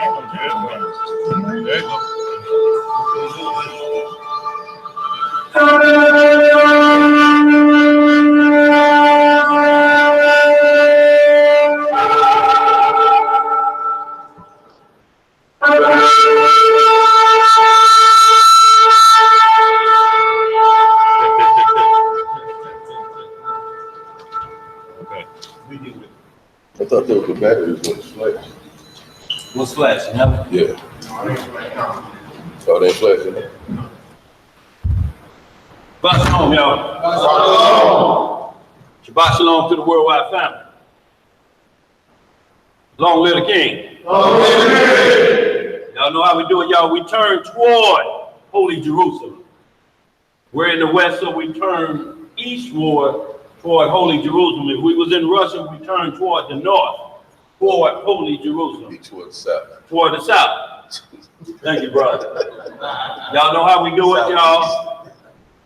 There you go. Okay. I thought there was the batteries was flash. What's flashing, huh? Yeah. Oh, they flashing. Shabbat shalom, y'all. Shabbat shalom to the worldwide family. Long live the King. Y'all know how we do it, y'all. We turn toward Holy Jerusalem. We're in the west, so we turn eastward toward Holy Jerusalem. If we was in Russia, we turn toward the north, toward Holy Jerusalem. Toward the south. Toward the south. Thank you, brother. Y'all know how we do it, y'all.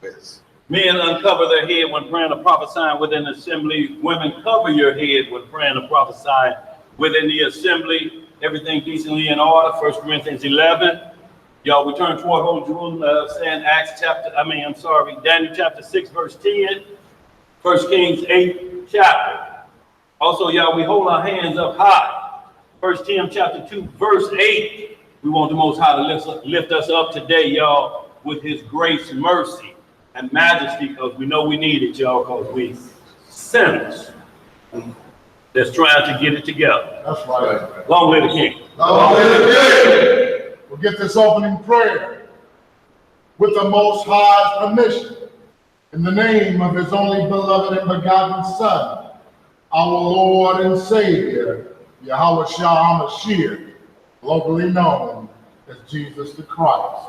Yes. Men uncover their head when praying or prophesying within the assembly. Women, cover your head when praying or prophesying within the assembly. Everything decently in order. 1 Corinthians 11. Y'all, we turn toward Holy Jerusalem, saying Daniel chapter 6, verse 10. 1 Kings 8 chapter. Also, y'all, we hold our hands up high. 1 Tim chapter 2, verse 8. We want the Most High to lift us up today, y'all, with his grace, mercy, and majesty, because we know we need it, y'all, because we sinners that's trying to get it together. That's right. Long live the King. Long live the King. We'll get this opening prayer with the Most High's permission. In the name of his only beloved and begotten Son, our Lord and Savior, Yahweh Shah HaMashiach, locally known as Jesus the Christ.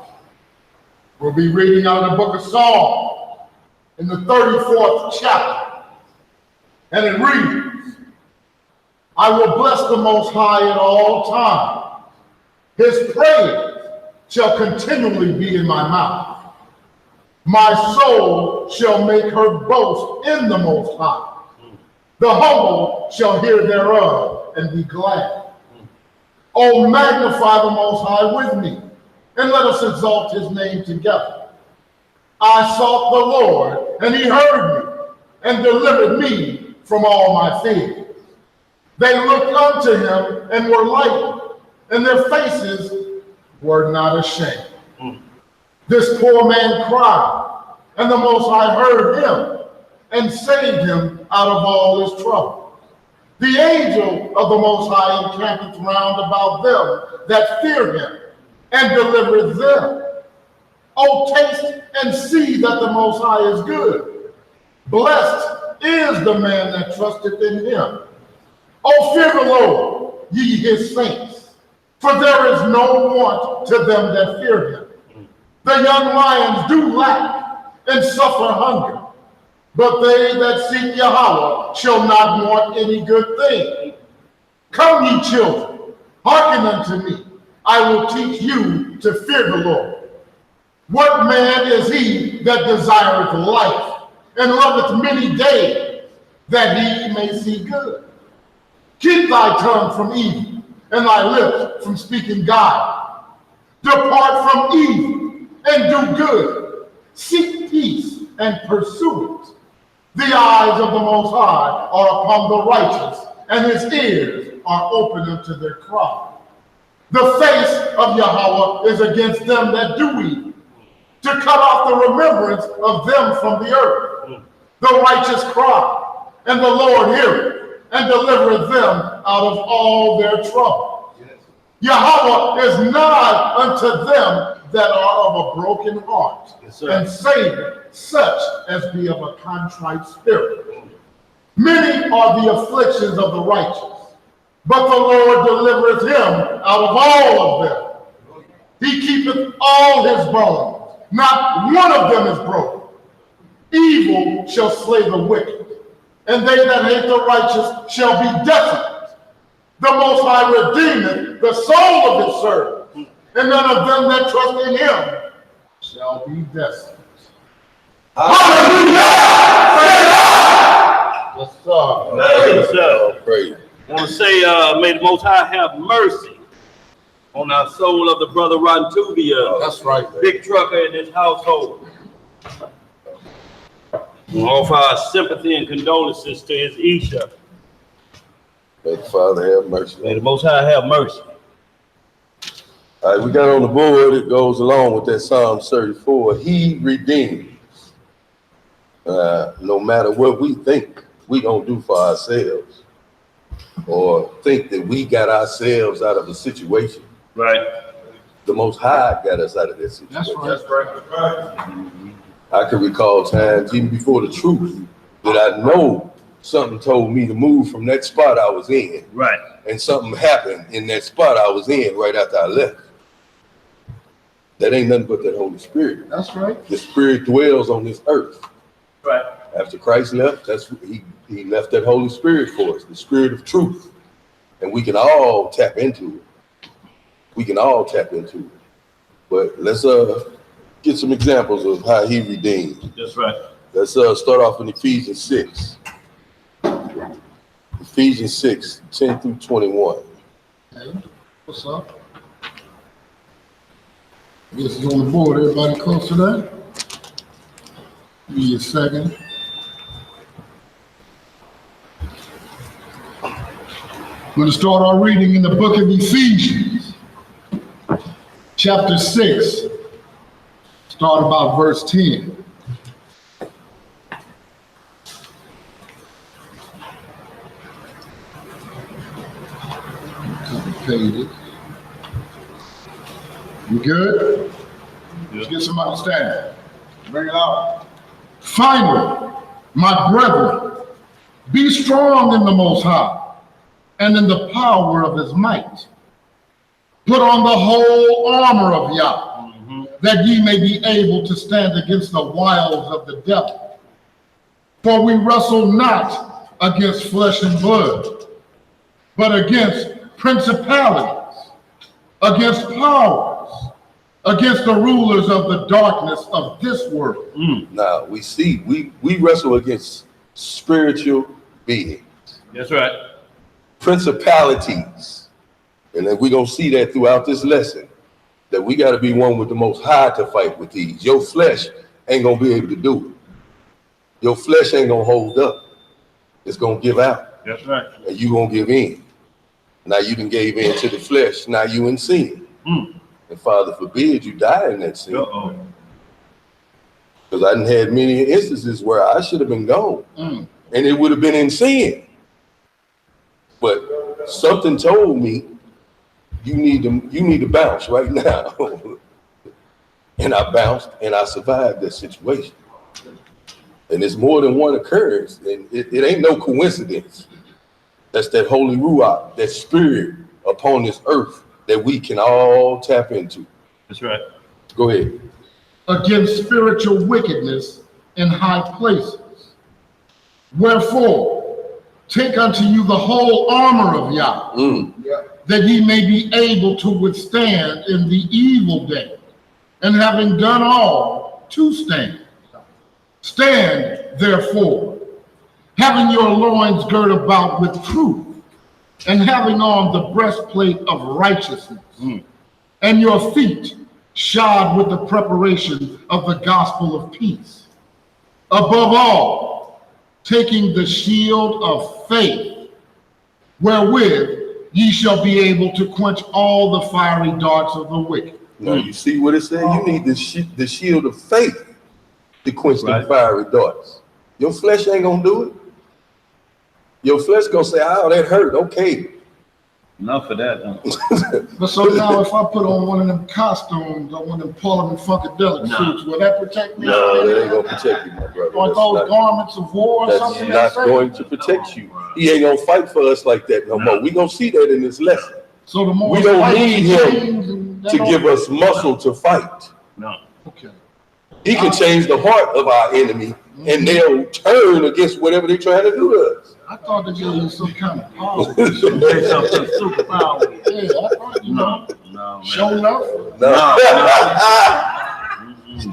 We'll be reading out of the book of Psalms in the 34th chapter. And it reads, I will bless the Most High at all times. His praise shall continually be in my mouth. My soul shall make her boast in the Most High. The humble shall hear thereof and be glad. Oh, magnify the Most High with me, and let us exalt his name together. I sought the Lord, and he heard me, and delivered me from all my fears. They looked unto him and were lightened, and their faces were not ashamed. This poor man cried, and the Most High heard him, and saved him out of all his trouble. The angel of the Most High encampeth round about them that fear him, and delivereth them. Oh, taste and see that the Most High is good. Blessed is the man that trusteth in him. Oh, fear the Lord, ye his saints, for there is no want to them that fear him. The young lions do lack and suffer hunger, but they that seek Yahweh shall not want any good thing. Come, ye children, hearken unto me. I will teach you to fear the Lord. What man is he that desireth life and loveth many days, that he may see good? Keep thy tongue from evil, and thy lips from speaking guile. Depart from evil, and do good. Seek peace, and pursue it. The eyes of the Most High are upon the righteous, and his ears are open unto their cry. The face of Yahweh is against them that do evil, to cut off the remembrance of them from the earth. The righteous cry, and the Lord heareth, and delivereth them out of all their trouble. Yahweh is nigh unto them that are of a broken heart, and saveth such as be of a contrite spirit. Many are the afflictions of the righteous, but the Lord delivereth him out of all of them. He keepeth all his bones, not one of them is broken. Evil shall slay the wicked, and they that hate the righteous shall be desolate. The Most High redeemeth the soul of his servants, and none of them that trust in him shall be desolate. Hallelujah! What's up? Praise. I want to say, may the Most High have mercy on our soul of the brother Rontuvia, That's right. big trucker in his household. We offer our sympathy and condolences to his Isha. May the Father have mercy. May the Most High have mercy. All right, we got on the board, it goes along with that Psalm 34. He redeems. No matter what we think we gonna do for ourselves, or think that we got ourselves out of a situation. Right. The Most High got us out of that situation. That's right. That's right. I can recall times, even before the truth, that I know something told me to move from that spot I was in, Right. and something happened in that spot I was in right after I left. That ain't nothing but that Holy Spirit. That's right. The Spirit dwells on this earth. Right. After Christ left, that's he left that Holy Spirit for us, the Spirit of truth. And we can all tap into it. We can all tap into it. But let's get some examples of how he redeemed. That's right. Let's start off in Ephesians 6. Ephesians 6, 10 through 21. Hey, what's up? This is on the board. Everybody close to that? Give me a second. We're going to start our reading in the book of Ephesians, chapter 6. Start about verse 10. Couple pages. You good? Let's get some understanding. Bring it out. Finally, my brethren, be strong in the Most High and in the power of his might. Put on the whole armor of Yah, that ye may be able to stand against the wiles of the devil. For we wrestle not against flesh and blood, but against principalities, against powers, against the rulers of the darkness of this world. Now we see, we wrestle against spiritual beings, That's right. principalities. And then we're going to see that throughout this lesson, that we got to be one with the Most High to fight with these. Your flesh ain't going to be able to do it. Your flesh ain't going to hold up. It's going to give out. That's right. And you going to give in. Now you done gave in to the flesh. Now you in sin. And Father forbid you die in that sin. Uh-oh. Because I done had many instances where I should have been gone. And it would have been in sin. But something told me, you need to bounce right now. And I bounced and I survived that situation. And it's more than one occurrence. And it ain't no coincidence. That's that holy ruach, that spirit upon this earth that we can all tap into. That's right. Go ahead. Against spiritual wickedness in high places. Wherefore, take unto you the whole armor of Yah, that ye may be able to withstand in the evil day, and having done all, to stand. Stand, therefore, having your loins girt about with truth, and having on the breastplate of righteousness, and your feet shod with the preparation of the gospel of peace. Above all, taking the shield of faith, wherewith ye shall be able to quench all the fiery darts of the wicked. Now you see what it said? You need the shield of faith to quench the fiery darts. Your flesh ain't gonna do it. Your flesh gonna say, "Oh, that hurt." Okay. Enough of that. But so now if I put on one of them costumes or one of them Parliament Funkadelic suits, will that protect me? No, that ain't gonna protect you, my brother. Or those garments of war or That's something? not going to protect you. He ain't gonna fight for us like that no more. We gonna see that in this lesson. So the more We don't fights need and him chains and that to all- give us muscle to fight. No. Okay. He can change the heart of our enemy, and they'll turn against whatever they're trying to do to us. I thought they gave you some kind of power. Say something super powerful. Yeah, I thought, you know, No, man. show enough. No,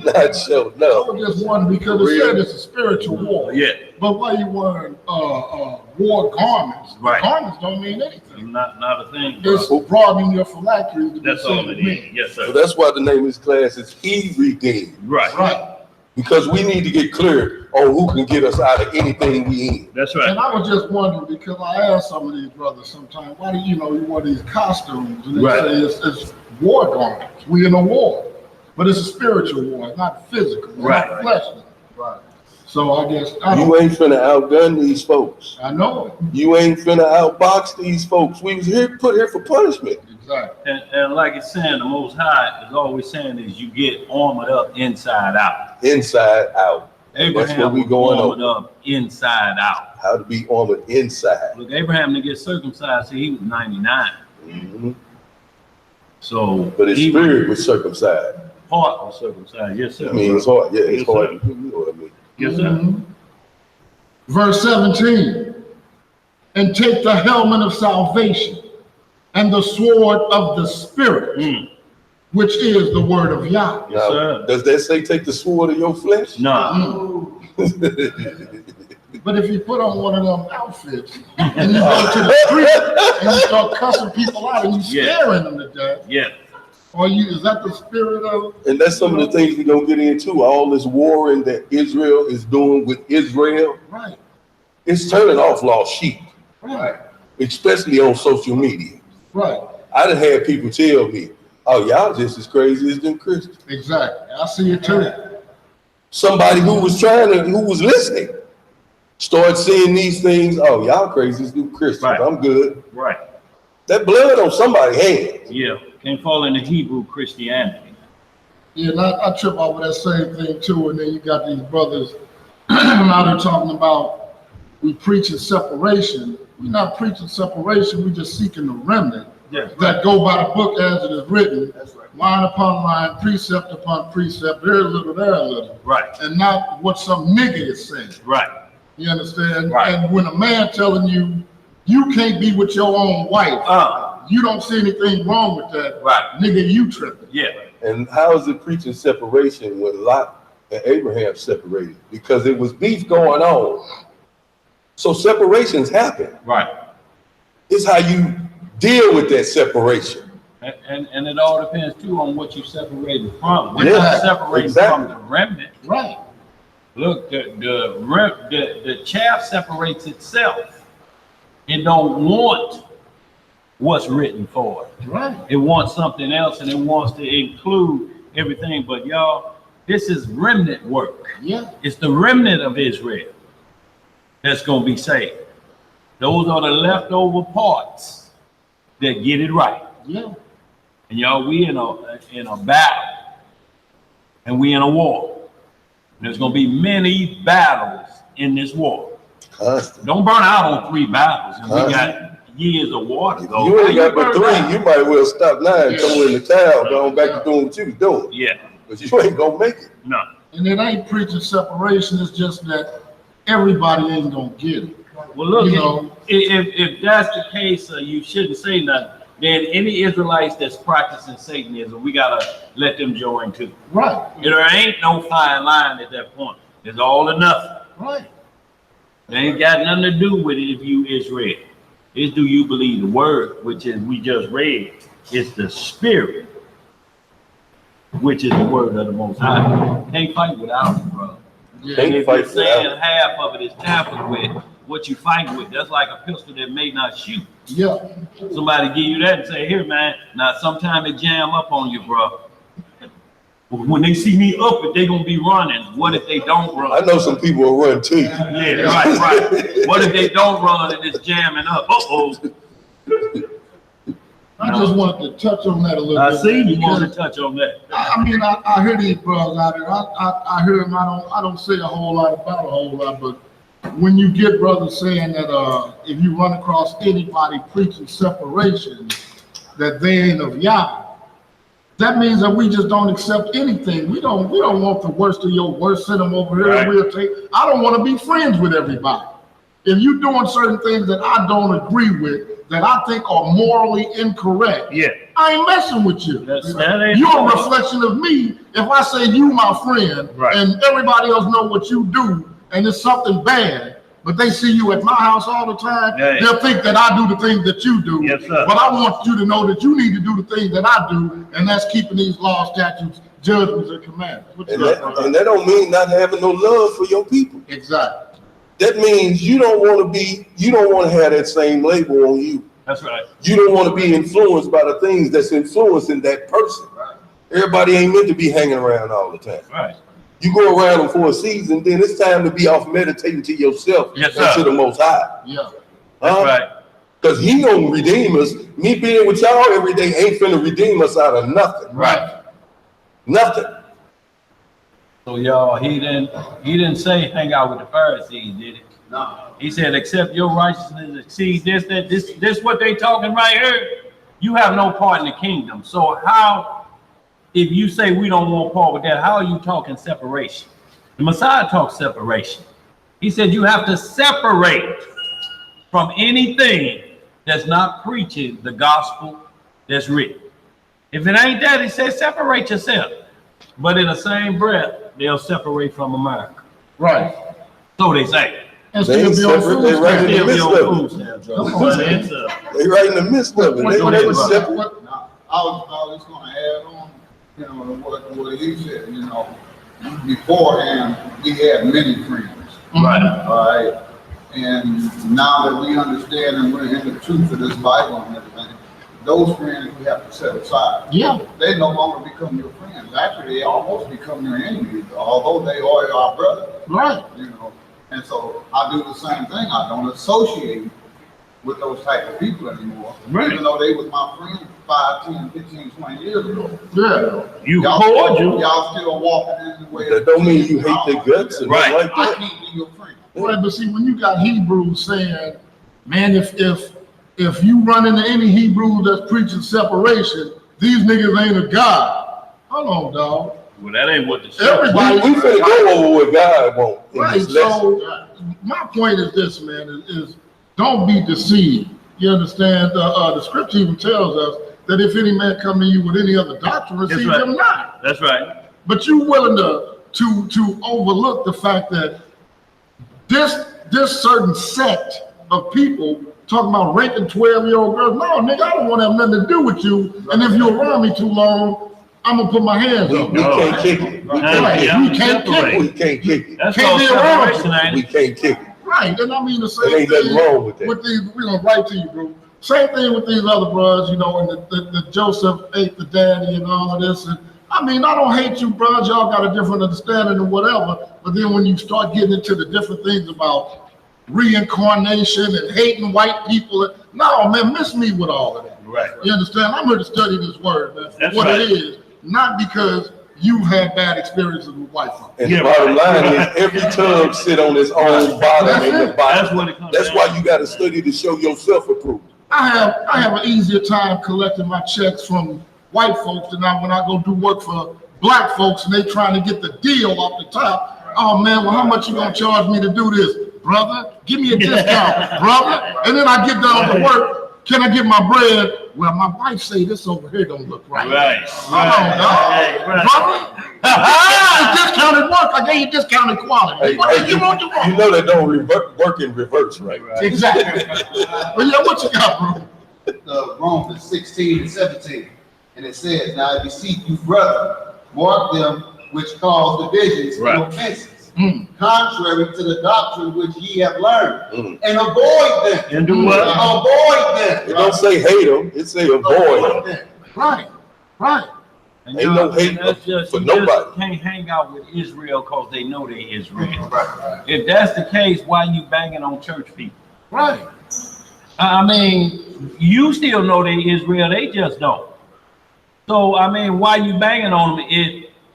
not show. I No, was just wondering because it said it's a spiritual war. Yeah. But why you wearing war garments? Right. Garments don't mean anything. Not a thing, bro. It's broadening your phylactery. to be That's all said it to me. is. Yes, So sir. that's why the name of this class is He Redeemed. Right. Right. Because we need to get clear on who can get us out of anything we in. That's And right. I was just wondering, because I ask some of these brothers sometimes, why do you wear these costumes? And they Right. say it's war garments. We in a war. But it's a spiritual war, it's not physical, it's Right. not fleshly. Right. So I guess, You ain't finna outgun these folks. I know it. You ain't finna outbox these folks. We was put here for punishment. Exactly. And like it's saying, the Most High is always saying is you get armored up inside out. Inside out. Abraham what we was going armored over. up inside out. How to be armored inside. Look, Abraham didn't get circumcised till he was 99. Mhm. So But his he spirit was circumcised. part was circumcised. Yes, sir. I mean, it's hard. Yeah, it's Yes, hard. sir. You know what I mean? Yes, sir. Mhm. Verse 17, and take the helmet of salvation and the sword of the Spirit, Mm. which is the word of Yah. Yes, Now, sir. does that say take the sword of your flesh? Nah. But if you put on one of them outfits and you go to the street and you start cussing people out and you Yeah. scaring them to death, Yeah. is that the spirit of? And that's some of the things we're going to get into. All this warring that Israel is doing with Israel. Right, It's turning off lost sheep, right, especially on social media. right. I done had people tell me, oh, y'all just as crazy as them Christians. Exactly. I see it too. Somebody who was listening, start seeing these things. Oh, y'all crazy as them Christians. Right. I'm good. Right. That blood on somebody's hands. Yeah. Can't fall into Hebrew Christianity. Yeah, and I trip over that same thing too. And then you got these brothers now they're talking about we preaching separation. We're not preaching separation. We're just seeking the remnant Yeah. that go by the book as it is written, line upon line, precept upon precept, here a little, there a little, Right. and not what some nigga is saying. Right. You understand? Right. And when a man telling you you can't be with your own wife, you don't see anything wrong with that. Right. Nigga, you tripping. Yeah. And how is it preaching separation when Lot and Abraham separated? Because there was beef going on. So separations happen. Right. It's how you deal with that separation. And it all depends too on what you separated from. We're Yeah, not separating exactly. from the remnant. Right. Look, the chaff separates itself. It don't want what's written for it. Right. It wants something else, and it wants to include everything. But y'all, this is remnant work. Yeah. It's the remnant of Israel that's going to be saved. Those are the leftover parts that get it right. Yeah. And y'all, we in a battle, and we in a war. There's going to be many battles in this war. Constant. Don't burn out on 3 battles, and we Constant. got years of war to go. You ain't got but burn 3. out? You might well stop now and throw in the towel, going back to doing what you was doing. Yeah, But you ain't gonna make it. no. And it ain't preaching separation. It's just that everybody ain't gonna get it. Well, look, You know. if that's the case, you shouldn't say nothing. Then any Israelites that's practicing Satanism, we gotta let them join too. Right. There ain't no fine line at that point. It's all or nothing. Right. It ain't got nothing to do with it if you Israel. It's do you believe the word, which is we just read. It's the spirit, which is the word of the Most High. Can't fight without it, bro. Yeah. Can't And if fight you're saying without it. half of it is tampered with, what you fight with, that's like a pistol that may not shoot. Yeah. Somebody give you that and say, here, man, now sometime it jam up on you, bro. When they see me up it, they gonna be running. What if they don't run? I know some people will run to you. Yeah, right. What if they don't run and it's jamming up? Uh-oh. I just wanted to touch on that a little I bit. see you want to because, touch on that. I mean, I hear these brothers out there. I hear them. I don't say a whole lot about a whole lot, but when you get brothers saying that if you run across anybody preaching separation, that they ain't of Yah, that means that we just don't accept anything. We don't want the worst of your worst. Send them over here. Right. And we'll take. I don't want to be friends with everybody. If you're doing certain things that I don't agree with, that I think are morally incorrect, Yeah. I ain't messing with you. That ain't You're a reflection of me. If I say you my friend Right. and everybody else know what you do and it's something bad, but they see you at my house all the time, Yeah. they'll think that I do the things that you do. Yes, sir. But I want you to know that you need to do the things that I do, and that's keeping these laws, statutes, judgments, and commandments. What you got, brother? And that don't mean not having no love for your people. Exactly. That means you don't want to have that same label on you. That's right. You don't want to be influenced by the things that's influencing that person. Right. Everybody ain't meant to be hanging around all the time. Right. You go around them for a season, then it's time to be off meditating to yourself Yes, and sir. to the Most High. Yeah. That's right. Because He gonna redeem us. Me being with y'all every day ain't finna redeem us out of nothing. Right. Nothing. So y'all, he didn't say hang out with the Pharisees, did he? No. He said, except your righteousness exceeds this what they talking right here, you have no part in the kingdom. So how, if you say we don't want part with that, how are you talking separation? The Messiah talks separation. He said you have to separate from anything that's not preaching the gospel that's written. If it ain't that, he says separate yourself. But in the same breath, they'll separate from America. Right. So they say. And They still be on separate, food they right in the stamps. midst of it. Come on, man. They right in the midst of it. They separate. I was just gonna add on, you know, what he said, you know, beforehand, we had many friends, Right. all right? And now that we understand and we're in the truth of this Bible and everything, those friends we have to set aside. Yeah. They no longer become your friends. Actually, they almost become your enemies, although they are our brothers, Right. you know? And so I do the same thing. I don't associate with those type of people anymore. Right. Even though they was my friends 5, 10, 15, 20 years ago. Yeah. You Y'all cordial. y'all still walking in the way. That don't mean you hate their guts and Right. nothing like I that. can't be your friend. Right, but see, when you got Hebrews saying, man, if you run into any Hebrews that's preaching separation, these niggas ain't a God. Hold on, dog. Well, that ain't what the Everybody- We finna go over what God wants in Right, this lesson. so my point is this, man, is don't be deceived. You understand? The scripture even tells us that if any man come to you with any other doctrine, receive right. him not. That's right. But you willing to overlook the fact that this certain sect of people talking about raping 12-year-old girls. No, nigga, I don't want to have nothing to do with you. And if you're around me too long, I'm gonna put my hands We up. can't kick it. We Right. can't We can't kick it. separate. We can't kick it. That's Can't called be around separation, ain't We it? can't kick it. Right, and I mean the same There ain't nothing thing wrong with that. with these. We're gonna write to you, bro. Same thing with these other brothers, you know, and the Joseph ate the daddy and all of this. And I mean, I don't hate you, brothers. Y'all got a different understanding or whatever. But then when you start getting into the different things about reincarnation and hating white people, no, man, miss me with all of that. Right. You understand? I'm here to study this word, man, for That's what right. it is, not because you've had bad experiences with white folks. And Yeah, the bottom right. line is every tongue sit on its own bottom That's in the it. Bible. That's what it comes That's down why to. you got to study to show yourself approved. I have an easier time collecting my checks from white folks than when I go do work for black folks and they trying to get the deal off the top. Oh man, well, how much you gonna charge me to do this, brother? Give me a discount, brother. And then I get down to work. Can I get my bread? Well, my wife say this over here don't look right. Right. Hold on, dog. Brother, it's discounted work. I gave you discounted quality. Hey, What hey, you want to you know that don't work in reverse, right? Exactly. Well, yeah, what you got, bro? Romans 16 and 17. And it says, now if you seek you brother, mark them which cause divisions Right. and offenses, Mm. contrary to the doctrine which ye have learned, Mm. and avoid them. And do what? Avoid them. It don't say hate them, it say avoid them. them. Right, right. And Ain't no hate that's just, for you nobody. just can't hang out with Israel because they know they Israel. If that's the case, why you banging on church people? Right. I mean, you still know they Israel, they just don't. So, I mean, why you banging on them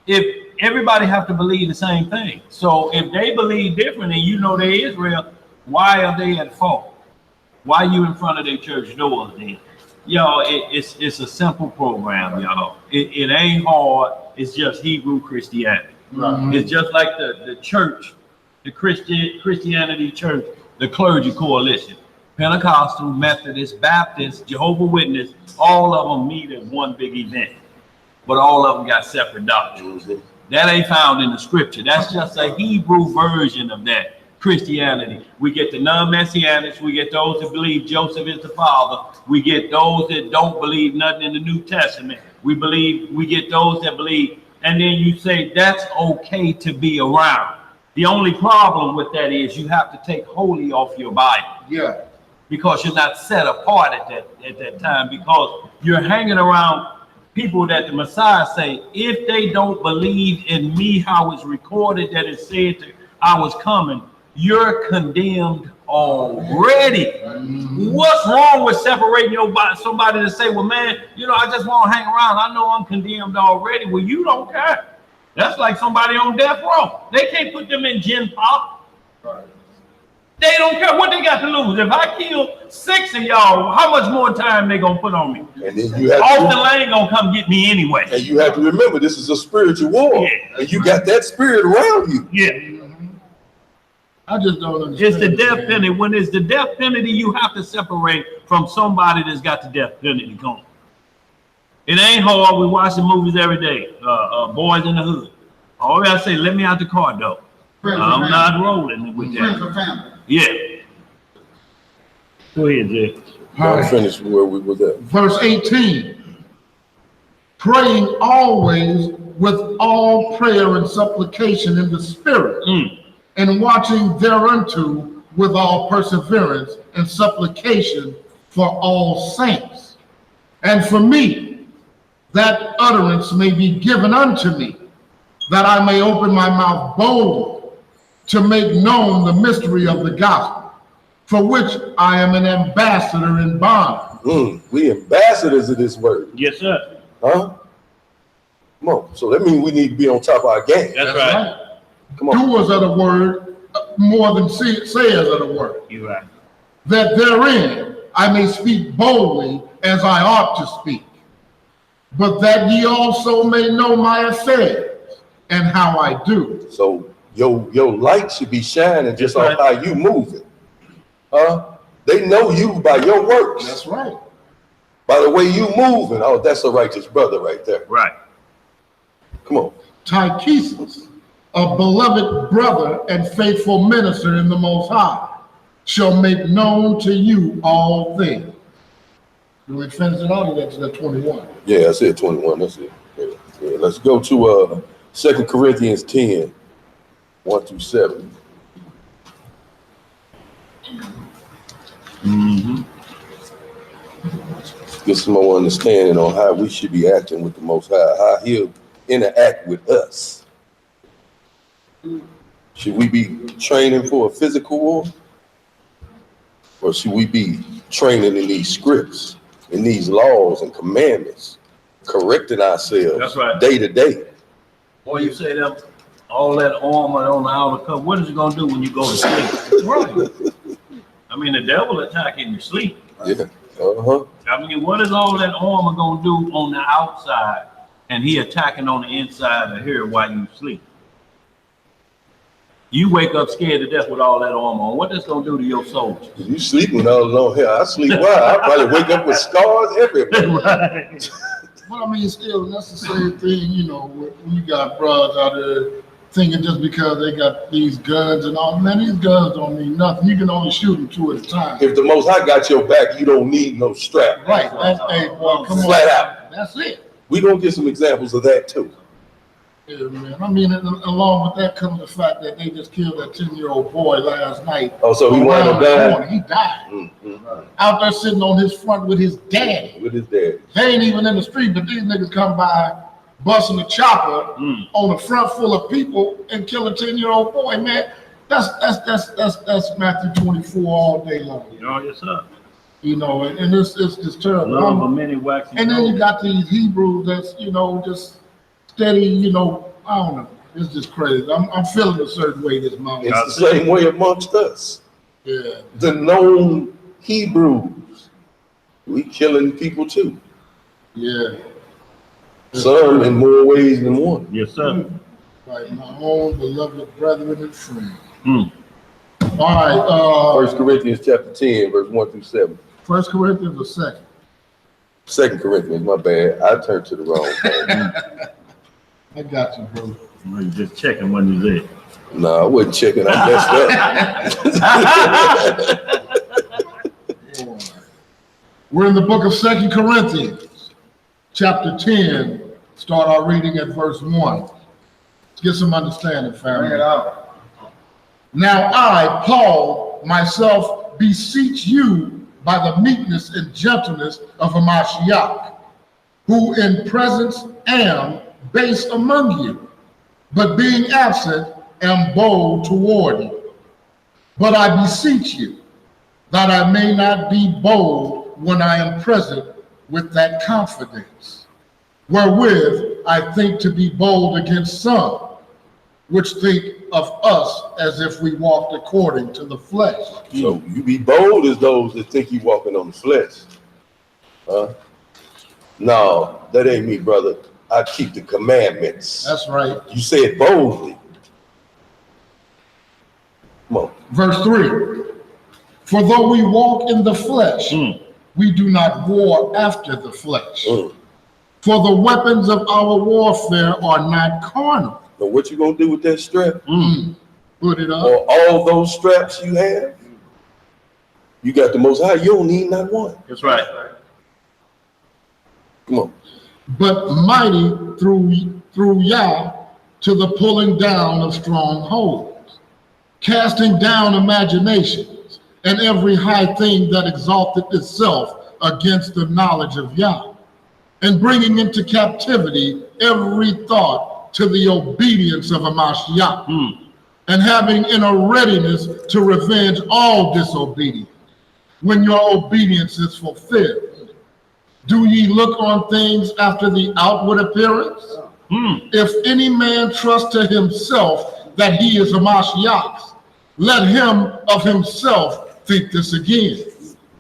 if everybody have to believe the same thing? So if they believe different and you know they Israel, why are they at fault? Why you in front of their church doors then? Y'all, it's a simple program, y'all. It ain't hard. It's just Hebrew Christianity. Right. It's just like the church, the Christianity church, the clergy coalition, Pentecostal, Methodist, Baptist, Jehovah's Witness, all of them meet at one big event, but all of them got separate doctrines. That ain't found in the scripture. That's just a Hebrew version of that. Christianity. We get the non-messianics. We get those that believe Joseph is the father. We get those that don't believe nothing in the New Testament. We get those that believe, and then you say that's okay to be around. The only problem with that is you have to take holy off your Bible. Yeah. Because you're not set apart at that time, because you're hanging around people that the Messiah say, if they don't believe in me, how it's recorded that it said that I was coming, you're condemned already. What's wrong with separating your body? Somebody to say, well, man, you know, I just want to hang around. I know I'm condemned already. Well, you don't care. That's like somebody on death row. They can't put them in gin pop. Right. They don't care what they got to lose. If I kill 6 of y'all, how much more time they gonna put on me? And then you have Austin Lane gonna come get me anyway. and you have to remember this is a spiritual war. Yeah. And you got that spirit around you. Yeah. I just don't understand. It's the death penalty. When it's the death penalty, you have to separate from somebody that's got the death penalty going. It ain't hard. We watch the movies every day. Boys in the Hood. All I gotta say, let me out the car, though. I'm not rolling with Friends that. and family. Yeah. Go ahead, Jay. All right. Finish where we was at. Verse 18. Praying always with all prayer and supplication in the spirit, and watching thereunto with all perseverance and supplication for all saints, and for me, that utterance may be given unto me, that I may open my mouth boldly to make known the mystery of the gospel, for which I am an ambassador in bond. We ambassadors of this word. Yes, sir. Huh? Come on. So that means we need to be on top of our game. That's right. Come on. Doers of the word more than sayers of the word, You're right. that therein I may speak boldly as I ought to speak, but that ye also may know my affairs and how I do. So your light should be shining just That's on how you moving. Huh? They know you by your works. That's right. By the way you moving. Oh, that's a righteous brother right there. Right. Come on. Tychesus, a beloved brother and faithful minister in the Most High, shall make known to you all things. Do we finish it out? That's 21. Yeah, I said 21. That's it. Yeah. Let's go to 2 Corinthians 10, 1 through 7. Get some more understanding on how we should be acting with the Most High, how He'll interact with us. Should we be training for a physical war? Or should we be training in these scripts, in these laws and commandments, correcting ourselves That's right. day to day? Boy, you say that all that armor on the outer cup, what is it gonna do when you go to sleep? Right. I mean, the devil attack in your sleep. Yeah. Uh-huh. I mean, what is all that armor gonna do on the outside, and he attacking on the inside of here while you sleep? You wake up scared to death with all that armor on. What that's gonna do to your soldiers? You sleeping all alone here. I sleep well. I probably wake up with scars everywhere. Right. Well, I mean, still, that's the same thing, you know, when you got broads out there thinking just because they got these guns and all, man, these guns don't mean nothing. You can only shoot them 2 at a time. If the Most High got your back, you don't need no strap. Right, that's, hey, boy, come on. Flat out. That's it. We gonna get some examples of that too. Yeah, man. I mean, along with that comes the fact that they just killed that 10-year-old boy last night. Oh, so he wound up Around the dying? corner. He died. Out there sitting on his front with his daddy. With his dad. They ain't even in the street, but these niggas come by, busting a chopper on a front full of people and kill a 10-year-old boy, man. That's Matthew 24 all day long. You know, yes, sir. You know, and it's just terrible. Love of many waxing. And then you got these Hebrews that's, you know, just steady, you know, I don't know. It's just crazy. I'm feeling a certain way this month. It's the same way amongst us. Yeah. The known Hebrews. We killing people too. Yeah. Some in more ways than one. Yes, sir. Like my own beloved brethren and friends. Mm. All right. 1 Corinthians chapter 10, verse 1 through 7. 1 Corinthians or second? 2 Corinthians, my bad. I turned to the wrong thing. I got you, bro. Well, you just checking when you said. No, I wasn't checking. I messed up. We're in the book of 2 Corinthians, chapter 10. Start our reading at verse 1. Let's get some understanding, Bring family. it out. Now I, Paul, myself beseech you by the meekness and gentleness of a Mashiach, who in presence am base among you, but being absent am bold toward you. But I beseech you that I may not be bold when I am present with that confidence, wherewith I think to be bold against some, which think of us as if we walked according to the flesh. So you be bold as those that think you walking on the flesh. Huh? No, that ain't me, brother. I keep the commandments. That's right. You say it boldly. Come on. Verse 3, for though we walk in the flesh, we do not war after the flesh. For the weapons of our warfare are not carnal. Now what you gonna do with that strap? Put it up. Or all those straps you have? You got the Most High. You don't need not one. That's right. Come on. But mighty through Yah to the pulling down of strongholds, casting down imaginations and every high thing that exalted itself against the knowledge of Yah, and bringing into captivity every thought to the obedience of a Mashiach, and having in a readiness to revenge all disobedience when your obedience is fulfilled. Do ye look on things after the outward appearance? If any man trust to himself that he is a Mashiach, let him of himself think this again,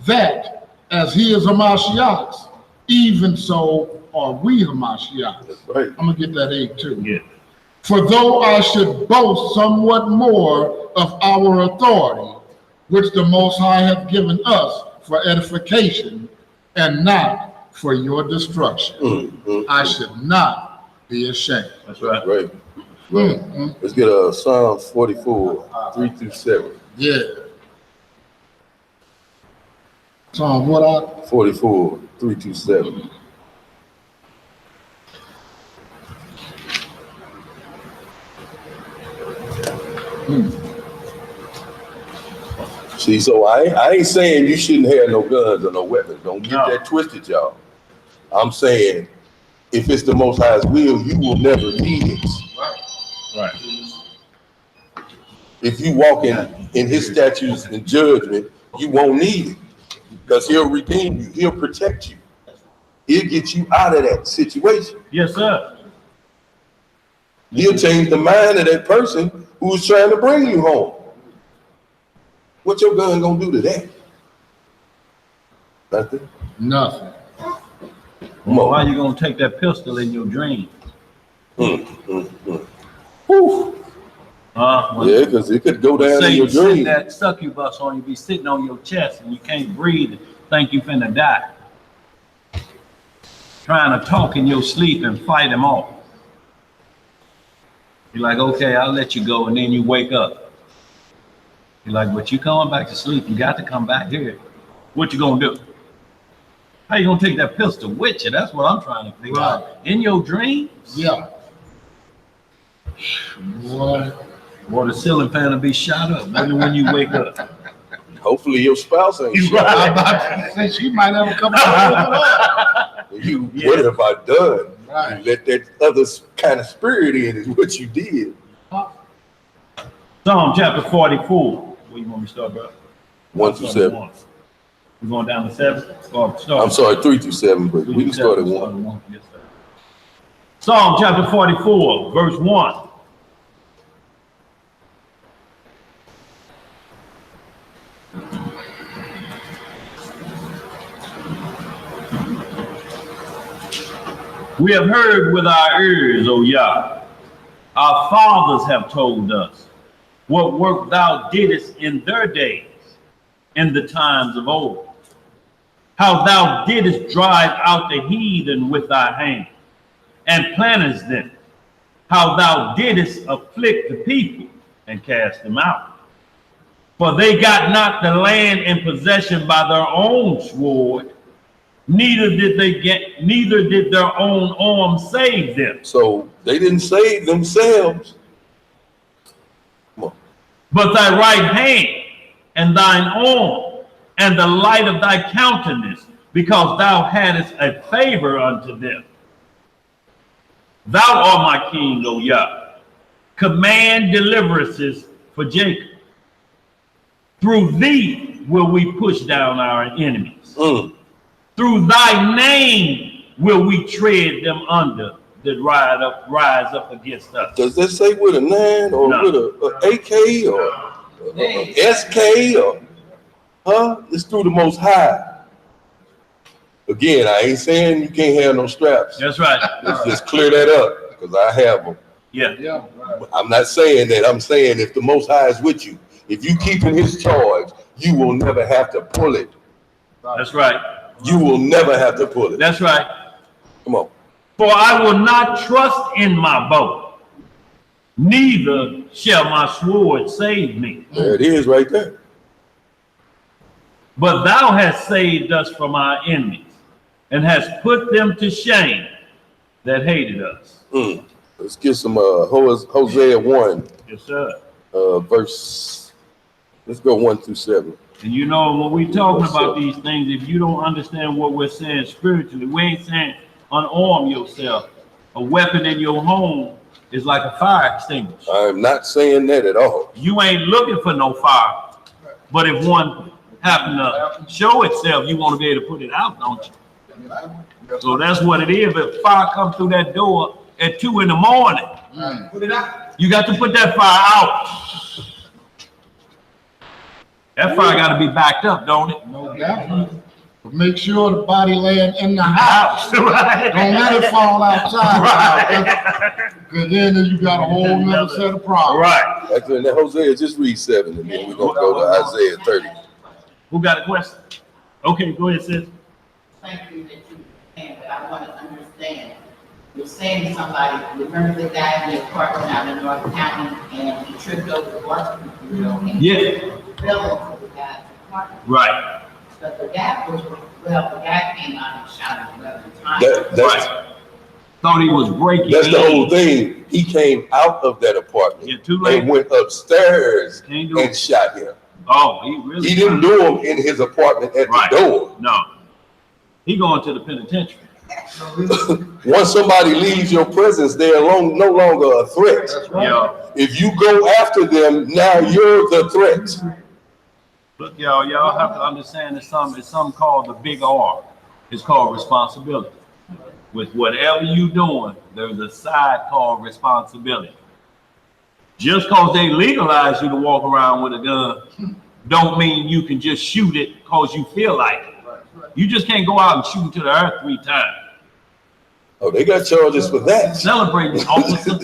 that as he is a Mashiach, even so are we a Mashiach. That's right. I'm gonna get that 8 too. Yeah. For though I should boast somewhat more of our authority, which the Most High hath given us for edification and not for your destruction, I should not be ashamed. That's right. Right. Let's get Psalm 44, 3-7. Yeah. Psalm what I 44, 3-7. See, so I ain't saying you shouldn't have no guns or no weapons. Don't get that twisted, y'all. I'm saying if it's the Most High's will, you will never need it. Right. If you walk in his statutes and judgment, you won't need it because he'll redeem you. He'll protect you. He'll get you out of that situation. Yes, sir. He'll change the mind of that person who's trying to bring you home. What your gun gonna do to that? Nothing. nothing. Well, why you gonna take that pistol in your dreams? Whew. When Yeah, because it could go down in your Satan send dream. that succubus on you, be sitting on your chest and you can't breathe, think you finna die. Trying to talk in your sleep and fight him off. You're like, okay, I'll let you go, and then you wake up. You're like, but you coming back to sleep, you got to come back here. What you gonna do? How you gonna take that pistol with you? That's what I'm trying to figure out. In your dreams? Yeah. Boy. Or the ceiling fan will be shot up when you wake up. Hopefully your spouse ain't shot. I'm about to say she might have a couple of What have I done? Right. You let that other kind of spirit in is what you did. Psalm chapter 44. Where you want me to start, bro? 1-7. We're going down to 7? I'm sorry, 3-7, but we can start at 1. Yes, sir. Psalm chapter 44, verse 1. We have heard with our ears, O Yah. Our fathers have told us what work thou didst in their days, in the times of old. How thou didst drive out the heathen with thy hand, and plantest them, how thou didst afflict the people and cast them out. For they got not the land in possession by their own sword, neither did their own arm save them. So they didn't save themselves. Come on. But thy right hand and thine arm and the light of thy countenance, because thou hadst a favor unto them. Thou art my king, O Yah. Command deliverances for Jacob. Through thee will we push down our enemies. Through thy name will we tread them under that rise up against us. Does that say with a 9 or No. with a AK or a SK or It's through the Most High. Again, I ain't saying you can't have no straps. That's right. Let's just clear that up because I have them. Yeah. Yeah, right. I'm not saying that. I'm saying if the Most High is with you, if you keep in His charge, you will never have to pull it. That's right. You will never have to pull it. That's right. Come on. For I will not trust in my bow, neither shall my sword save me. There it is right there. But thou hast saved us from our enemies, and hast put them to shame that hated us. Let's get some Hosea 1, Yes, sir. verse. Let's go 1 through 7. And you know, when we talking about these things, if you don't understand what we're saying spiritually, we ain't saying unarm yourself. A weapon in your home is like a fire extinguisher. I'm not saying that at all. You ain't looking for no fire, but if one happen to show itself, you want to be able to put it out, don't you? So that's what it is. If fire comes through that door at 2 in the morning, Put it out. you got to put that fire out. That fire got to be backed up, don't it? No doubt. But make sure the body laying in the house. Right. Don't let it fall outside. Right. Because then you got a whole nother set of problems. Right. Actually, in that Hosea, just read 7, and then we're gonna go to Isaiah 30. Who got a question? Okay, go ahead, sis. Thank you that you can, but I want to understand. You're saying to somebody, remember the guy in the apartment out in North County and he tripped over the water? Yeah. Fell into the guy's apartment. Right. But the guy the guy came out and shot him 11 times. That's Thought he was breaking. the in. whole thing. He came out of that apartment Yeah, too late. and went upstairs Can't do and it. shot him. Oh, he really. He didn't do him in his apartment at Right. the door. No. He going to the penitentiary. Once somebody leaves your presence, they're no longer a threat. Yeah. If you go after them, now you're the threat. Look, y'all have to understand it's something called the big R. It's called responsibility. With whatever you doing, there's a side called responsibility. Just cause they legalize you to walk around with a gun, don't mean you can just shoot it cause you feel like it. You just can't go out and shoot to the earth 3 times. Oh, they got charges for that. Celebrate, officer.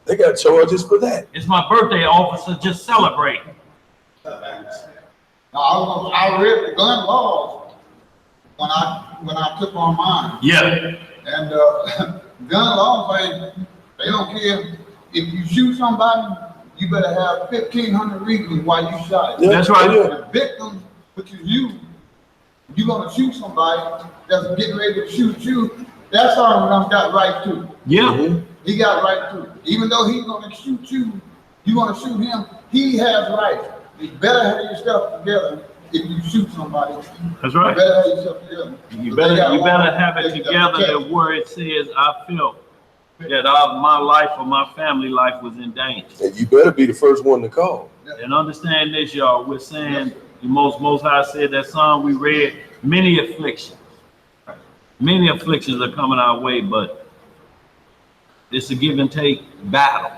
They got charges for that. It's my birthday, officer. Just celebrate. Now, I read the gun laws when I took on mine. Yeah. And gun laws, they don't care if you shoot somebody, you better have 1,500 reasons why you shot it. Yeah, That's right. yeah. The victim, which is you, you're gonna shoot somebody that's getting ready to shoot you. That's all got right to. Yeah. Mhm. He got right to. Even though he's gonna shoot you, you gonna shoot him. He has right. You better have yourself together. If you shoot somebody, That's you right. better have yourself together. You better have it together that where it says I felt that my life or my family life was in danger. And you better be the first one to call. And understand this, y'all. We're saying the most High said that song we read, many afflictions. Many afflictions are coming our way, but it's a give and take battle.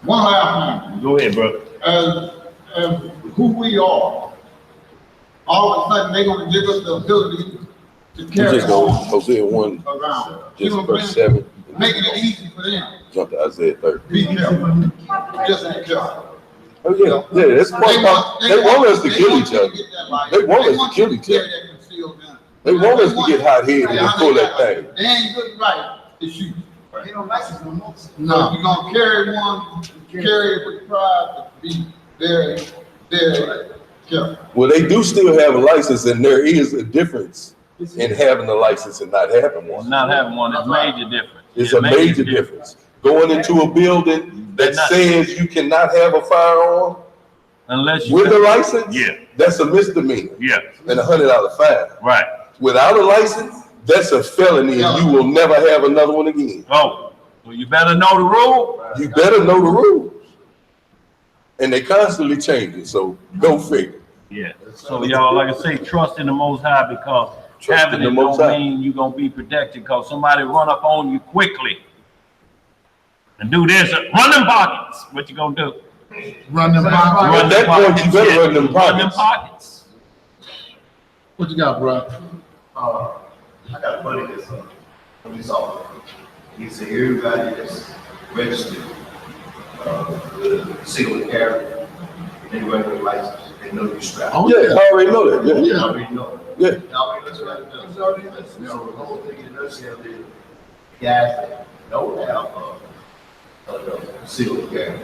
One last thing. Go ahead, bro. As who we are, all of a sudden they're gonna give us the ability to You carry just go on Hosea 1, around. You know just what I'm verse saying? 7. Making it easy for them. Jump to Isaiah 30. Be careful. Just be careful. Oh yeah, yeah. That's part about. They want us to kill each other. They want us to kill each other. They want us to get hot headed and pull that thing. They ain't good right to shoot. Ain't no license no more. No, you're gonna carry one, carry it with pride, but be very, very careful. Well, they do still have a license, and there is a difference in having a license and not having one. Not having one is major difference. It's a major difference. Going into a building that says you cannot have a firearm Unless you with a license, yeah, that's a misdemeanor yeah, and $100 fine. right. Without a license, that's a felony, and you will never have another one again. Oh, well, you better know the rule. You better know the rules. And they constantly changing, so go figure. Yeah. So y'all, like I say, trust in the Most High, because Trust having in the it Most don't High. mean you're gonna be protected, because somebody run up on you quickly and do this, run them pockets. What you gonna do? Run them pockets. At that point, you better run them Run them pockets. pockets. What you got, bro? I got a buddy that's police officer. He said everybody that's registered with a single carry, they run their license, they know you strapped. Oh, Yeah, I already know that, yeah. You already know. Yeah. You already know what it does. So the whole thing in a nutshell is guys that don't have a single carry,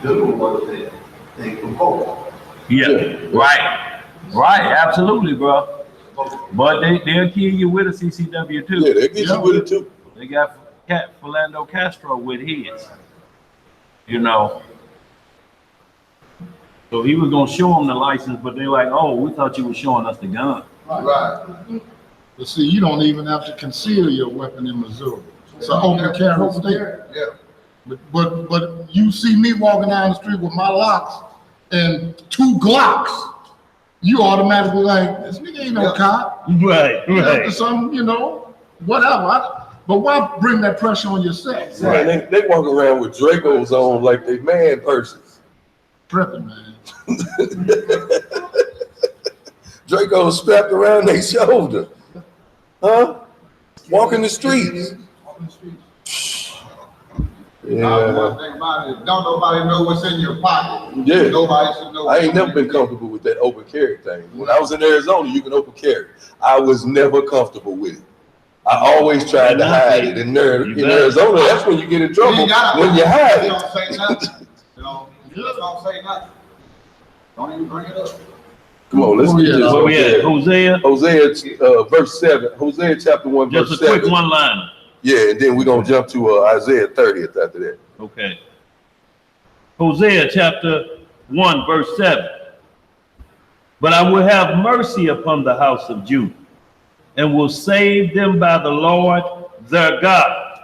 they're the ones that they provoke. Yeah. Right. Right. Absolutely, bro. But they'll kill you with a CCW too. Yeah, they get you with it too. They got Philando Castro with his, you know. So he was gonna show him the license, but they're like, "Oh, we thought you were showing us the gun." Right. But see, you don't even have to conceal your weapon in Missouri. It's an open carry state. Yeah. But you see me walking down the street with my locks and 2 Glocks, you automatically like, this nigga ain't no cop. Right. After some, you know, whatever. But why bring that pressure on yourself? Man, they walk around with Dracos on like they man persons. Tripping, man. Dracos strapped around their shoulder. Huh? Walking the streets. One Yeah. thing about it, don't nobody know what's in your pocket. Yeah. Nobody should know. I ain't never been comfortable with that open carry thing. When I was in Arizona, you can open carry. I was never comfortable with it. I always tried to hide it. In Arizona, that's when you get in trouble, when you hide You it. don't say nothing. You know, you just don't say nothing. Don't even bring it up. Come on, let's Oh, get yeah. this. Where we at? Hosea. Hosea, Verse 7. Hosea chapter 1, just verse a quick 7. one liner. Yeah, and then we're going to jump to Isaiah 30th after that. Okay. Hosea chapter 1, verse 7. But I will have mercy upon the house of Judah, and will save them by the Lord their God,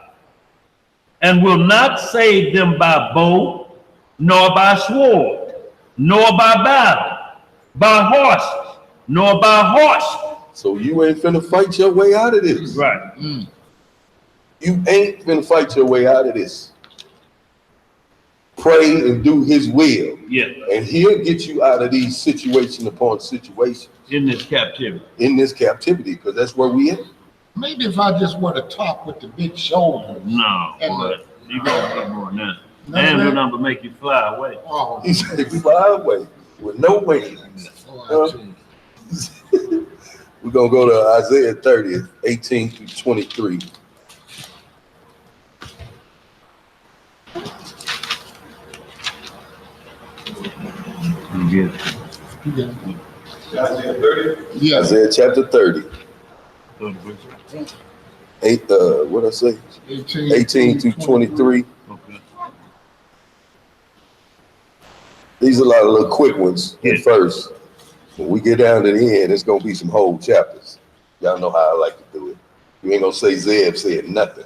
and will not save them by bow, nor by sword, nor by battle, by horses, nor by horse. So you ain't finna fight your way out of this. Right. You ain't finna fight your way out of this. Pray and do his will, Yeah. and he'll get you out of these situation upon situation In this captivity. in this captivity, because that's where we at. Maybe if I just wear the top with the big shoulders. No, And boy, you gotta get more than that. No, And man. number make you fly away. Oh, He said, fly away with no wings. oh, I see. We're gonna go to Isaiah 30, 18 through 23. You get it. Yeah. Isaiah 30, Yeah. Isaiah chapter 30, what I say? 18 through 23. Okay. These are a lot of little quick ones Yeah. at first. When we get down to the end, it's gonna be some whole chapters. Y'all know how I like to do it. You ain't gonna say Zeb said nothing.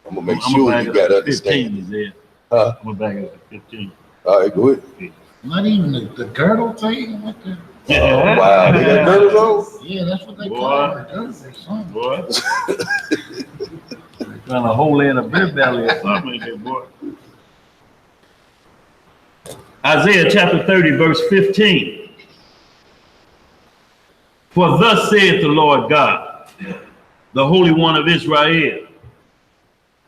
I'm gonna make sure back you it got up to to 15, understand. is it? Huh? I'm gonna back it up to 15. All right, go ahead. Not even the girdle thing. What the? Oh, wow, they got girdles on? Yeah, that's what they Boy. call it. Girdle or something. Boy. Trying to hold in a beer belly or something in there, boy. Isaiah chapter 30, verse 15. For thus saith the Lord God, the Holy One of Israel,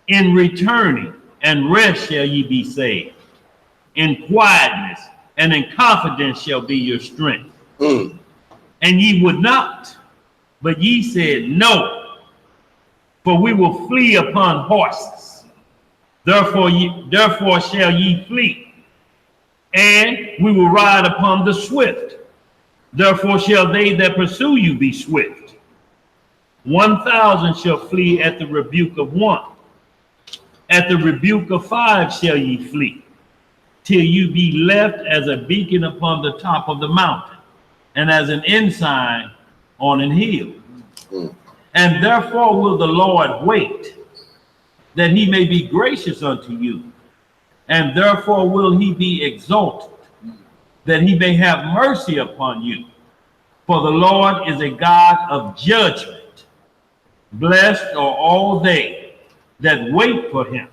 in returning and rest shall ye be saved. In quietness and in confidence shall be your strength. Mm. And ye would not, but ye said, no. for we will flee upon horses. Therefore shall ye flee, and we will ride upon the swift. Therefore shall they that pursue you be swift. 1,000 shall flee at the rebuke of one. At the rebuke of 5 shall ye flee, till you be left as a beacon upon the top of the mountain, and as an ensign on an hill. And therefore will the Lord wait, that he may be gracious unto you. And therefore will he be exalted, that he may have mercy upon you. For the Lord is a God of judgment. Blessed are all they that wait for him.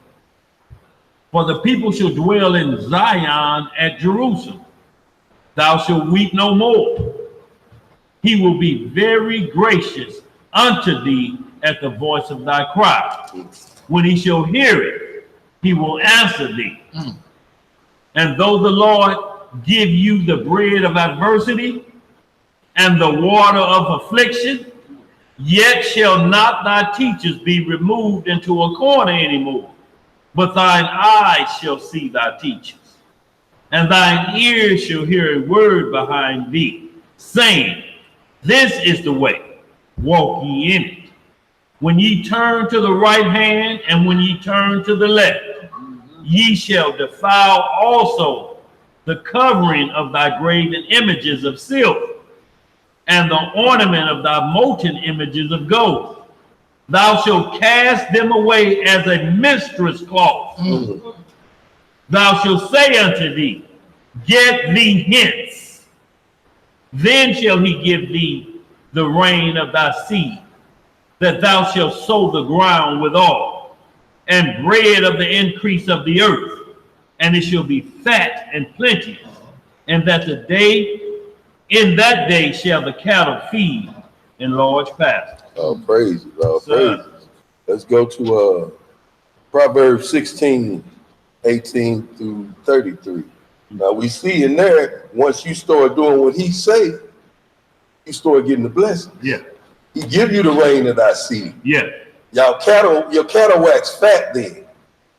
For the people shall dwell in Zion at Jerusalem. Thou shalt weep no more. He will be very gracious unto thee at the voice of thy cry. When he shall hear it, he will answer thee. And though the Lord give you the bread of adversity and the water of affliction, yet shall not thy teachers be removed into a corner anymore, but thine eyes shall see thy teachers, and thine ears shall hear a word behind thee, saying, This is the way, walk ye in it. When ye turn to the right hand, and when ye turn to the left, ye shall defile also the covering of thy graven images of silver, and the ornament of thy molten images of gold. Thou shalt cast them away as a minstrel's cloth. Thou shalt say unto thee, Get thee hence. Then shall he give thee the rain of thy seed, that thou shalt sow the ground withal, and bread of the increase of the earth, and it shall be fat and plenteous, and that in that day shall the cattle feed in large pastures. Oh, praise it, Lord. Praise it. Let's go to Proverbs 16, 18 through 33. Now we see in there, once you start doing what he say, you start getting the blessing. Yeah. He give you the rain of thy seed. Yeah. Your cattle wax fat then,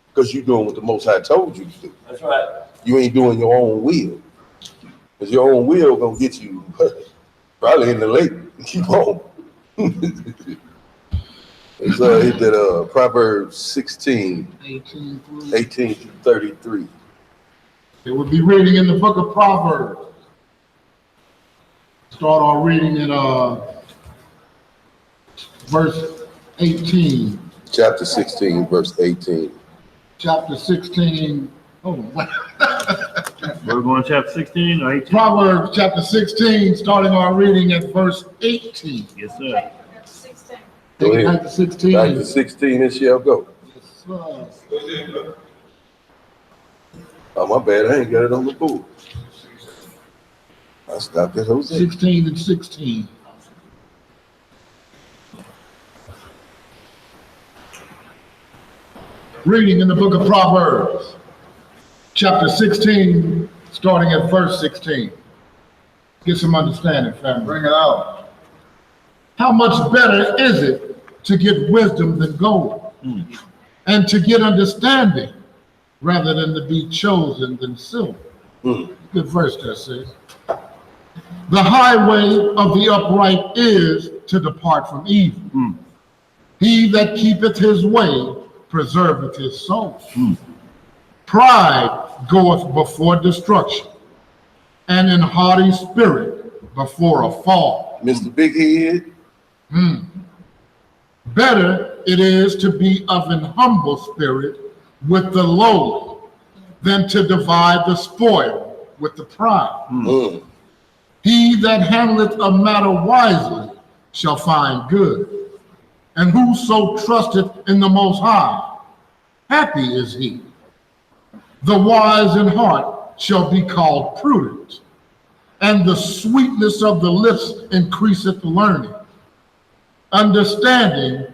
because you're doing what the Most High told you to do. That's right. You ain't doing your own will, because your own will gonna get you probably in the lake. Keep on. It's hit that Proverbs 16, 18 to 33. It would be reading in the book of Proverbs. Start our reading in verse 18. Chapter 16, verse 18. Chapter 16. Oh, what? We're going to chapter 16 or 18? Proverbs chapter 16, starting our reading at verse 18. Yes, sir. Go Take it ahead. back to 16. Back to 16 it shall go. Yes, sir. Oh, my bad, I ain't got it on the board. I stopped at Jose. 16 and 16. Reading in the book of Proverbs, chapter 16, starting at verse 16. Get some understanding, family. Bring it out. How much better is it to get wisdom than gold, and to get understanding rather than to be chosen than silver? Good verse there, sis. The highway of the upright is to depart from evil. He that keepeth his way preserveth his soul. Pride goeth before destruction, and an haughty spirit before a fall. Mr. Big Head. Better it is to be of an humble spirit with the lowly than to divide the spoil with the proud. He that handleth a matter wisely shall find good, and whoso trusteth in the Most High, happy is he. The wise in heart shall be called prudent, and the sweetness of the lips increaseth learning. Understanding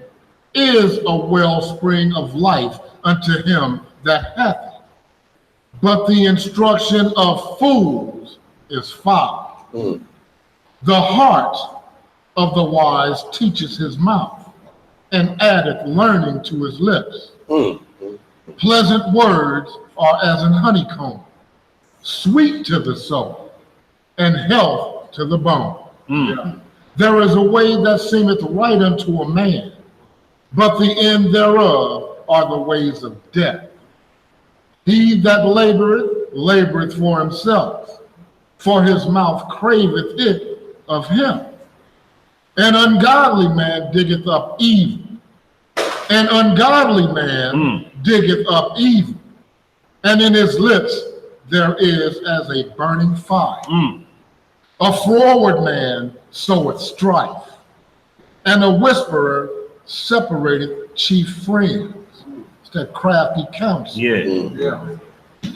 is a wellspring of life unto him that hath it, but the instruction of fools is folly. The heart of the wise teaches his mouth, and addeth learning to his lips. Mm. Pleasant words are as an honeycomb, sweet to the soul, and health to the bone. There is a way that seemeth right unto a man, but the end thereof are the ways of death. He that laboreth, laboreth for himself, for his mouth craveth it of him. An ungodly man diggeth up evil. An ungodly man diggeth up evil. And in his lips there is as a burning fire. A froward man soweth strife, and a whisperer separateth chief friends. It's that crafty counsel. Yeah.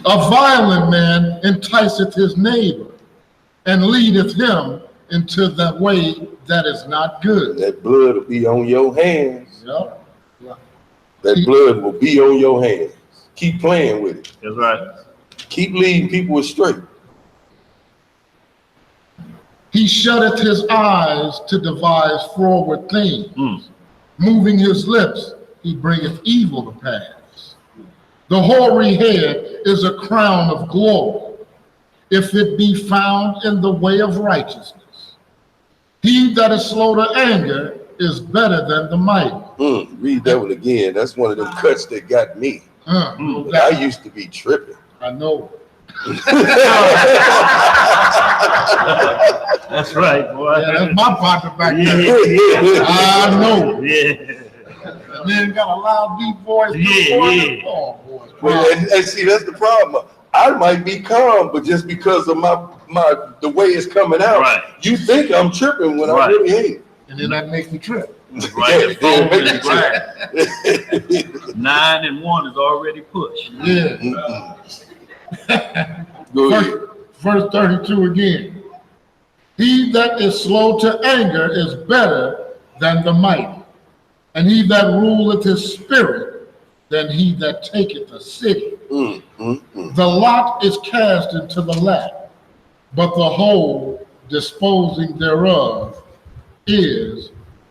A violent man enticeth his neighbor, and leadeth him into the way that is not good. That blood will be on your hands. Yep. That blood will be on your hands. Keep playing with it. That's right. Keep leading people astray. He shutteth his eyes to devise froward things. Moving his lips, he bringeth evil to pass. The hoary head is a crown of glory, if it be found in the way of righteousness. He that is slow to anger is better than the mighty. Read that one again. That's one of them cuts that got me. I used to be tripping. I know. That's right, boy. Yeah, that's my partner back there. Yeah. I know. Yeah. And then got a loud deep voice. Yeah. Oh, boy. Well, and see, that's the problem. I might be calm, but just because of the way it's coming out, Right. you think I'm tripping when I Right. really ain't. And then that makes me trip. Right. The phone Yeah, is right. 9 and 1 is already pushed. Yeah. Go ahead. Verse 32 again. He that is slow to anger is better than the mighty, and he that ruleth his spirit than he that taketh a city. The lot is cast into the lap, but the whole disposing thereof is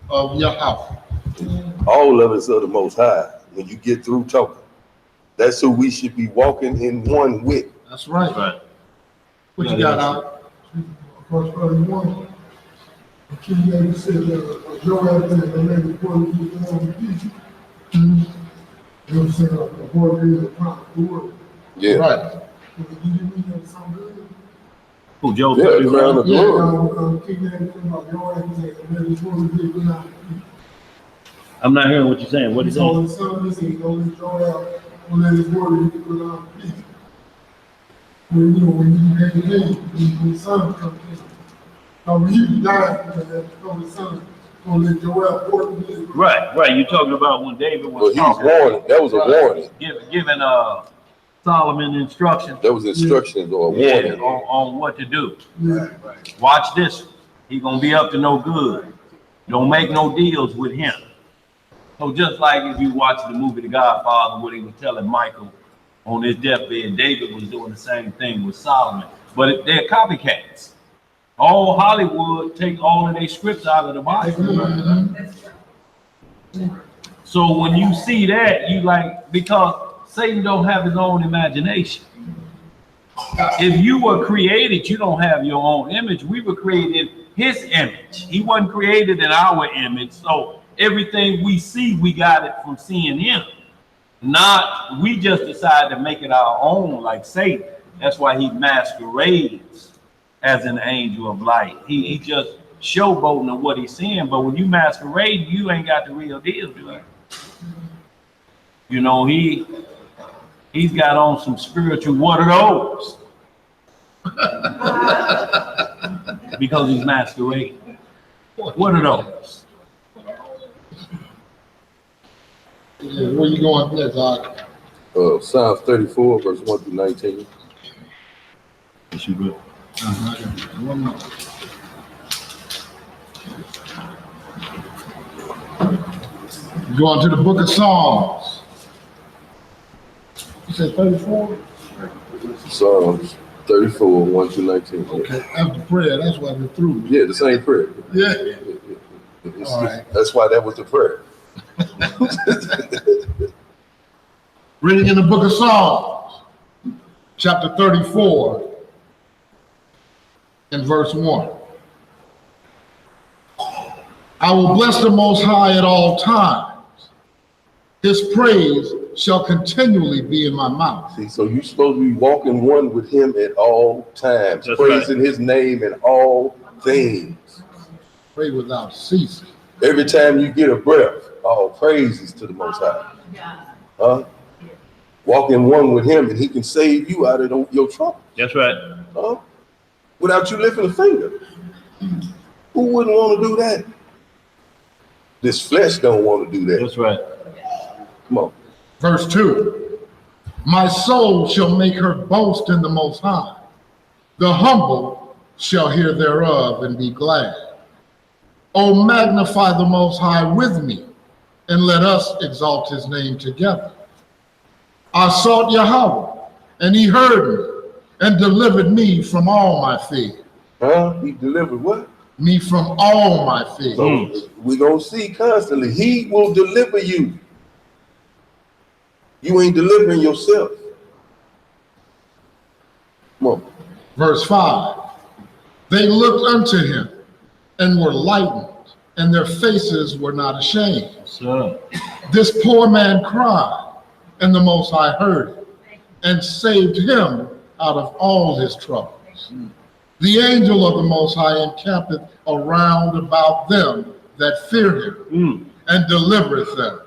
of Yahweh. All of us are the Most High. When you get through talking, that's who we should be walking in one with. That's right. Right. What you got out? Verse 31, the King David said that Joab said the man before he was born in peace. You know what I'm saying? The boy is a prophet, the word. Yeah. Right. Did you read that something? Who, Joe? Yeah, the crown of Yeah. glory. King David said about Joab said the man before he was born in peace. I'm not hearing what you're saying. What He is he saying? told his son, he said, don't let Joab, don't let his word be put on peace. When you had the name, when the son comes in. Now, when you died, the son, don't let Joab work with his. Right. You're talking about when David Well, was he was warning. That was a warning. giving Solomon instructions That was instructions or a warning. on what to do. Yeah. Watch this. He gonna be up to no good. Don't make no deals with him. So just like if you watch the movie The Godfather, what he was telling Michael on his deathbed, David was doing the same thing with Solomon. But they're copycats. All Hollywood take all of their scripts out of the Bible. So when you see that, you like, because Satan don't have his own imagination. If you were created, you don't have your own image. We were created his image. He wasn't created in our image. So everything we see, we got it from seeing him. Not, we just decide to make it our own like Satan. That's why he masquerades as an angel of light. He just showboating of what he's seeing. But when you masquerade, you ain't got the real deal, do you? You know, he's got on some spiritual what are those? Because he's masquerading. What are those? Yeah, where you going next, Doc? Psalms 34, verse 1 through 19. Yes, you good. One more. Going to the book of Psalms. You said 34? Psalms 34, 1 through 19. Okay, after prayer, that's why we're through. Yeah, the same prayer. Yeah. It's- All right. That's why that was the prayer. Reading in the book of Psalms, chapter 34, and verse 1. I will bless the Most High at all times. His praise shall continually be in my mouth. See, so you're supposed to be walking one with him at all times, That's praising his name in all things. Pray without ceasing. Every time you get a breath, all praises to the Most High. Huh? Walking one with him, and he can save you out of your trouble. That's right. Huh? Without you lifting a finger. Who wouldn't want to do that? This flesh don't want to do that. That's right. Come on. Verse 2. My soul shall make her boast in the Most High. The humble shall hear thereof and be glad. Oh, magnify the Most High with me, and let us exalt his name together. I sought Yahweh, and he heard me, and delivered me from all my fear. Huh? He delivered what? Me from all my fear. So we're going to see constantly. He will deliver you. You ain't delivering yourself. Come on. Verse 5. They looked unto him and were lightened, and their faces were not ashamed. So, This poor man cried, and the Most High heard it, and saved him out of all his troubles. The angel of the Most High encampeth around about them that fear him, and delivereth them.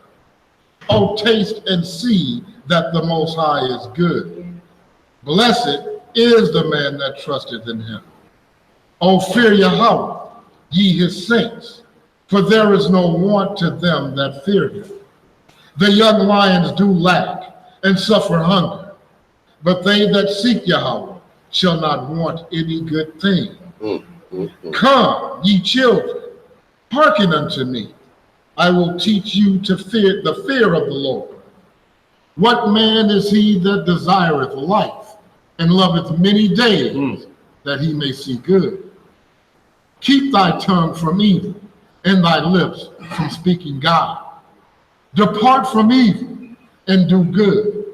Oh, taste and see that the Most High is good. Blessed is the man that trusteth in him. Oh, fear Yahweh, ye his saints, for there is no want to them that fear him. The young lions do lack and suffer hunger, but they that seek Yahweh shall not want any good thing. Come, ye children, hearken unto me. I will teach you to fear the fear of the Lord. What man is he that desireth life and loveth many days, that he may see good? Keep thy tongue from evil, and thy lips from speaking guile. Depart from evil and do good.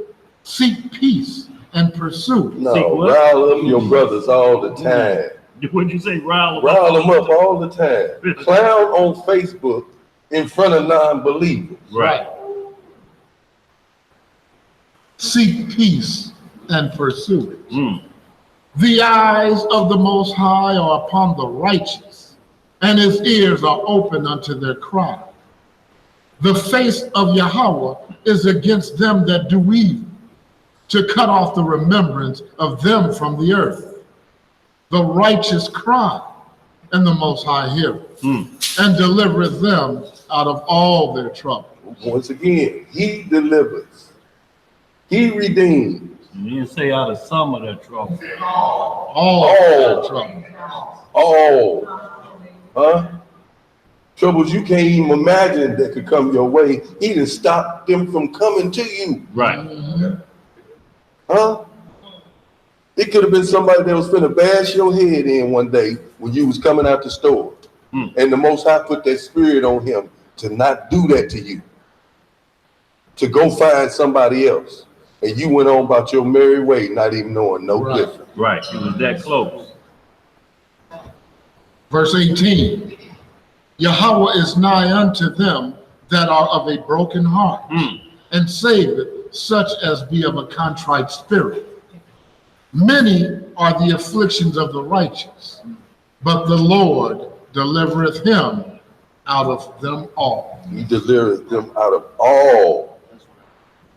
Seek peace and pursue it. No, See what? rile up your brothers all the time. what'd you say, rile Rile them up all the time. Clown on Facebook in front of non-believers. Right. Seek peace and pursue it. The eyes of the Most High are upon the righteous, and his ears are open unto their cry. The face of Yahweh is against them that do evil, to cut off the remembrance of them from the earth. The righteous cry, and the Most High heareth, and delivereth them out of all their trouble. Once again, he delivers. He redeems. You didn't say out of some of their trouble. All their trouble. All. Huh? Troubles you can't even imagine that could come your way. He done stopped them from coming to you. Right. Huh? It could have been somebody that was finna bash your head in one day when you was coming out the store. And the Most High put that spirit on him to not do that to you. To go find somebody else. And you went on about your merry way, not even knowing no different. Right. It was that close. Verse 18. Yahweh is nigh unto them that are of a broken heart, and saveth such as be of a contrite spirit. Many are the afflictions of the righteous, but the Lord delivereth him out of them all. He delivered them out of all.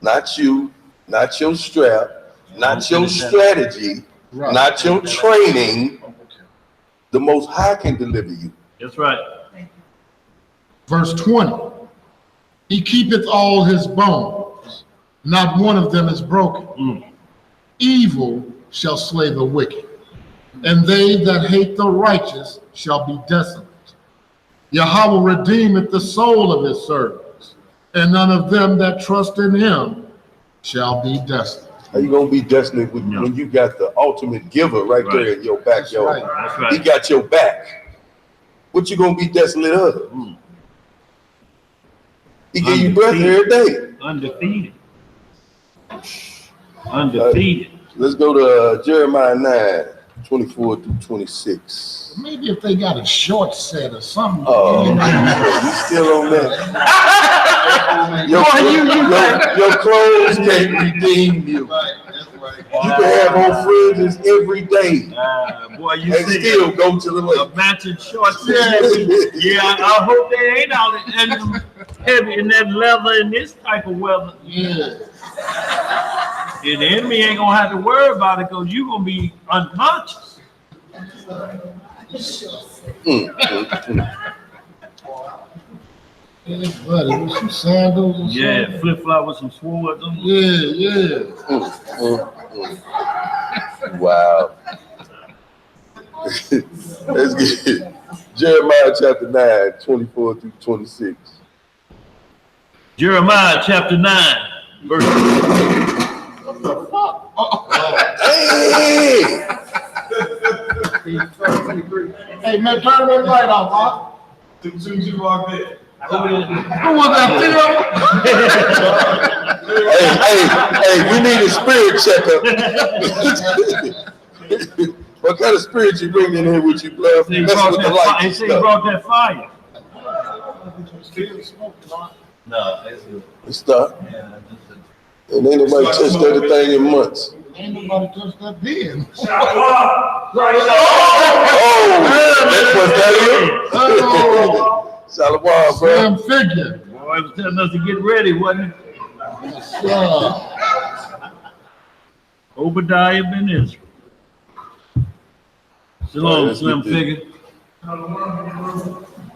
Not you, not your strap, not your strategy, Right. not your training. The Most High can deliver you. That's right. Verse 20. He keepeth all his bones, not one of them is broken. Evil shall slay the wicked, and they that hate the righteous shall be desolate. Yahweh redeemeth the soul of his servants, and none of them that trust in him shall be desolate. How you gonna be desolate when you got the ultimate giver right there in your backyard? That's right. He got your back. What you gonna be desolate of? He give you breath every day. Undefeated. Undefeated. Let's go to Jeremiah 9:24-26. Maybe if they got a short set or something. Oh, you still on that? Your clothes can't redeem you. Right, that's right. You can have on fringes every day Boy, you and see still go to the a lake. matching shorts. Yeah, I hope they ain't out in heavy in that leather in this type of weather. Yeah. And the enemy ain't gonna have to worry about it because you're gonna be unconscious. Hey, buddy, with some sandals or Yeah, something? flip flop with some swords on. Yeah. Wow. Let's get it. Jeremiah chapter 9:24-26. Jeremiah chapter 9, verse. Hey! Hey, man, turn that light off, huh? As soon as you walk in. Who was that, Hey, we need a spirit checkup. What kind of spirit you bring in here with you, blood? He Messing brought with the that light fire. and He said he stuff. brought that fire. No, it's good. It stopped. Yeah, And ain't nobody touched that thing in months. Ain't nobody touched that bin. Oh, that's what that is? Shalom, bro. Slim figure. Boy, it was telling us to get ready, wasn't it? Obadiah ben Israel. Shalom, Let's slim get this. figure.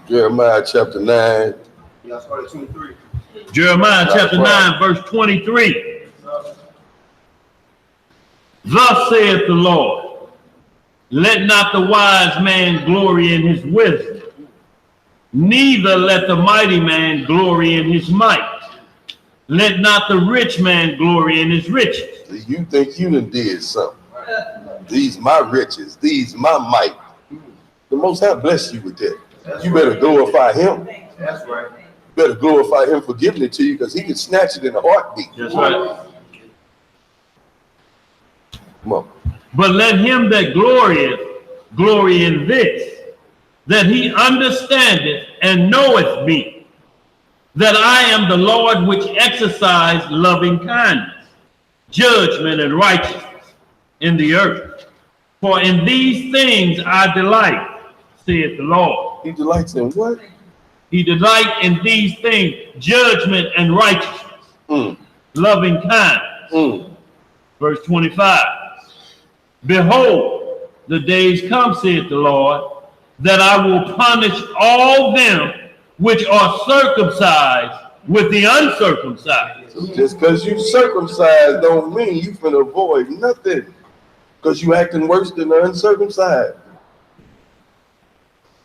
Jeremiah chapter 9. y'all started 23. Jeremiah chapter 9, verse 23. Thus saith the Lord, let not the wise man glory in his wisdom, neither let the mighty man glory in his might. Let not the rich man glory in his riches. You think you done did something. These my riches, these my might. The Most High bless you with that. You better glorify him. That's right. Better glorify him for giving it to you because he can snatch it in a heartbeat. That's right. Come on. But let him that glorieth glory in this, that he understandeth and knoweth me, that I am the Lord which exercise loving kindness, judgment, and righteousness in the earth. For in these things I delight, saith the Lord. He delights in what? He delight in these things, judgment and righteousness, loving kindness. Verse 25. Behold, the days come, saith the Lord, that I will punish all them which are circumcised with the uncircumcised. So just because you circumcised don't mean you finna avoid nothing. Because you acting worse than the uncircumcised.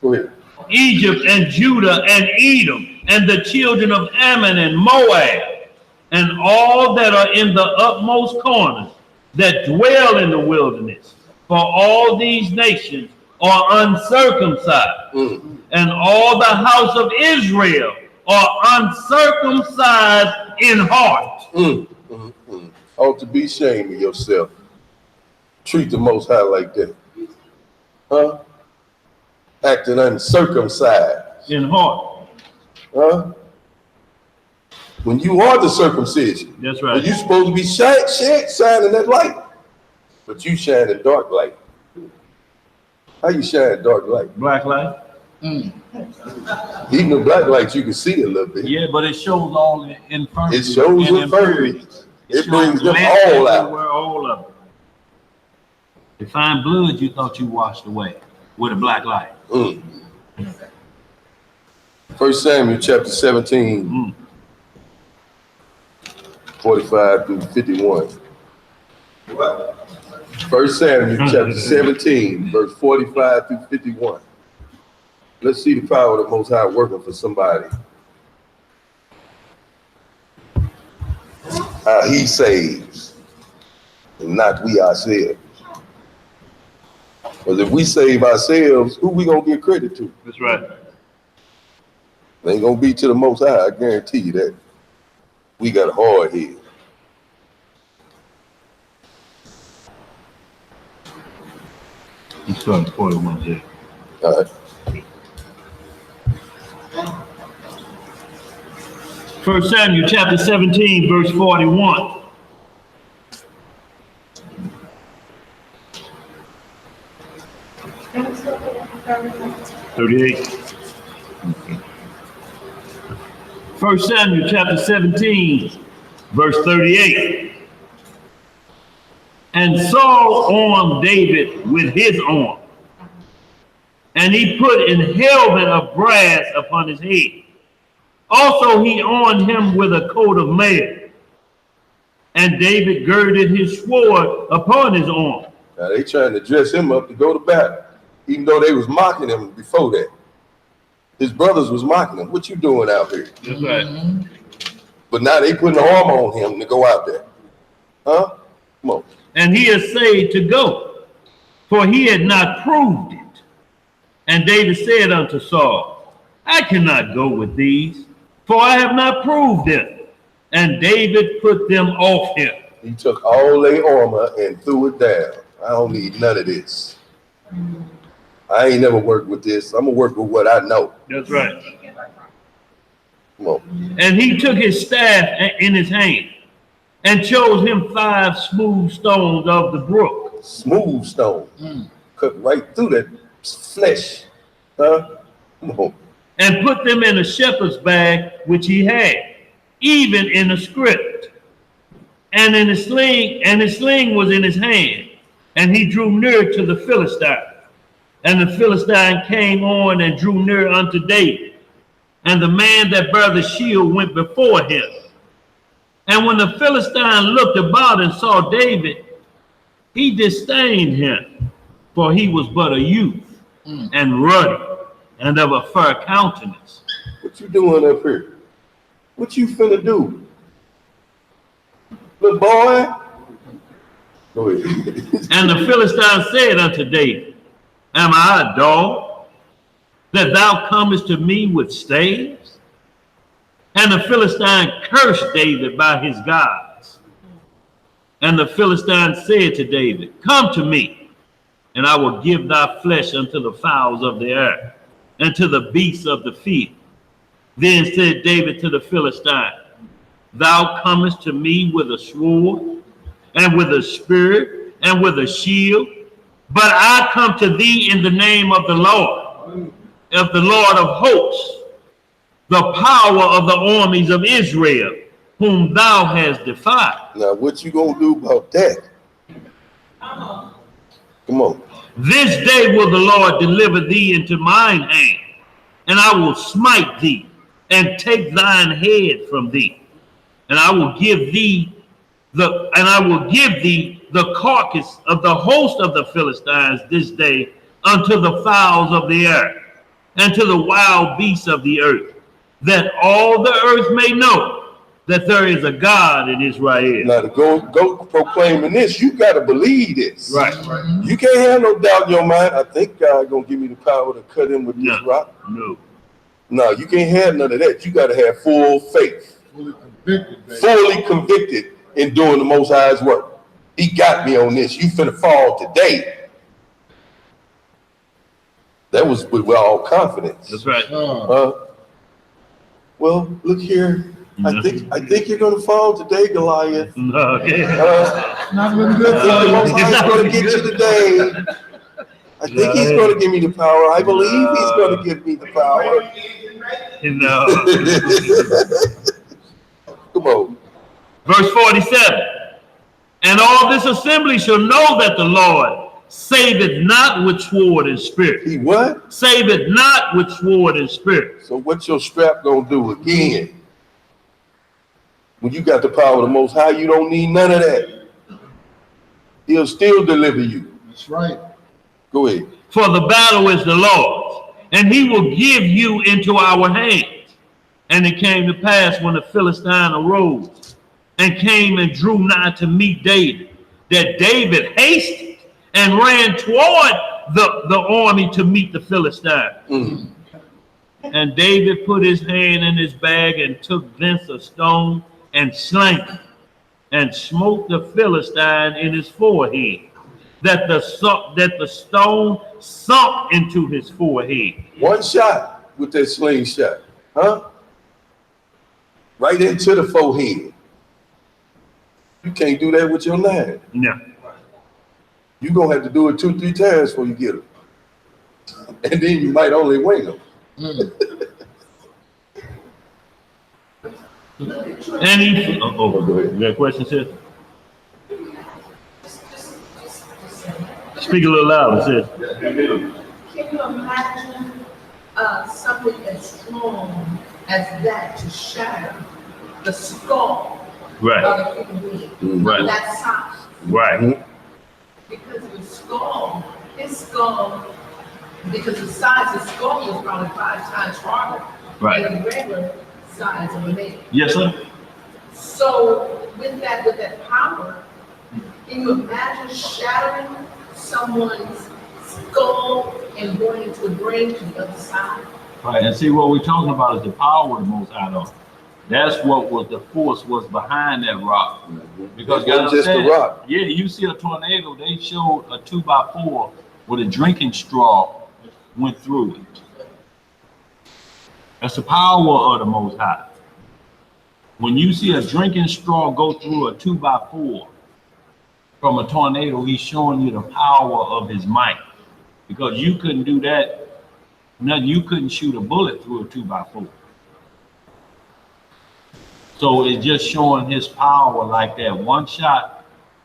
Go ahead. Egypt and Judah and Edom and the children of Ammon and Moab and all that are in the utmost corners that dwell in the wilderness. For all these nations are uncircumcised, and all the house of Israel are uncircumcised in heart. Ought to be ashamed of yourself. Treat the Most High like that. Huh? Acting uncircumcised. In heart. Huh? When you are the circumcision. That's When right. you supposed to be shining that light. But you shine in dark light. How you shine dark light? Black light. Even the black light you can see a little bit. Yeah, but it shows all the infirmities. It shows and infirmities. It shows brings them lint all out. everywhere, all of them. To find blood you thought you washed away with a black light. 1 Samuel chapter 17, 45 through 51. What? 1 Samuel chapter 17, verse 45 through 51. Let's see the power of the Most High working for somebody. How he saves, and not we ourselves. Because if we save ourselves, who we gonna give credit to? That's right. It ain't gonna be to the Most High, I guarantee you that. We got a hard head. He's starting 41 J. All right. 1 Samuel chapter 17, verse 41. Can we still put it in 38. 1 Samuel chapter 17, verse 38. And Saul armed David with his arm, and he put an helmet of brass upon his head. Also he armed him with a coat of mail, and David girded his sword upon his arm. Now they trying to dress him up to go to battle, even though they was mocking him before that. His brothers was mocking him. What you doing out here? That's right. But now they putting the armor on him to go out there. Huh? Come on. And he essayed to go, for he had not proved it. And David said unto Saul, I cannot go with these, for I have not proved them. And David put them off him. He took all their armor and threw it down. I don't need none of this. I ain't never worked with this. I'm gonna work with what I know. That's right. Come on. And he took his staff in his hand, and chose him 5 smooth stones of the brook. Smooth stone. Cut right through that flesh. Huh? Come on. And put them in a shepherd's bag which he had, even in a script. And in his sling was in his hand. And he drew near to the Philistine. And the Philistine came on and drew near unto David. And the man that bare the shield went before him. And when the Philistine looked about and saw David, he disdained him, for he was but a youth, and ruddy, and of a fair countenance. What you doing up here? What you finna do? Little boy? Go ahead. And the Philistine said unto David, Am I a dog, that thou comest to me with staves? And the Philistine cursed David by his gods. And the Philistine said to David, Come to me, and I will give thy flesh unto the fowls of the air, and to the beasts of the field. Then said David to the Philistine, Thou comest to me with a sword, and with a spear, and with a shield, but I come to thee in the name of the Lord of hosts, the power of the armies of Israel, whom thou hast defied. Now, what you gonna do about that? Come on. This day will the Lord deliver thee into mine hand, and I will smite thee, and take thine head from thee, and I will give thee the carcass of the host of the Philistines this day unto the fowls of the air, and to the wild beasts of the earth, that all the earth may know that there is a God in Israel. Now to go proclaiming this, you gotta believe this. Right. You can't have no doubt in your mind. I think God gonna give me the power to cut him with this rock. No, you can't have none of that. You gotta have full faith. Fully convicted in doing the Most High's work. He got me on this. You finna fall today. That was with all confidence. That's right. Well, look here. I think you're gonna fall today, Goliath. Okay. Not looking good. The Most High's gonna get you today. I think he's gonna give me the power. I believe he's gonna give me the power. Come on. Verse 47. And all this assembly shall know that the Lord saveth not with sword and spirit. He what? Saveth not with sword and spirit. So what's your strap gonna do again? When you got the power of the Most High, you don't need none of that. He'll still deliver you. That's right. Go ahead. For the battle is the Lord's, and he will give you into our hands. And it came to pass when the Philistine arose and came and drew nigh to meet David, that David hasted and ran toward the army to meet the Philistine. And David put his hand in his bag and took thence a stone and slang it, and smote the Philistine in his forehead, that the stone sunk into his forehead. One shot with that slingshot, huh? Right into the forehead. You can't do that with your nine. No. You're gonna have to do it 2-3 times before you get them. And then you might only wing them. And he, go ahead. You got a question, sis? Speak a little louder, sis. Can you imagine something as strong as that to shatter the skull Right, of a human being? Right. That size. right, Because the skull, his skull, because the size of the skull is probably 5 times harder right. than the regular size of a man. Yes, sir? So with that power, can you imagine shattering someone's skull and going into the brain to the other side? Right, and see what we're talking about is the power of the Most High, though. That's what was the force was behind that rock. Because It wasn't just the rock. Yeah, you see a tornado, they showed a 2x4 with a drinking straw went through it. That's the power of the Most High. When you see a drinking straw go through a 2x4 from a tornado, he's showing you the power of his might. Because you couldn't do that. Nothing, you couldn't shoot a bullet through a 2x4. So it's just showing his power like that. One shot,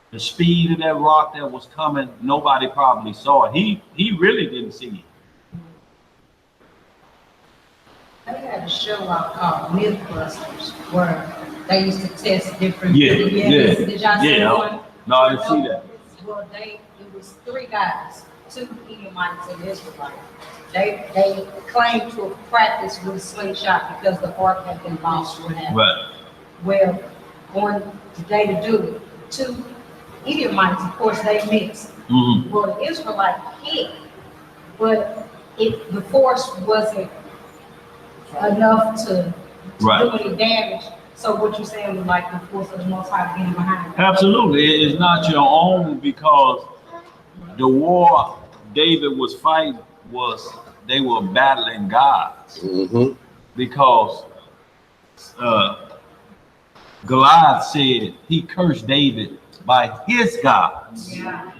the speed of that rock that was coming, nobody probably saw it. He really didn't see it. They had a show out called Mythbusters where they used to test different. Yeah. Did y'all see Yeah. one? No, I didn't see that. Well, it was 3 guys, 2 Edomites and Israelites. They claimed to have practiced with a slingshot because the ark had been lost or whatever. Right. Well, on the day to do it, 2 Edomites, of course, they mixed. Mm-hmm. Well, the Israelite hit, but the force wasn't enough to Right. do any damage. So what you're saying was like the force of the Most High being behind it. Absolutely. It's not your own, because the war David was fighting they were battling gods. Mm-hmm. Because Goliath said he cursed David by his gods. Yeah.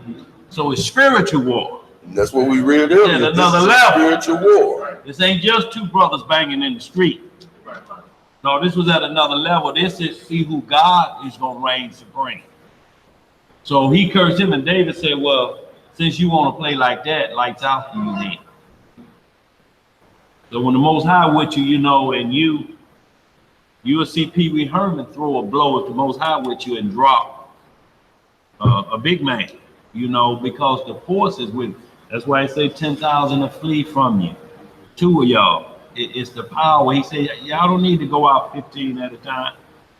So it's spiritual war. That's what we read earlier. Yeah, This another is a level. spiritual war. This ain't just 2 brothers banging in the street. No, this was at another level. This is see who God is going to reign supreme. So he cursed him, and David said, well, since you want to play like that, lights out for you then. So when the Most High with you, you know, and you will see Pee Wee Herman throw a blow at the Most High with you and drop a big man, you know, because the force is with. That's why I say 10,000 to flee from you. 2 of y'all. It's the power. He said, y'all don't need to go out 15 at a time.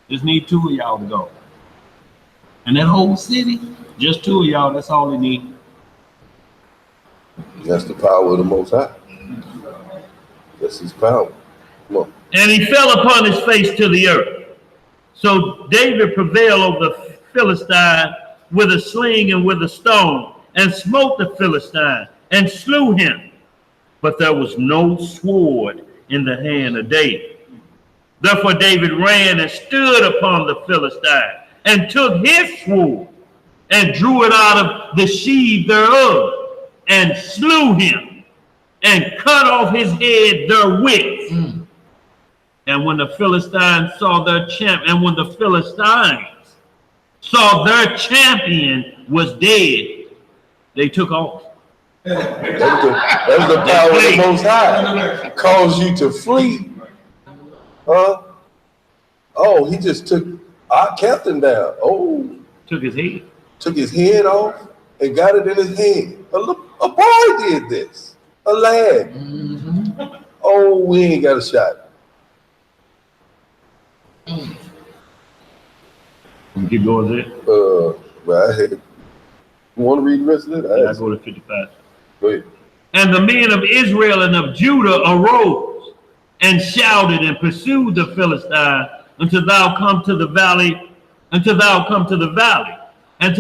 Just need 2 of y'all to go. And that whole city, just 2 of y'all, that's all they need. That's the power of the Most High. That's his power. Come on. And he fell upon his face to the earth. So David prevailed over the Philistine with a sling and with a stone, and smote the Philistine and slew him. But there was no sword in the hand of David. Therefore David ran and stood upon the Philistine, and took his sword, and drew it out of the sheath thereof, and slew him, and cut off his head therewith. And when the Philistines saw their champion, was dead, they took off. That's the power of the Most High. Cause you to flee. Oh, he just took our captain down. Oh, Took his head. took his head off and got it in his hand. A boy did this. A lad. Oh, we ain't got a shot. You keep going there. Right. You want to read the rest of it? I go to 55. Go ahead. And the men of Israel and of Judah arose and shouted and pursued the Philistine until thou come to the valley, and to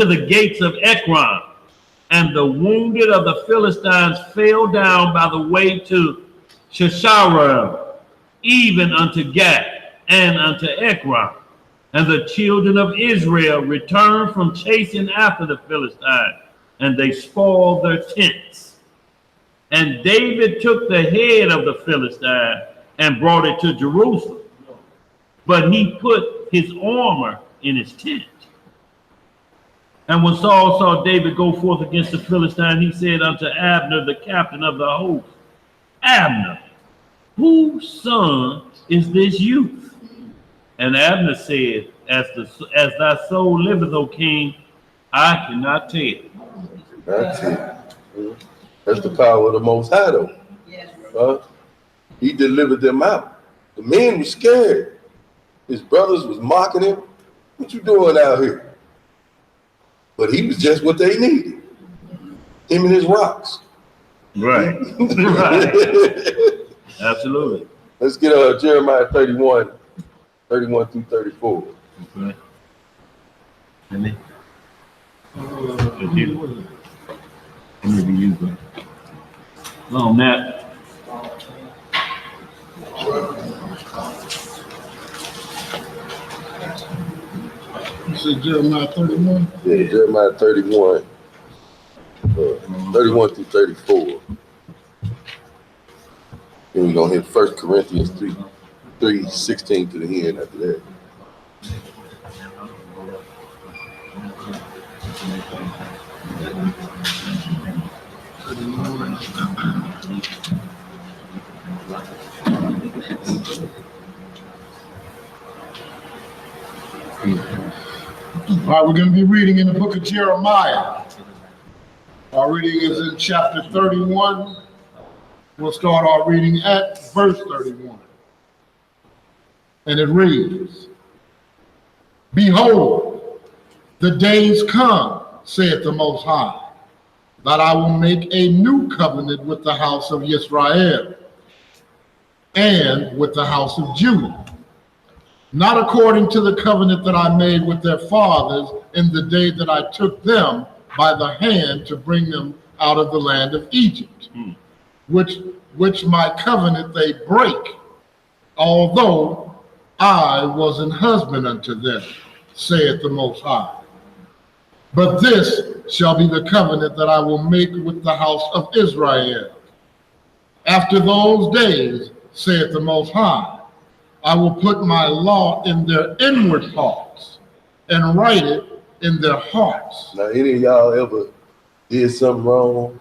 the gates of Ekron. And the wounded of the Philistines fell down by the way to Shesharim, even unto Gath and unto Ekron. And the children of Israel returned from chasing after the Philistines, and they spoiled their tents. And David took the head of the Philistine and brought it to Jerusalem. But he put his armor in his tent. And when Saul saw David go forth against the Philistine, he said unto Abner, the captain of the host, Abner, whose son is this youth? And Abner said, as thy soul liveth, O king, I cannot tell. That's it. That's the power of the Most High, though. Yes. He delivered them out. The men were scared. His brothers was mocking him. What you doing out here? But he was just what they needed. Him and his rocks. Right. Right. Absolutely. Let's get Jeremiah 31 through 34. Okay. Let me be you, bro. On that. You said Jeremiah 31? Yeah, Jeremiah 31. 31 through 34. Then we're gonna hit 1 Corinthians 3:16 to the end after that. All right, we're going to be reading in the book of Jeremiah. Our reading is in chapter 31. We'll start our reading at verse 31. And it reads, Behold, the days come, saith the Most High, that I will make a new covenant with the house of Israel and with the house of Judah, not according to the covenant that I made with their fathers in the day that I took them by the hand to bring them out of the land of Egypt, which my covenant they break, although I was an husband unto them, saith the Most High. But this shall be the covenant that I will make with the house of Israel. After those days, saith the Most High, I will put my law in their inward parts and write it in their hearts. Now, any of y'all ever did something wrong,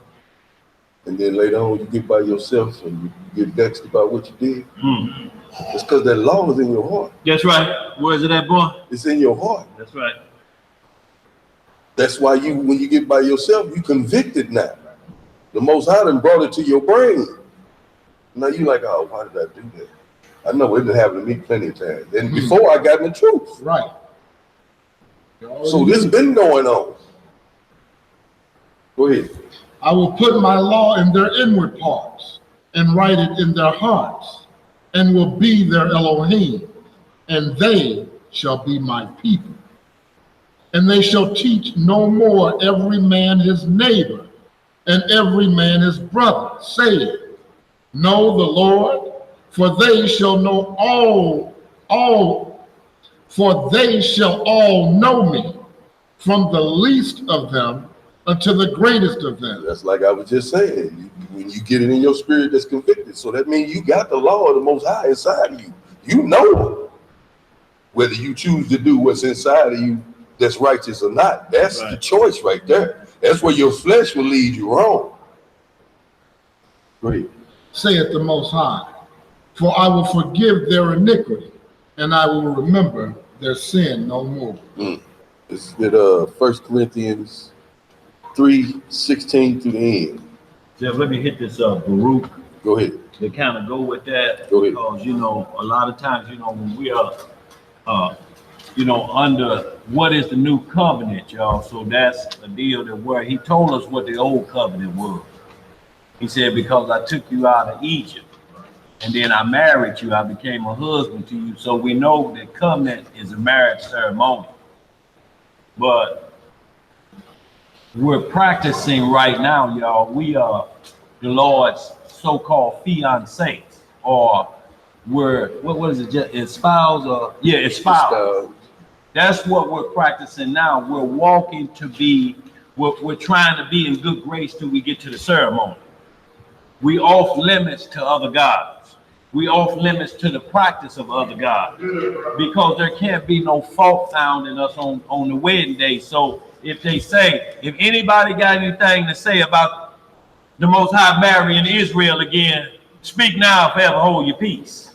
and then later on you get by yourself and you get vexed about what you did? It's because that law is in your heart. That's right. Where's it at, boy? It's in your heart. That's right. That's why when you get by yourself, you convicted now. The Most High done brought it to your brain. Now you like, oh, why did I do that? I know it been happening to me plenty of times. And before I got in the truth. Right. So this been going on. Go ahead. I will put my law in their inward parts and write it in their hearts, and will be their Elohim, and they shall be my people. And they shall teach no more every man his neighbor and every man his brother, saying, Know the Lord, for they shall know for they shall all know me, from the least of them unto the greatest of them. That's like I was just saying. When you get it in your spirit, that's convicted. So that means you got the law of the Most High inside of you. You know whether you choose to do what's inside of you that's righteous or not. That's right. The choice right there. That's where your flesh will lead you wrong. Great. Saith the Most High, for I will forgive their iniquity, and I will remember their sin no more. It's at 1 Corinthians 3:16 to the end. Jeff, let me hit this up, Baruch. Go ahead. To kind of go with that, go ahead. Because a lot of times, when we are under what is the new covenant, y'all. So that's a deal that where he told us what the old covenant was. He said, because I took you out of Egypt. and then I married you. I became a husband to you. So we know that covenant is a marriage ceremony. But we're practicing right now, y'all. We are the Lord's so-called fiancés, or we're, what is it, just espoused, or yeah, espoused. That's what we're practicing now. We're walking to be, we're trying to be in good grace till we get to the ceremony. We off limits to other gods. We off limits to the practice of other gods, because there can't be no fault found in us on the wedding day. So if they say, if anybody got anything to say about the Most High marrying Israel again, speak now, forever hold your peace.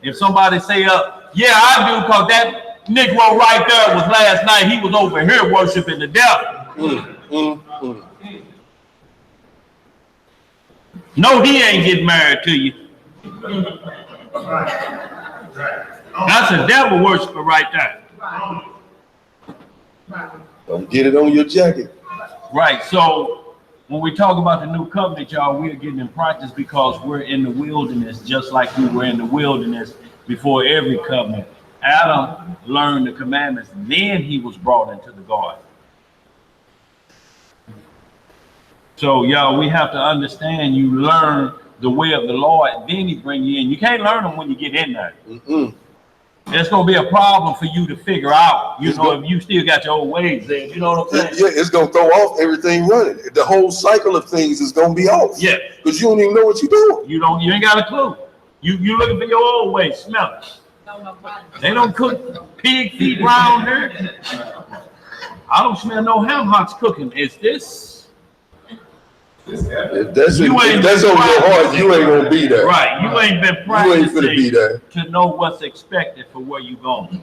If somebody say, yeah, I do, because that Negro right there was last night, he was over here worshiping the devil. No, he ain't getting married to you. That's a devil worshiper right there. Don't get it on your jacket. Right. So when we talk about the new covenant, y'all, we're getting in practice because we're in the wilderness, just like we were in the wilderness before every covenant. Adam learned the commandments, then he was brought into the garden. So, y'all, we have to understand you learn the way of the Lord, then he bring you in. You can't learn them when you get in there. It's going to be a problem for you to figure out, you know, if you still got your old ways there. You know what I'm saying? Yeah, it's going to throw off everything running. The whole cycle of things is going to be off. Yeah. Because you don't even know what you're doing. You ain't got a clue. You looking for your old ways. Smell it. They don't cook pig feet around here. I don't smell no ham hocks cooking. Is this? If that's on your heart, you ain't gonna be there. Right, you ain't been practicing. You ain't gonna be there to know what's expected for where you going.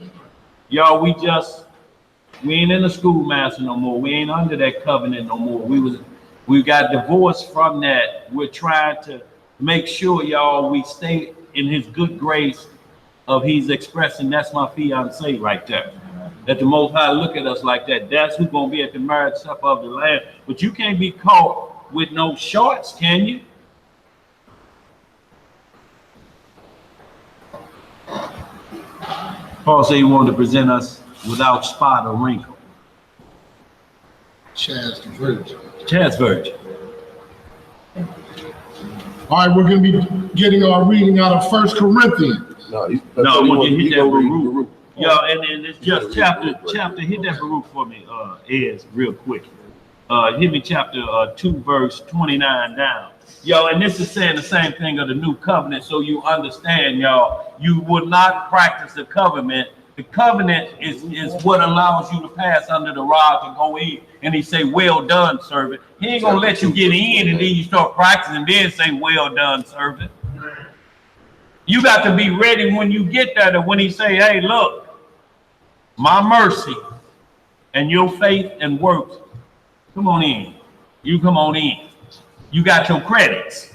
Y'all, we ain't in the schoolmaster no more. We ain't under that covenant no more. We got divorced from that. We're trying to make sure, y'all, we stay in his good grace of he's expressing, that's my fiance right there. That the Most High look at us like that. That's who's gonna be at the marriage supper of the Lamb. But you can't be caught with no shorts, can you? Paul said he wanted to present us without spot or wrinkle. Chad's the virgin. Chad's virgin. All right, we're going to be getting our reading out of 1 Corinthians. No, we'll hit that Baruch. Yeah, and it's just chapter, hit that Baruch for me, Ez, real quick. Hit me chapter 2, verse 29 down. Yo, and this is saying the same thing of the new covenant, so you understand, y'all, you will not practice the covenant. The covenant is what allows you to pass under the rod to go in. And he say, well done, servant. He ain't gonna let you get in and then you start practicing and then say, well done, servant. You got to be ready when you get there, that when he say, hey, look, my mercy and your faith and works, come on in. You come on in. You got your credits.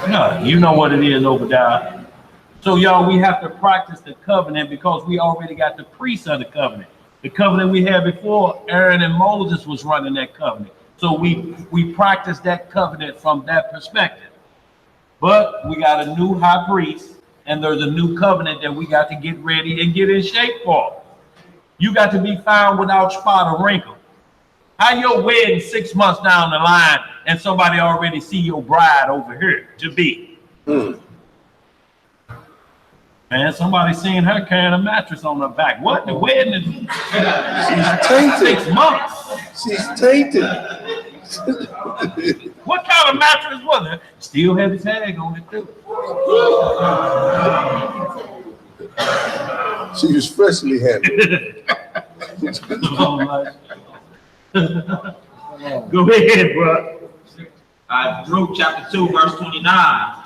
No, you know what it is, Obadiah. So, y'all, we have to practice the covenant because we already got the priests of the covenant. The covenant we had before, Aaron and Moses was running that covenant. So we practice that covenant from that perspective. But we got a new high priest, and there's a new covenant that we got to get ready and get in shape for. You got to be found without spot or wrinkle. How your wedding 6 months down the line and somebody already see your bride over here to be? Man, somebody seen her carrying a mattress on her back. What? The wedding is she's tainted. 6 months. She's tainted. What kind of mattress was it? Still had the tag on it too. She was freshly handled. Go ahead, bro. Luke chapter 2, verse 29.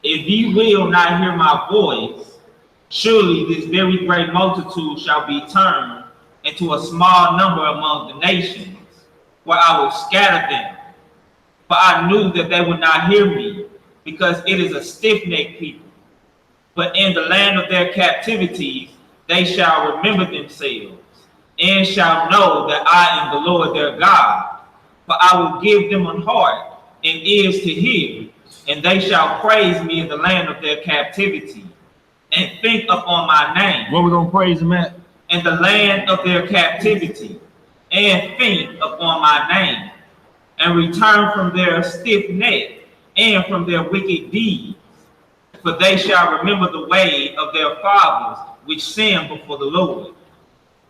If ye will not hear my voice, surely this very great multitude shall be turned into a small number among the nations, where I will scatter them. For I knew that they would not hear me, because it is a stiff-necked people. But in the land of their captivities they shall remember themselves, and shall know that I am the Lord their God. For I will give them an heart and ears to hear, and they shall praise me in the land of their captivity, and think upon my name. What we gonna praise him at? In the land of their captivity, and think upon my name, and return from their stiff neck and from their wicked deeds. For they shall remember the way of their fathers, which sinned before the Lord.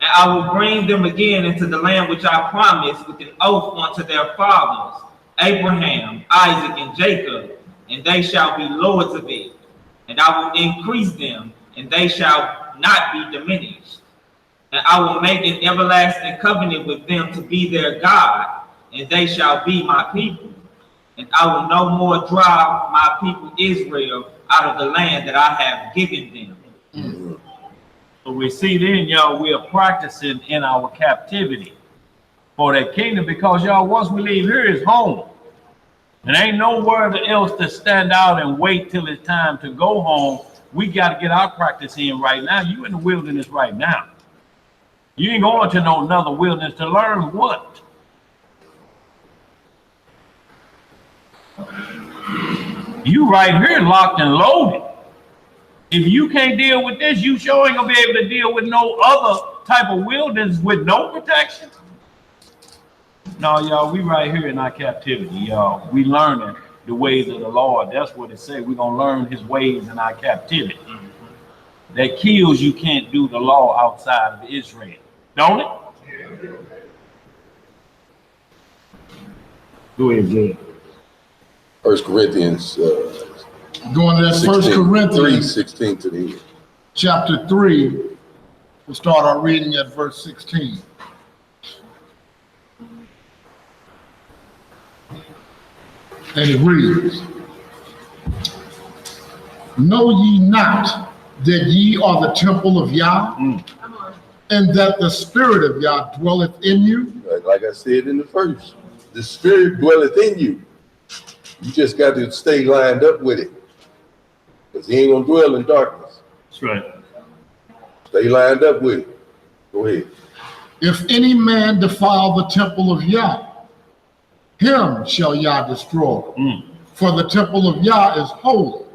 And I will bring them again into the land which I promised with an oath unto their fathers, Abraham, Isaac, and Jacob, and they shall be lords of it. And I will increase them, and they shall not be diminished. And I will make an everlasting covenant with them to be their God, and they shall be my people. And I will no more drive my people Israel out of the land that I have given them. So we see then, y'all, we are practicing in our captivity for that kingdom, because y'all, once we leave here is home. And ain't nowhere else to stand out and wait till it's time to go home. We got to get our practice in right now. You in the wilderness right now. You ain't going to no another wilderness to learn what? You right here locked and loaded. If you can't deal with this, you sure ain't gonna be able to deal with no other type of wilderness with no protection. No, y'all, we right here in our captivity, y'all. We learning the ways of the Lord. That's what it say. We're gonna learn his ways in our captivity. That kills you can't do the law outside of Israel. Don't it? Go ahead, Jay. 1 Corinthians, Going to that 1 Corinthians 3:16 to the end. chapter 3, we'll start our reading at verse 16. And it reads, know ye not that ye are the temple of Yah, and that the Spirit of Yah dwelleth in you? Like I said in the first, the Spirit dwelleth in you. You just got to stay lined up with it, because he ain't gonna dwell in darkness. That's right. Stay lined up with it. Go ahead. If any man defile the temple of Yah, him shall Yah destroy. For the temple of Yah is holy,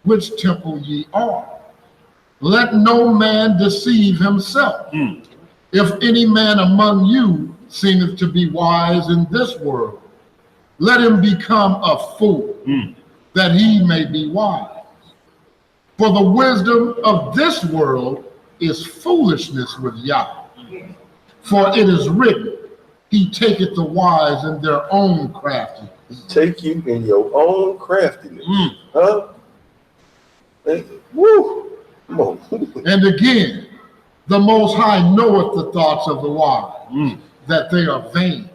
which temple ye are. Let no man deceive himself. If any man among you seemeth to be wise in this world, let him become a fool, that he may be wise. For the wisdom of this world is foolishness with Yah. For it is written, he taketh the wise in their own craftiness. Take you in your own craftiness. Huh? Hey, woo! Come on. And again, the Most High knoweth the thoughts of the wise, that they are vain.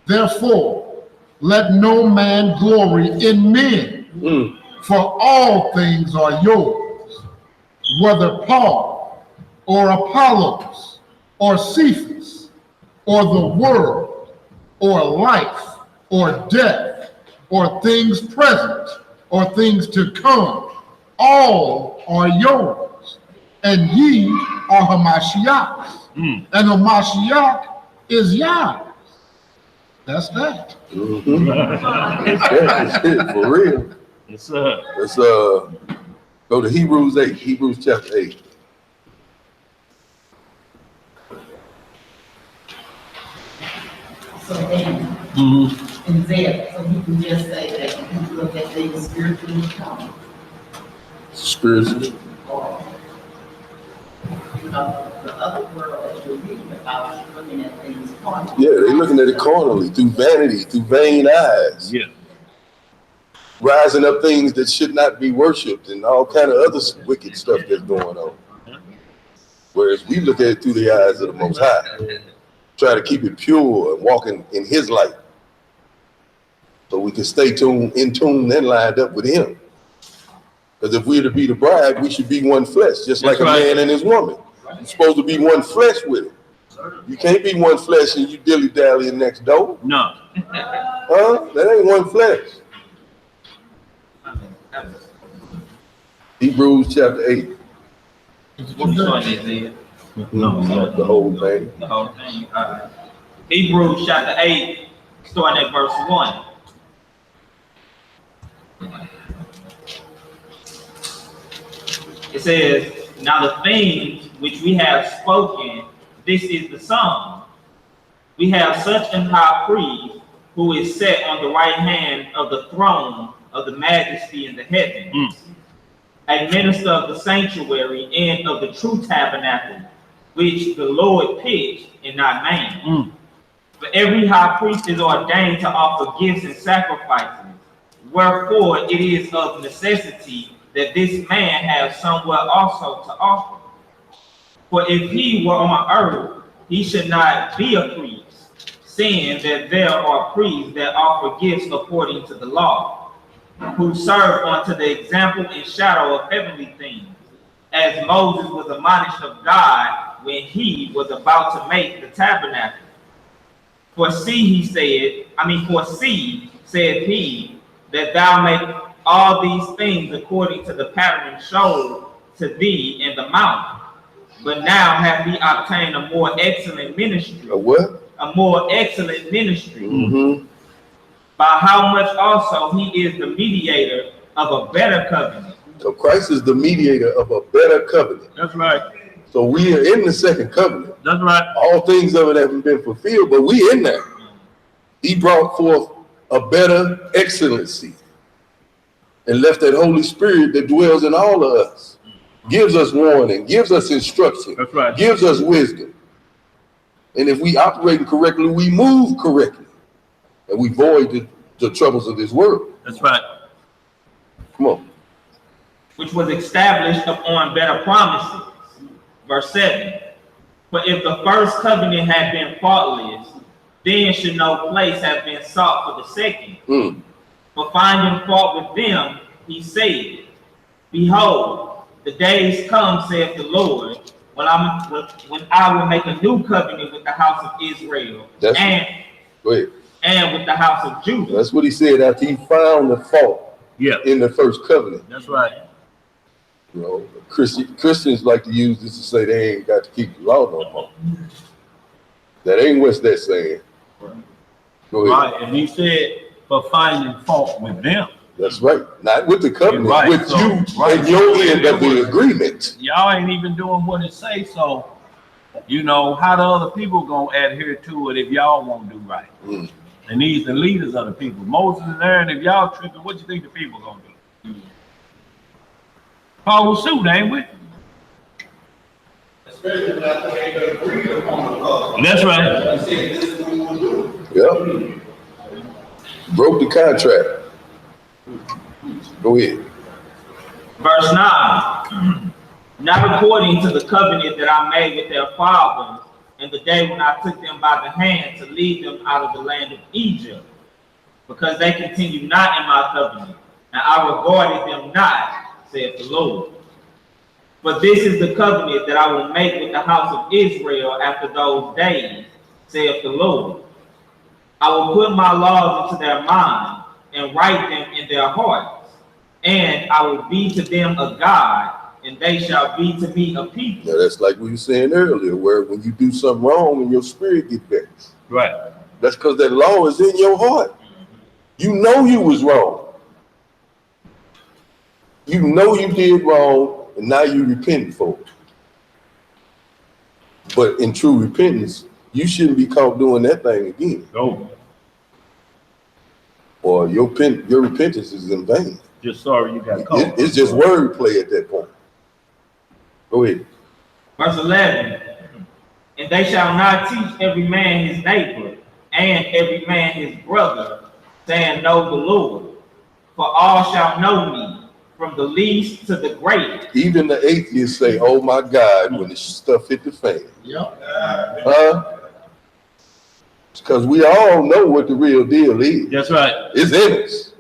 Therefore, let no man glory in men, for all things are yours, whether Paul or Apollos or Cephas or the world or life or death or things present or things to come, all are yours, and ye are Hamashiach's, and Hamashiach is Yah. That's that. Yeah, for real. Yes, sir. Let's go to Hebrews 8, Hebrews chapter 8. So then, in there, so you can just say that you look at things spiritually come, Spiritually. or, you know, the other world that you're reading about, you're looking at things carnally. Yeah, they're looking at it carnally, through vanity, through vain eyes. Yeah. Rising up things that should not be worshipped and all kind of other wicked stuff that's going on. Whereas we look at it through the eyes of the Most High. Try to keep it pure and walking in his light, so we can stay in tune and lined up with him. Because if we're to be the bride, we should be one flesh, just like a man and his woman. You're supposed to be one flesh with him. You can't be one flesh and you dilly-dallying next door. No. Huh? That ain't one flesh. Hebrews chapter 8. What you starting at, Zed? No, the whole thing. The whole thing. All right. Hebrews chapter 8, starting at verse 1. It says, now the things which we have spoken, this is the sum. We have such an high priest who is set on the right hand of the throne of the majesty in the heavens, a minister of the sanctuary and of the true tabernacle, which the Lord pitched and not man. For every high priest is ordained to offer gifts and sacrifices. Wherefore it is of necessity that this man have somewhat also to offer. For if he were on earth, he should not be a priest, seeing that there are priests that offer gifts according to the law, who serve unto the example and shadow of heavenly things, as Moses was admonished of God when he was about to make the tabernacle. For see, saith he, that thou make all these things according to the pattern showed to thee in the mount. But now have he obtained a more excellent ministry. A what? A more excellent ministry. By how much also he is the mediator of a better covenant. So Christ is the mediator of a better covenant. That's right. So we are in the second covenant. That's right. All things of it haven't been fulfilled, but we in there. He brought forth a better excellency and left that Holy Spirit that dwells in all of us. Gives us warning, gives us instruction, That's right. gives us wisdom. And if we operate correctly, we move correctly. And we avoid the troubles of this world. That's right. Come on. Which was established upon better promises. Verse 7. For if the first covenant had been faultless, then should no place have been sought for the second. For finding fault with them, he said, behold, the days come, saith the Lord, when I will make a new covenant with the house of Israel and with the house of Judah. That's what he said after he found the fault in the first covenant. That's right. You know, Christians like to use this to say they ain't got to keep the law no more. That ain't what that's saying. Go ahead. Right, and he said, for finding fault with them. That's right. Not with the covenant, Right, with so- you right. and your end of the agreement. Y'all ain't even doing what it say, so, you know, how the other people gonna adhere to it if y'all won't do right? And these the leaders of the people. Moses and Aaron, if y'all tripping, what you think the people gonna do? Follow suit, ain't we? Especially after they agreed upon the law. That's right. He said, this is what we want to do. Yep. Broke the contract. Go ahead. Verse 9. Not according to the covenant that I made with their fathers in the day when I took them by the hand to lead them out of the land of Egypt, because they continued not in my covenant, and I regarded them not, saith the Lord. But this is the covenant that I will make with the house of Israel after those days, saith the Lord. I will put my laws into their mind and write them in their hearts, and I will be to them a God, and they shall be to me a people. Now that's like we were saying earlier, where when you do something wrong and your spirit gets vexed. Right. That's because that law is in your heart. You know you was wrong. You know you did wrong, and now you repent for it. But in true repentance, you shouldn't be caught doing that thing again. No. Or your repentance is in vain. Just sorry you got caught. It's just wordplay at that point. Go ahead. Verse 11. And they shall not teach every man his neighbor and every man his brother, saying, know the Lord. For all shall know me, from the least to the great. Even the atheists say, oh my God, when the stuff hit the fan. Yep. Because we all know what the real deal is. That's right. It's in us.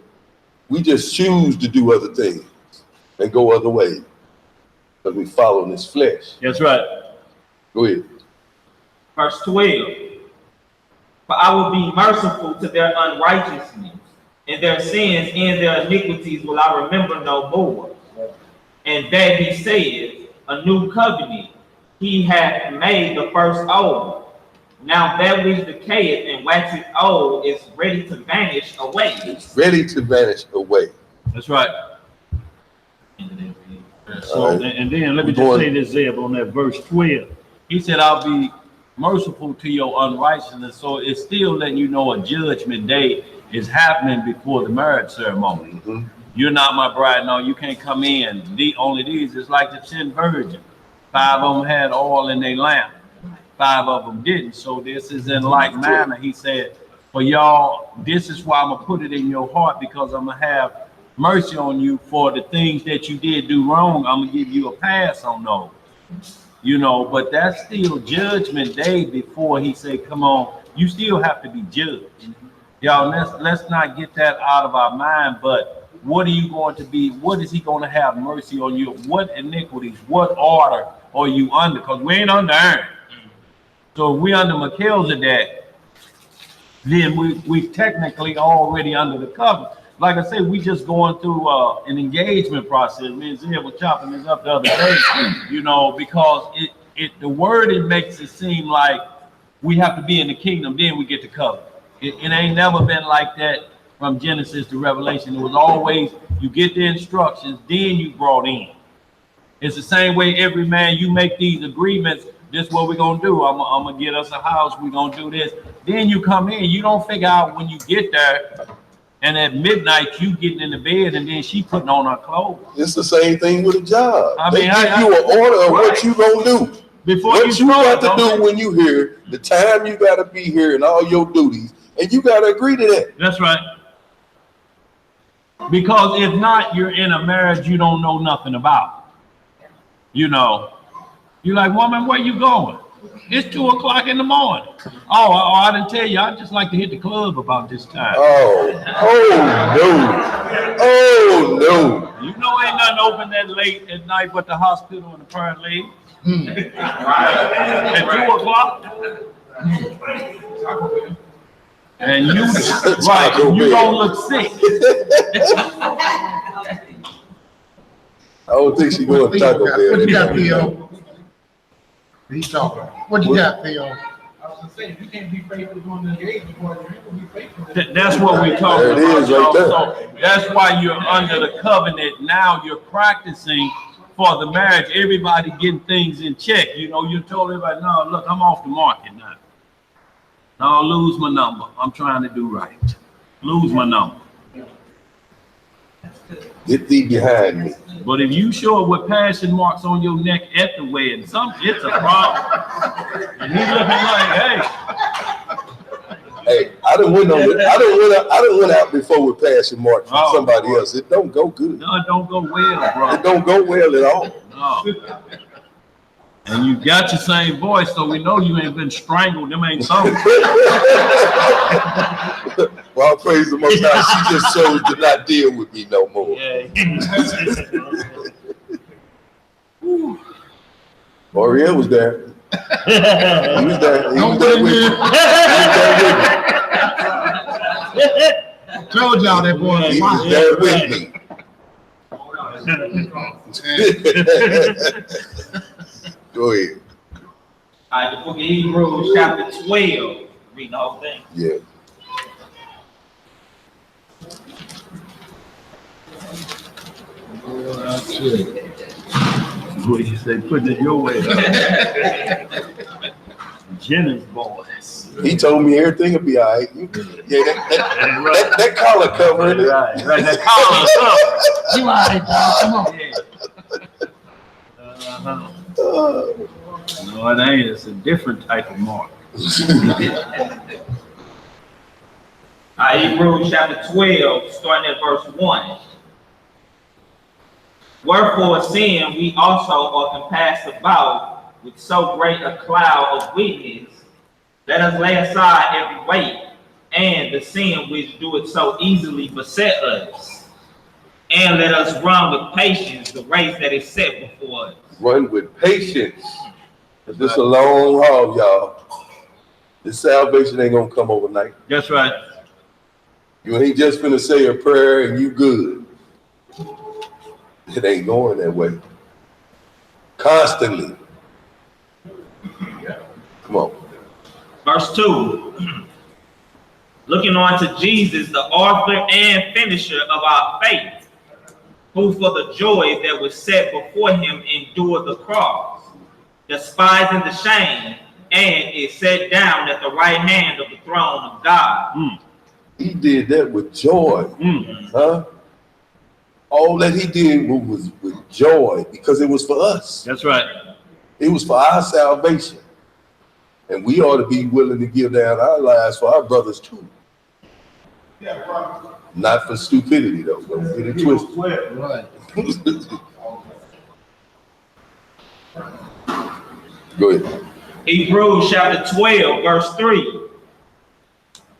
We just choose to do other things and go other ways because we follow this flesh. That's right. Go ahead. Verse 12. For I will be merciful to their unrighteousness, and their sins and their iniquities will I remember no more. And that he said, a new covenant, he hath made the first old. Now that which decayeth and waxeth old is ready to vanish away. It's ready to vanish away. That's right. So, All right. and then let me We're just going- say this, Zeb, on that verse 12. He said, I'll be merciful to your unrighteousness. So it's still letting you know a judgment day is happening before the marriage ceremony. Mhm. You're not my bride. No, you can't come in. Only these is like the 10 virgins. 5 of them had oil in their lamp. 5 of them didn't. So this is in like manner. He said, for y'all, this is why I'm going to put it in your heart, because I'm going to have mercy on you for the things that you did do wrong. I'm going to give you a pass on those. You know, but that's still judgment day before he said, come on, you still have to be judged. Y'all, let's not get that out of our mind, but what are you going to be? What is he going to have mercy on you? What iniquities, what order are you under? Because we ain't under Aaron. So if we under Melchizedek, then we technically already under the covenant. Like I said, we just going through an engagement process. Me and Zia was chopping this up the other day, you know, because the wording makes it seem like we have to be in the kingdom, then we get the covenant. It ain't never been like that from Genesis to Revelation. It was always you get the instructions, then you brought in. It's the same way every man, you make these agreements, this is what we're going to do. I'm going to get us a house, we're going to do this. Then you come in, you don't figure out when you get there, and at midnight, you getting in the bed, and then she putting on her clothes. It's the same thing with a job. I They mean, give you an order of what you gonna do. Before What you start, got to do when you here, the time you got to be here, and all your duties, and you got to agree to that. That's right. Because if not, you're in a marriage you don't know nothing about. You know, you're like, woman, where you going? It's 2 o'clock in the morning. Oh, I didn't tell you. I just like to hit the club about this time. Oh no. You know, ain't nothing open that late at night but the hospital and the parent At 2 o'clock. And you, right, you don't look sick. I don't think she going to Taco Bell. What you got, Theo? He's talking. What you got, Theo? I was gonna say, you can't be faithful during the engagement party, you ain't gonna be faithful. That's what we're talking There it about. is right y'all. there. So that's why you're under the covenant. Now you're practicing for the marriage. Everybody getting things in check. You know, you told everybody, no, look, I'm off the market now. No, lose my number. I'm trying to do right. Lose my number. Get thee behind me. But if you show up with passion marks on your neck at the wedding, it's a problem. And he's looking like, hey. Hey, I done went out before with passion marks from somebody else. It don't go good. No, it don't go well, bro. It don't go well at all. No. And you got your same voice, so we know you ain't been strangled. Them ain't songs. Well, praise the Most High. She just chose to not deal with me no more. Yeah. Oriel was there. He was there. He was Don't there put with him me. in. Told y'all that boy was He was lying. there with me. Go ahead. All right, the book of Hebrews, chapter 12. Reading the whole thing. Yeah. What you say, putting it your way. Jennings boys. He told me everything will be all right. Yeah, that collar covering it. Right, that collar up. You all right, dog? Come on. No, it ain't. It's a different type of mark. All right, Hebrews chapter 12, starting at verse 1. Wherefore, seeing we also are compassed about with so great a cloud of witnesses, let us lay aside every weight and the sin which doeth so easily beset us, and let us run with patience the race that is set before us. Run with patience. This a long haul, y'all. This salvation ain't gonna come overnight. That's right. You ain't just gonna say a prayer and you good. It ain't going that way. Constantly. Come on. Verse 2. Looking on to Jesus, the author and finisher of our faith, who for the joy that was set before him endured the cross, despising the shame, and is set down at the right hand of the throne of God. He did that with joy. Huh? All that he did was with joy because it was for us. That's right. It was for our salvation. And we ought to be willing to give down our lives for our brothers too. Not for stupidity though. Don't get it twisted. Right. Go ahead. Hebrews chapter 12, verse 3.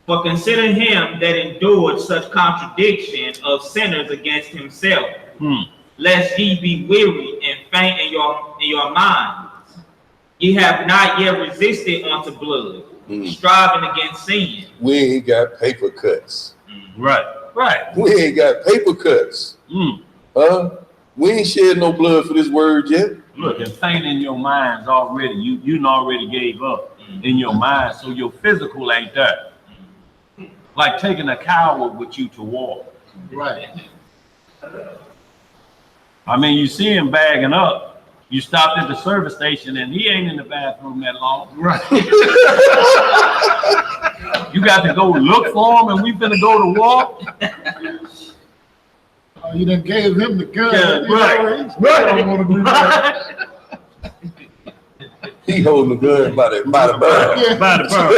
For consider him that endured such contradiction of sinners against himself, lest ye be weary and faint in your minds. Ye have not yet resisted unto blood, striving against sin. We ain't got paper cuts. Right. We ain't got paper cuts. Huh? We ain't shed no blood for this word yet. Look, and faint in your minds already. You already gave up in your mind, so your physical ain't there. Like taking a coward with you to war. Right. I mean, you see him bagging up. You stopped at the service station and he ain't in the bathroom that long. Right. You got to go look for him and we finna go to war. You done gave him the gun. Yeah, right. Don't want to do that. He holding the gun by the barrel. By the barrel.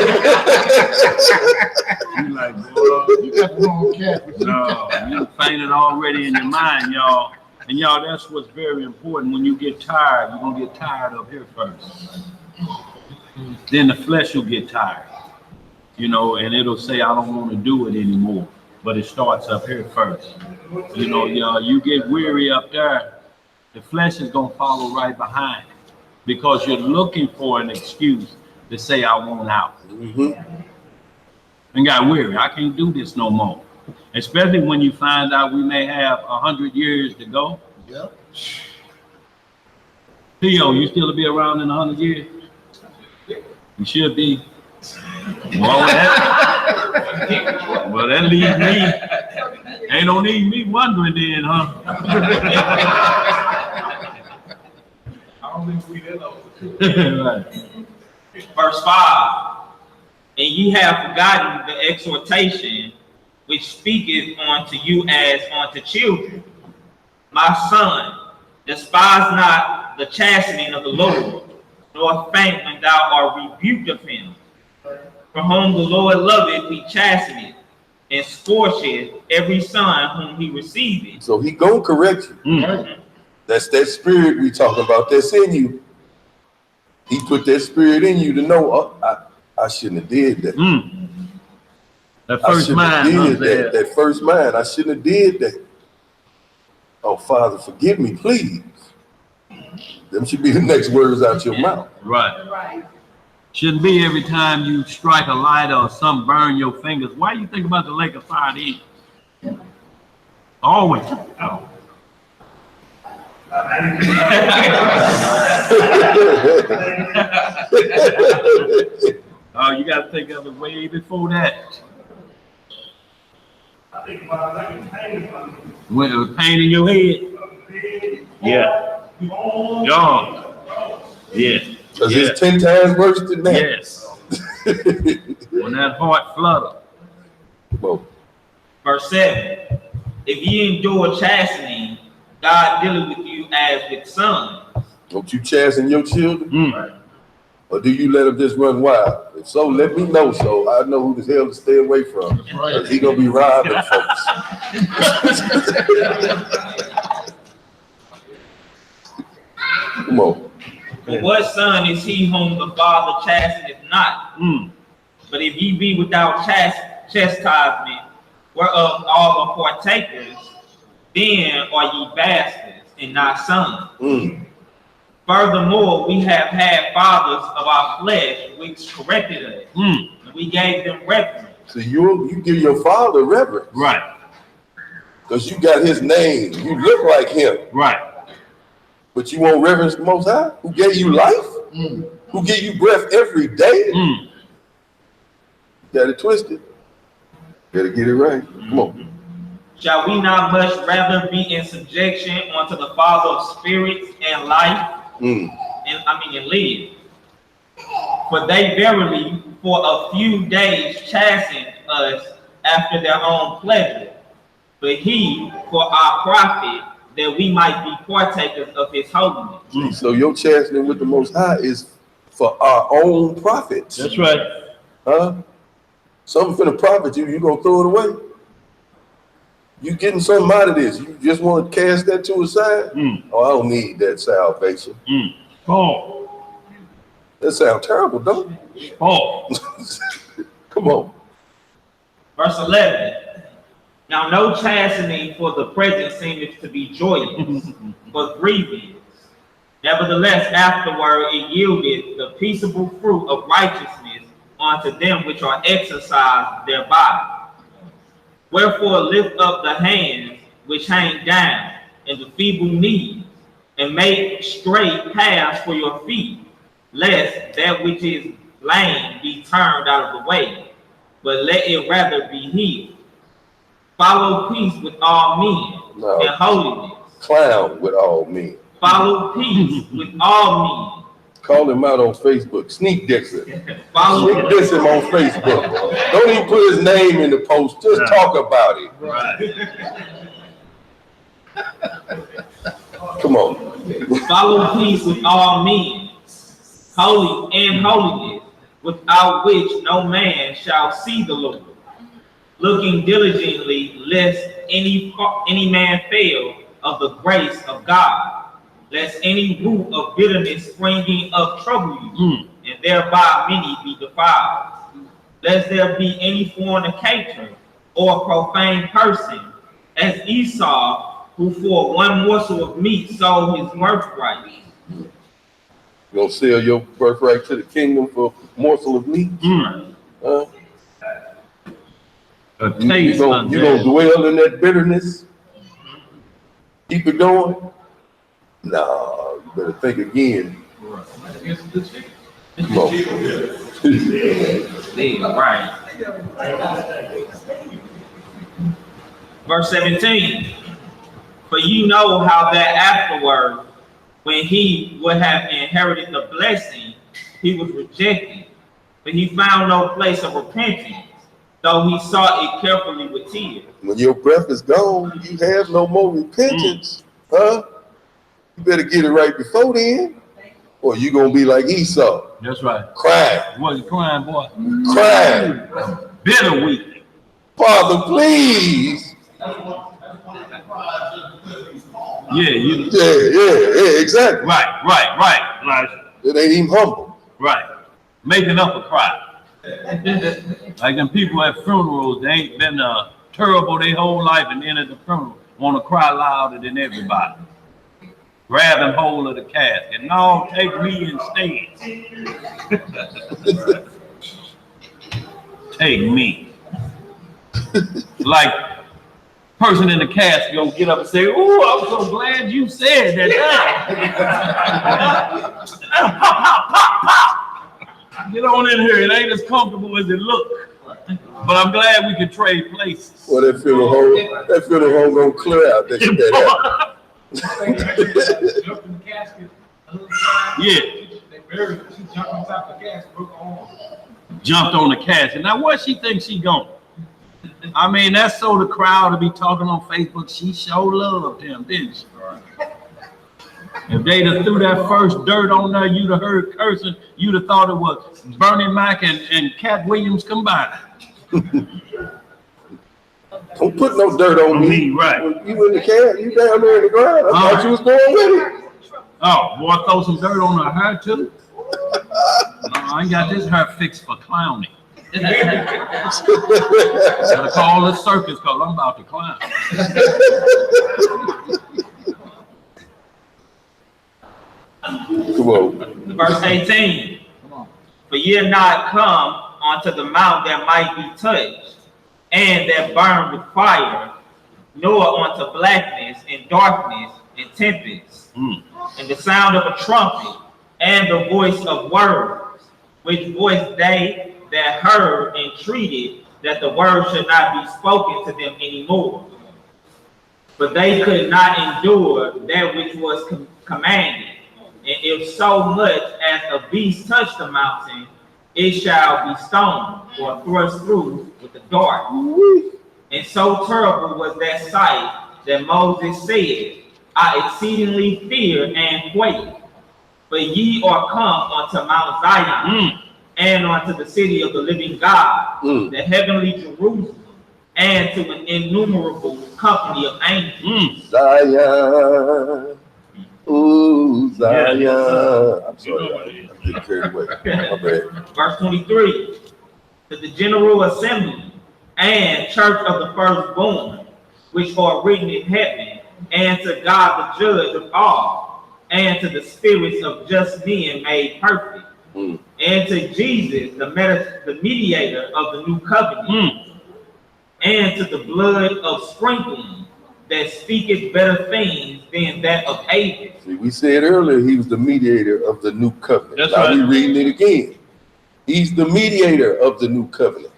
You like, boy, You got the wrong cat. no, you fainted already in your mind, y'all. And y'all, that's what's very important. When you get tired, you're gonna get tired up here first. Then the flesh will get tired, you know, and it'll say, I don't want to do it anymore. But it starts up here first. You know, y'all, you get weary up there, the flesh is gonna follow right behind because you're looking for an excuse to say, I want out. And got weary. I can't do this no more. Especially when you find out we may have 100 years to go. Yep. Theo, you still be around in 100 years? You should be. Well, that leaves me. Ain't no need me wondering then, huh? I don't think we did know. Right. Verse 5. And ye have forgotten the exhortation which speaketh unto you as unto children. My son, despise not the chastening of the Lord, nor faint when thou art rebuked of him. For whom the Lord loveth, he chasteneth, and scorcheth every son whom he receiveth. So he gonna correct you. That's that spirit we talking about that's in you. He put that spirit in you to know, oh, I shouldn't have did that. That first mind, that first mind, I shouldn't have did that. Oh, Father, forgive me, please. Them should be the next words out your mouth. Right. Shouldn't be every time you strike a lighter or something burn your fingers. Why you think about the lake of fire then? Always. Oh. Oh, you got to think of it way before that. When it was pain in your head. Yeah. John. Yeah. Because it's 10 times worse than that. Yes. When that heart flutter. Whoa. Verse 7. If ye endure chastening, God dealeth with you as with sons. Don't you chasten your children? Or do you let them just run wild? If so, let me know so I know who the hell to stay away from. Because he gonna be robbing folks. Come on. For what son is he whom the Father chasteneth not? But if ye be without chastisement, whereof all are partakers, then are ye bastards and not sons. Furthermore, we have had fathers of our flesh which corrected us. And we gave them reverence. So you give your father reverence. Right. Because you got his name. You look like him. Right. But you won't reverence the Most High, who gave you life, who gave you breath every day. You got it twisted. Better get it right. Come on. Shall we not much rather be in subjection unto the Father of spirits and life, and live? For they verily for a few days chasten us after their own pleasure, but he for our profit, that we might be partakers of his holiness. So your chastening with the Most High is for our own profits. That's right. Huh? Something for the profit, you gonna throw it away? You getting something out of this? You just want to cast that to a side? Oh, I don't need that salvation. Oh. That sounds terrible, don't it? Oh. Come on. Verse 11. Now no chastening for the present seemeth to be joyous, but grievous. Nevertheless, afterward it yielded the peaceable fruit of righteousness unto them which are exercised thereby. Wherefore lift up the hands which hang down, and the feeble knees, and make straight paths for your feet, lest that which is lame be turned out of the way, but let it rather be healed. Follow peace with all men and holiness. Clown with all men. Follow peace with all men. Call him out on Facebook. Sneak Dixon. Follow Sneak Dixon on Facebook. Don't even put his name in the post. Just talk about it. Right. Come on. Follow peace with all men, holy and holiness, without which no man shall see the Lord. Looking diligently, lest any man fail of the grace of God, lest any root of bitterness springing up trouble you, and thereby many be defiled. Lest there be any fornicator or profane person, as Esau, who for one morsel of meat sold his birthright. You gonna sell your birthright to the kingdom for a morsel of meat? You gonna dwell in that bitterness? Keep it going? No, you better think again. Come on. Right. Verse 17. For you know how that afterward, when he would have inherited the blessing, he was rejected, but he found no place of repentance, though he sought it carefully with tears. When your breath is gone, you have no more repentance, huh? You better get it right before then, or you gonna be like Esau. That's right. Crying. What you crying, boy? Crying. Bitter weeping. Father, please. Yeah, exactly. Right. Elijah. It ain't even humble. Right. Making up a cry. Like them people at funerals, they ain't been terrible their whole life, and then at the funeral want to cry louder than everybody. Grabbing hold of the casket. No, take me instead. Take me. Like person in the casket gonna get up and say, "Oh, I'm so glad you said that." Pop. Get on in here. It ain't as comfortable as it look, but I'm glad we could trade places. Well, that funeral home gonna clear out that shit. Yeah. Jumped on the casket. Now, what she thinks she going? I mean, that's so the crowd to be talking on Facebook. She sure loved him, didn't she? If they'd have threw that first dirt on there, you'd have heard cursing. You'd have thought it was Bernie Mac and Cat Williams combined. Don't put no dirt on me. Right. You in the cat, you down there in the ground. I thought you was going with it. Oh, boy, throw some dirt on her hair too. No, I ain't got this hair fixed for clowning. Gotta call the circus because I'm about to clown. Come on. Verse 18. For ye are not come unto the mount that might be touched, and that burned with fire, nor unto blackness and darkness and tempest, and the sound of a trumpet, and the voice of words, which voice they that heard entreated that the word should not be spoken to them anymore, but they could not endure that which was commanded. And if so much as a beast touch the mountain, it shall be stoned or thrust through with a dart. And so terrible was that sight that Moses said, I exceedingly fear and quake. But ye are come unto Mount Zion, and unto the city of the living God, the heavenly Jerusalem, and to an innumerable company of angels. Zion. Ooh, Zion. I'm sorry, I'm getting carried away. My bad. Verse 23, to the general assembly and church of the firstborn, which are written in heaven, and to God the judge of all, and to the spirits of just men made perfect, and to Jesus, the mediator of the new covenant, and to the blood of sprinkling that speaketh better things than that of Abel. See, we said earlier he was the mediator of the new covenant. That's now right. we reading it again. He's the mediator of the new covenant.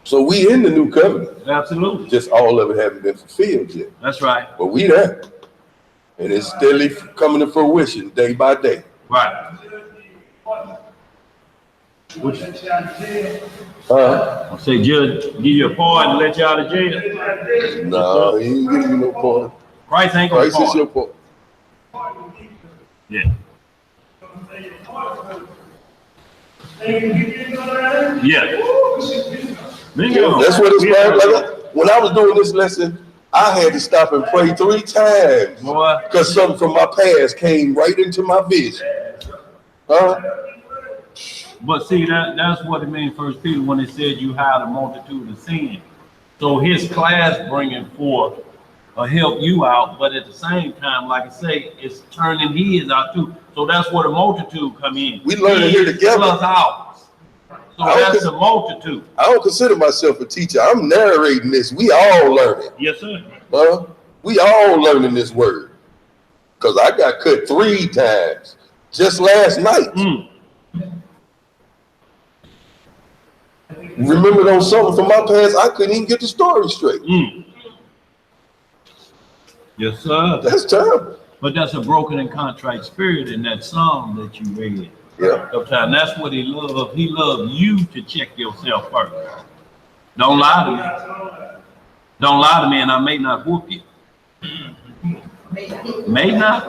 So we in the new covenant. Absolutely. Just all of it haven't been fulfilled yet. That's right. But we there. And it's steadily coming to fruition day by day. Right. I say, Judge, give you a pardon and let you out of jail. No, he ain't giving you no pardon. Christ ain't gonna Christ is your pardon. pardon. Yeah. Yeah. That's what it's like. When I was doing this lesson, I had to stop and pray 3 times. Boy. Because something from my past came right into my vision. But see, that's what it means, First Peter, when it said you hide a multitude of sin. So his class bringing forth help you out, but at the same time, like I say, it's turning his out too. So that's where the multitude come in. We learning here together. Plus ours. So that's the multitude. I don't consider myself a teacher. I'm narrating this. We all learning. Yes, sir. We all learning this word. Because I got cut 3 times just last night. Remember those something from my past, I couldn't even get the story straight. Yes, sir. That's terrible. But that's a broken and contrite spirit in that psalm that you read. Yeah. Sometimes that's what he loved. He loved you to check yourself first. Don't lie to me. Don't lie to me, and I may not whoop you. May not.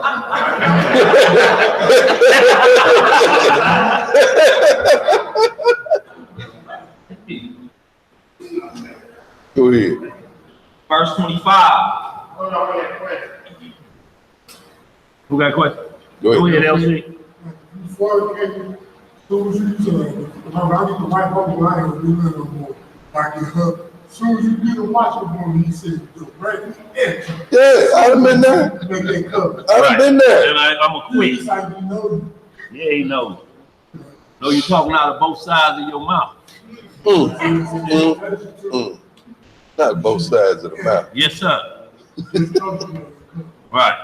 Go ahead. Verse 25. Who got a question? Go ahead. LC. Before it came, soon as you remember, I get the white bubble, I ain't gonna do that no more. Like it up. Soon as you get the watch up on me, he said, the right edge. Yeah, I done been there. Make that cover. I done been there. And I'm a quit. It's like you know. Yeah, he knows. No, you're talking out of both sides of your mouth. Not both sides of the mouth. Yes, sir. Right.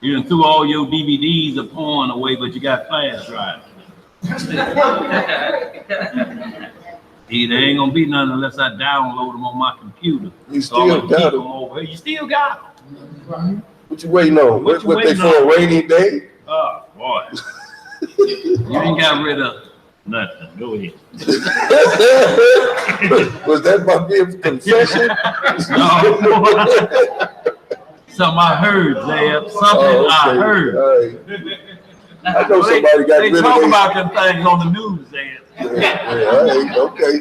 You done threw all your DVDs of porn away, but you got flash drive. They ain't gonna be none unless I download them on my computer. You still got them. Over here. You still got them. What you waiting on? What you What they waiting for, on? a rainy day? Oh, boy. You ain't got rid of nothing. Go ahead. Was that my gift confession? No. Something I heard, Zeb. Something I heard. All right. I know somebody got They rid of talk their- about them things on the news, Zeb. Yeah, all right, okay.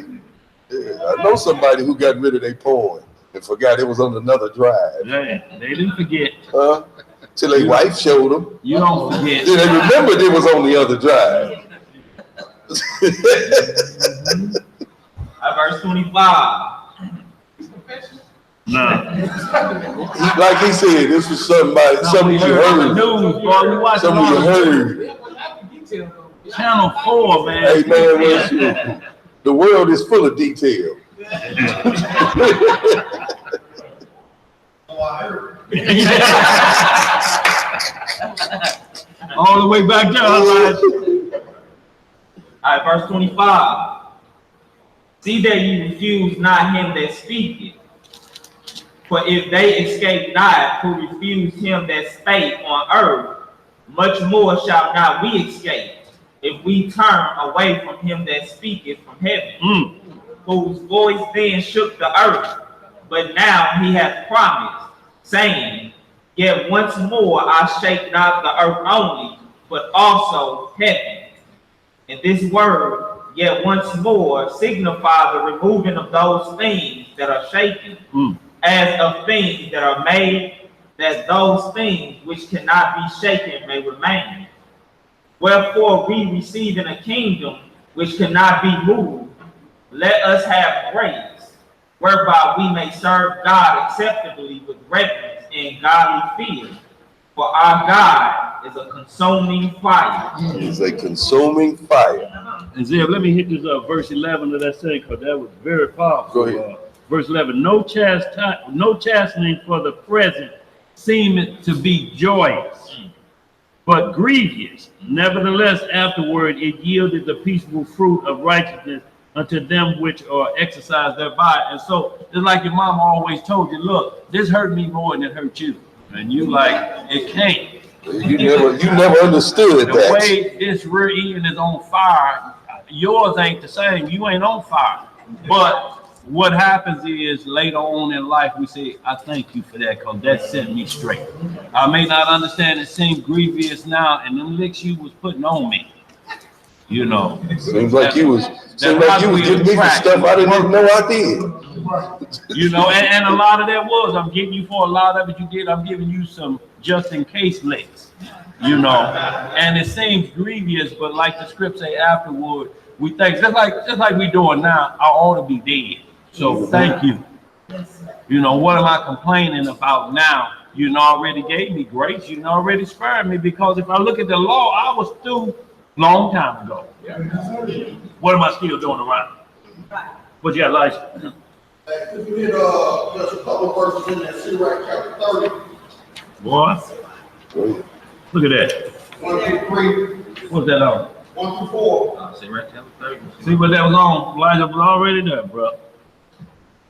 Yeah, I know somebody who got rid of their porn and forgot it was on another drive. Yeah, they didn't forget. Till their wife showed them. You don't forget. Then they remembered it was on the other drive. Verse 25. No. Like he said, this was something you heard. News, boy, you watching Something you on heard. Channel 4, man. Hey man, the world is full of detail. All the way back down. All right, verse 25. See that ye refuse not him that speaketh, For if they escape not who refused him that spake on earth, much more shall not we escape, if we turn away from him that speaketh from heaven, whose voice then shook the earth, but now he hath promised, saying, Yet once more I shake not the earth only, but also heaven. And this word, yet once more, signify the removing of those things that are shaken, as of things that are made, that those things which cannot be shaken may remain. Wherefore we receiving a kingdom which cannot be moved, let us have grace, whereby we may serve God acceptably with reverence and godly fear. For our God is a consuming fire. It's a consuming fire. And Zeb, let me hit this up, verse 11 of that saying, because that was very powerful. Go ahead. Verse 11, no chastening for the present seemeth to be joyous, but grievous. Nevertheless, afterward it yielded the peaceful fruit of righteousness unto them which are exercised thereby. And so, just like your mama always told you, look, this hurt me more than it hurt you. And you like, it can't. You never understood the that. way this rear end is on fire, yours ain't the same. You ain't on fire. But what happens is later on in life, we say, I thank you for that, because that set me straight. I may not understand, it seems grievous now, and them licks you was putting on me. You know. Seems like you was getting me for stuff I didn't even know I did. You know, and a lot of that was, I'm getting you for a lot of it you did, I'm giving you some just in case licks. You know, and it seems grievous, but like the script say afterward, we think just like we doing now, I ought to be dead. So thank you. You know, what am I complaining about now? You know, already gave me grace. You know, already spared me, because if I look at the law, I was through long time ago. What am I still doing around? What you got, Elijah? If you hit just a couple verses in that Sirach chapter 30. Boy, look at that. 1 through 3. What's that on? 1 through 4. See right there, 30. See what that was on? Elijah was already there, bro.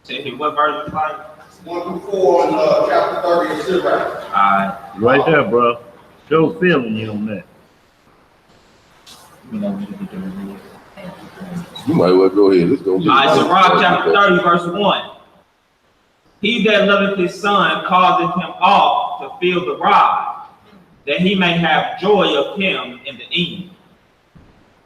See what verse is like? 1 through 4 in chapter 30 of Sirach. All right. Right there, bro. Show feeling you on that. You might well go ahead. Let's go. All right, Sirach chapter 30, verse 1. He that loveth his son causeth him oft to feel the rod, that he may have joy of him in the evening.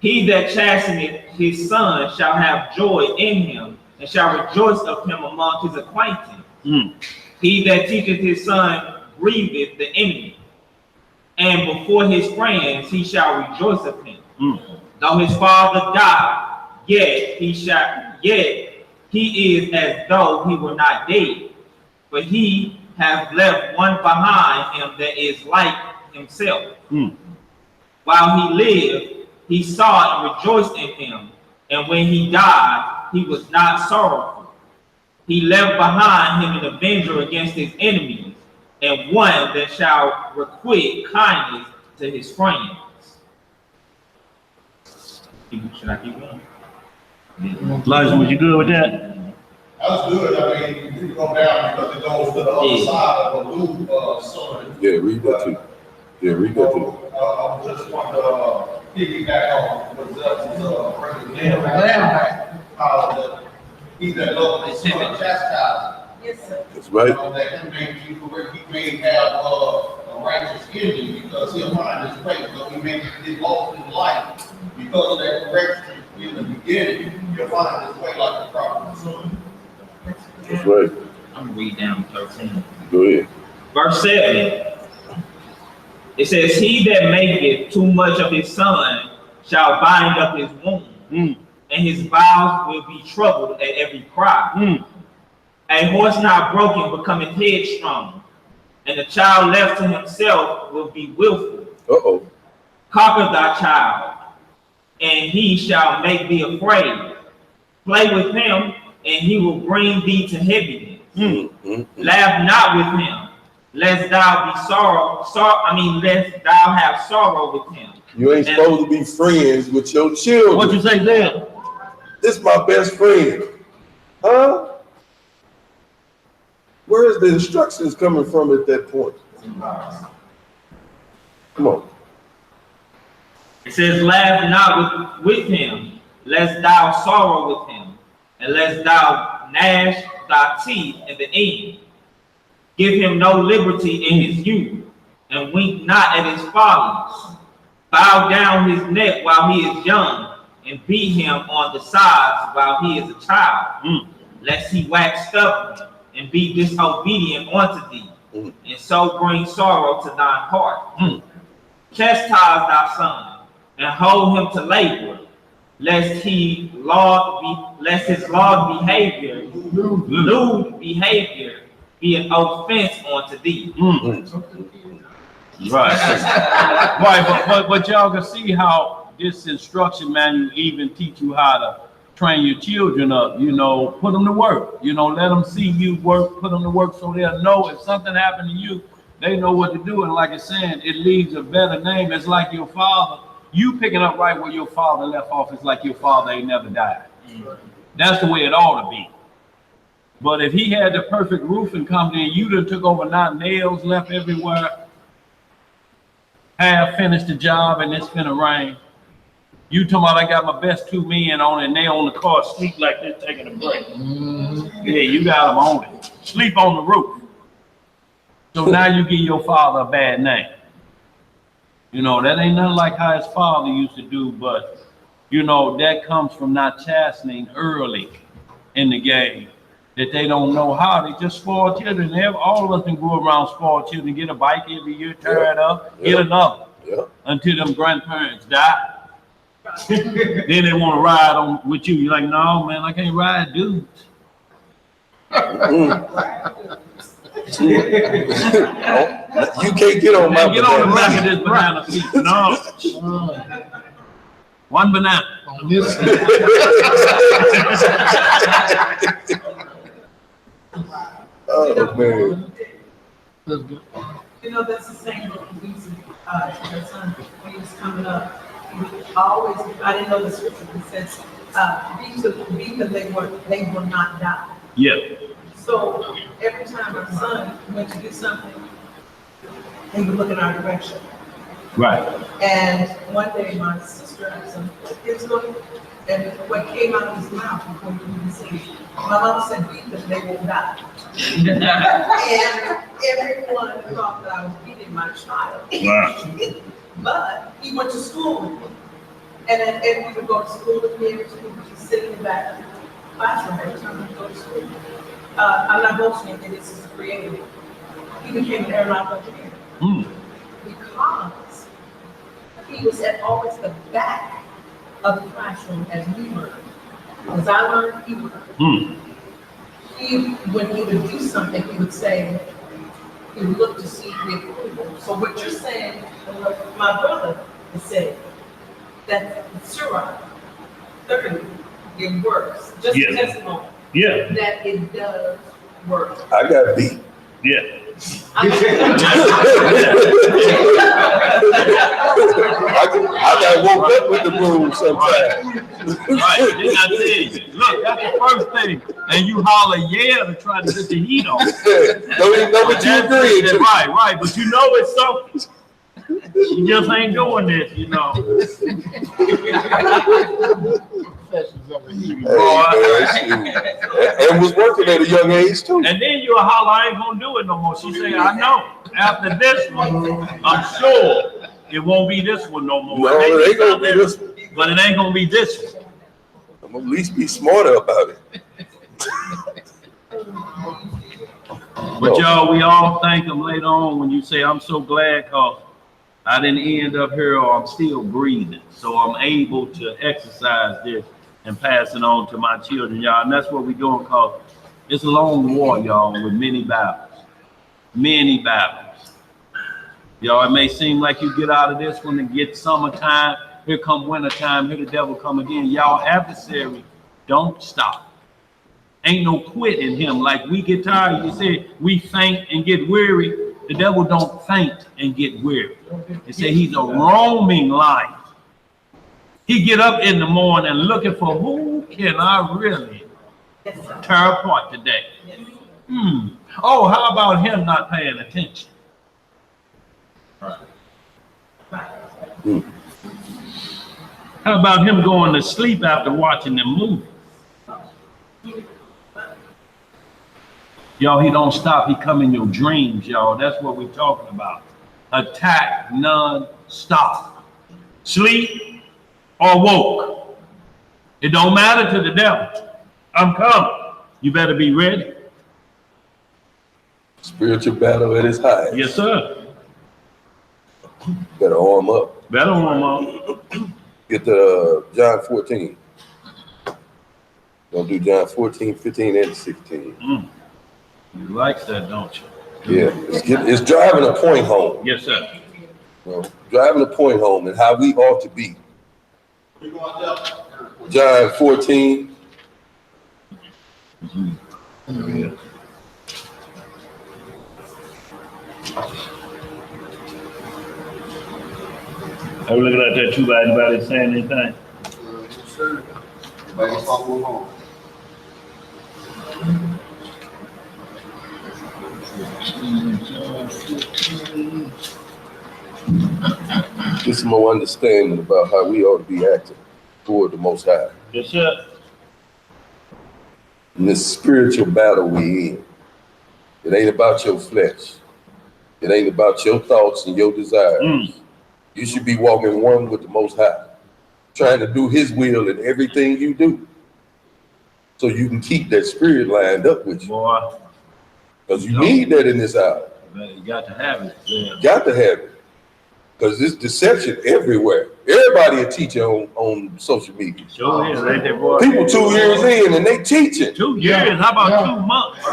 He that chasteneth his son shall have joy in him, and shall rejoice of him among his acquaintance. He that teacheth his son grieveth the enemy, and before his friends he shall rejoice of him. Though his father die, yet he is as though he were not dead, but he hath left one behind him that is like himself. While he lived, he saw and rejoiced in him, and when he died, he was not sorrowful. He left behind him an avenger against his enemies, and one that shall requite kindness to his friends. Should I keep going? Elijah, was you good with that? That's good. I mean, you go down because it goes to the other side of the loop, son. Yeah, read that too. Yeah, read that too. I just want to piggyback on what Zeb was bringing in. How he that loves his son chastised. Yes, sir. That's right. That he may have a righteous ending because he'll find his faith, but he may get lost in life because of that correction in the beginning. He'll find his way like the prophet. That's right. I'm gonna read down 13. Go ahead. Verse 7. It says, he that maketh too much of his son shall bind up his wound, and his bowels will be troubled at every cry. A horse not broken becometh headstrong, and the child left to himself will be willful. Conquer thy child, and he shall make thee afraid. Play with him, and he will bring thee to heaviness. Laugh not with him, lest thou be lest thou have sorrow with him. You ain't supposed to be friends with your children. What you say there? This my best friend. Huh? Where is the instructions coming from at that point? Come on. It says, laugh not with him, lest thou sorrow with him, and lest thou gnash thy teeth in the end. Give him no liberty in his youth, and wink not at his follies. Bow down his neck while he is young, and beat him on the sides while he is a child, lest he wax stubborn and be disobedient unto thee, and so bring sorrow to thine heart. Chastise thy son, and hold him to labor, lest his lewd behavior be an offense unto thee. Right. Right, but y'all can see how this instruction manual even teach you how to train your children up, you know, put them to work, you know, let them see you work, put them to work so they'll know if something happened to you, they know what to do. And like it's saying, it leaves a better name. It's like your father, you picking up right where your father left off. It's like your father ain't never died. That's the way it ought to be. But if he had the perfect roofing company and you done took over, not nails left everywhere, half finished the job and it's gonna rain. You talking about I got my best 2 men on it and they on the car sleep like this taking a break. Yeah, you got them on it. Sleep on the roof. So now you give your father a bad name. You know, that ain't nothing like how his father used to do, but you know, that comes from not chastening early in the game. That they don't know how, they just spoil children. All of us can go around spoiled children, get a bike every year, tear it up, get another, until them grandparents die. Then they want to ride on with you. You're like, no, man, I can't ride dudes. You can't get on my Get on the back of this banana seat. No. One banana. Oh, man. You know, that's the same reason, your son, when he was coming up, he would always, I didn't know the scripture, it says, because they will not die. Yeah. So every time my son went to do something, he would look in our direction. Right. And one day my sister had some kids going, and what came out of his mouth before he even said, my mom said, because they will die. And everyone thought that I was beating my child. Wow. But he went to school with me. And we would go to school with me every school, we would sit in the back of the classroom every time we go to school. I'm not boasting that this is creative. He became an aeronautical engineer. Because he was always the back of the classroom as we learned. As I learned, he learned. When he would do something, he would say, he would look to see the approval. So what you're saying, and what my brother is saying, that Surah 30, it works. Just a testimony. Yeah. That it does work. I got beat. Yeah. I got woke up with the broom sometimes. Right, didn't I tell you? Look, that's the first thing. And you holler yeah to try to get the heat on. Don't even know what you agreed to. Right, but you know it's something. You just ain't doing this, you know. And was working at a young age too. And then you holler, I ain't gonna do it no more. She say, I know. After this one, I'm sure it won't be this one no more. No, it ain't gonna be this one. But it ain't gonna be this one. I'm gonna at least be smarter about it. But y'all, we all thank him later on when you say, I'm so glad because I didn't end up here or I'm still breathing. So I'm able to exercise this and pass it on to my children, y'all. And that's what we're doing because it's a long war, y'all, with many battles. Many battles. Y'all, it may seem like you get out of this one and get summertime. Here come wintertime. Here the devil come again. Y'all adversary, don't stop. Ain't no quit in him. Like we get tired, you say we faint and get weary. The devil don't faint and get weary. They say he's a roaming lion. He get up in the morning and looking for who can I really tear apart today. Oh, how about him not paying attention? How about him going to sleep after watching the movie? Y'all, he don't stop. He come in your dreams, y'all. That's what we're talking about. Attack non-stop. Sleep or woke. It don't matter to the devil. I'm coming. You better be ready. Spiritual battle at its highest. Yes, sir. Better arm up. Better warm up. Get to John 14. Gonna do John 14, 15, and 16. You like that, don't you? Yeah, it's driving a point home. Yes, sir. You know, driving a point home and how we ought to be. John 14. Are we looking at that too? Anybody saying anything? Sure. Everybody follow along. Get some more understanding about how we ought to be acting toward the Most High. Yes, sir. In this spiritual battle we in. It ain't about your flesh. It ain't about your thoughts and your desires. You should be walking one with the Most High, trying to do His will in everything you do, so you can keep that spirit lined up with you. Boy, because you need that in this hour. you got to have it. Yeah. Got to have it, because there's deception everywhere. Everybody a teacher on social media. Sure is, ain't that boy? People 2 years in and they teaching. 2 years? How about 2 months?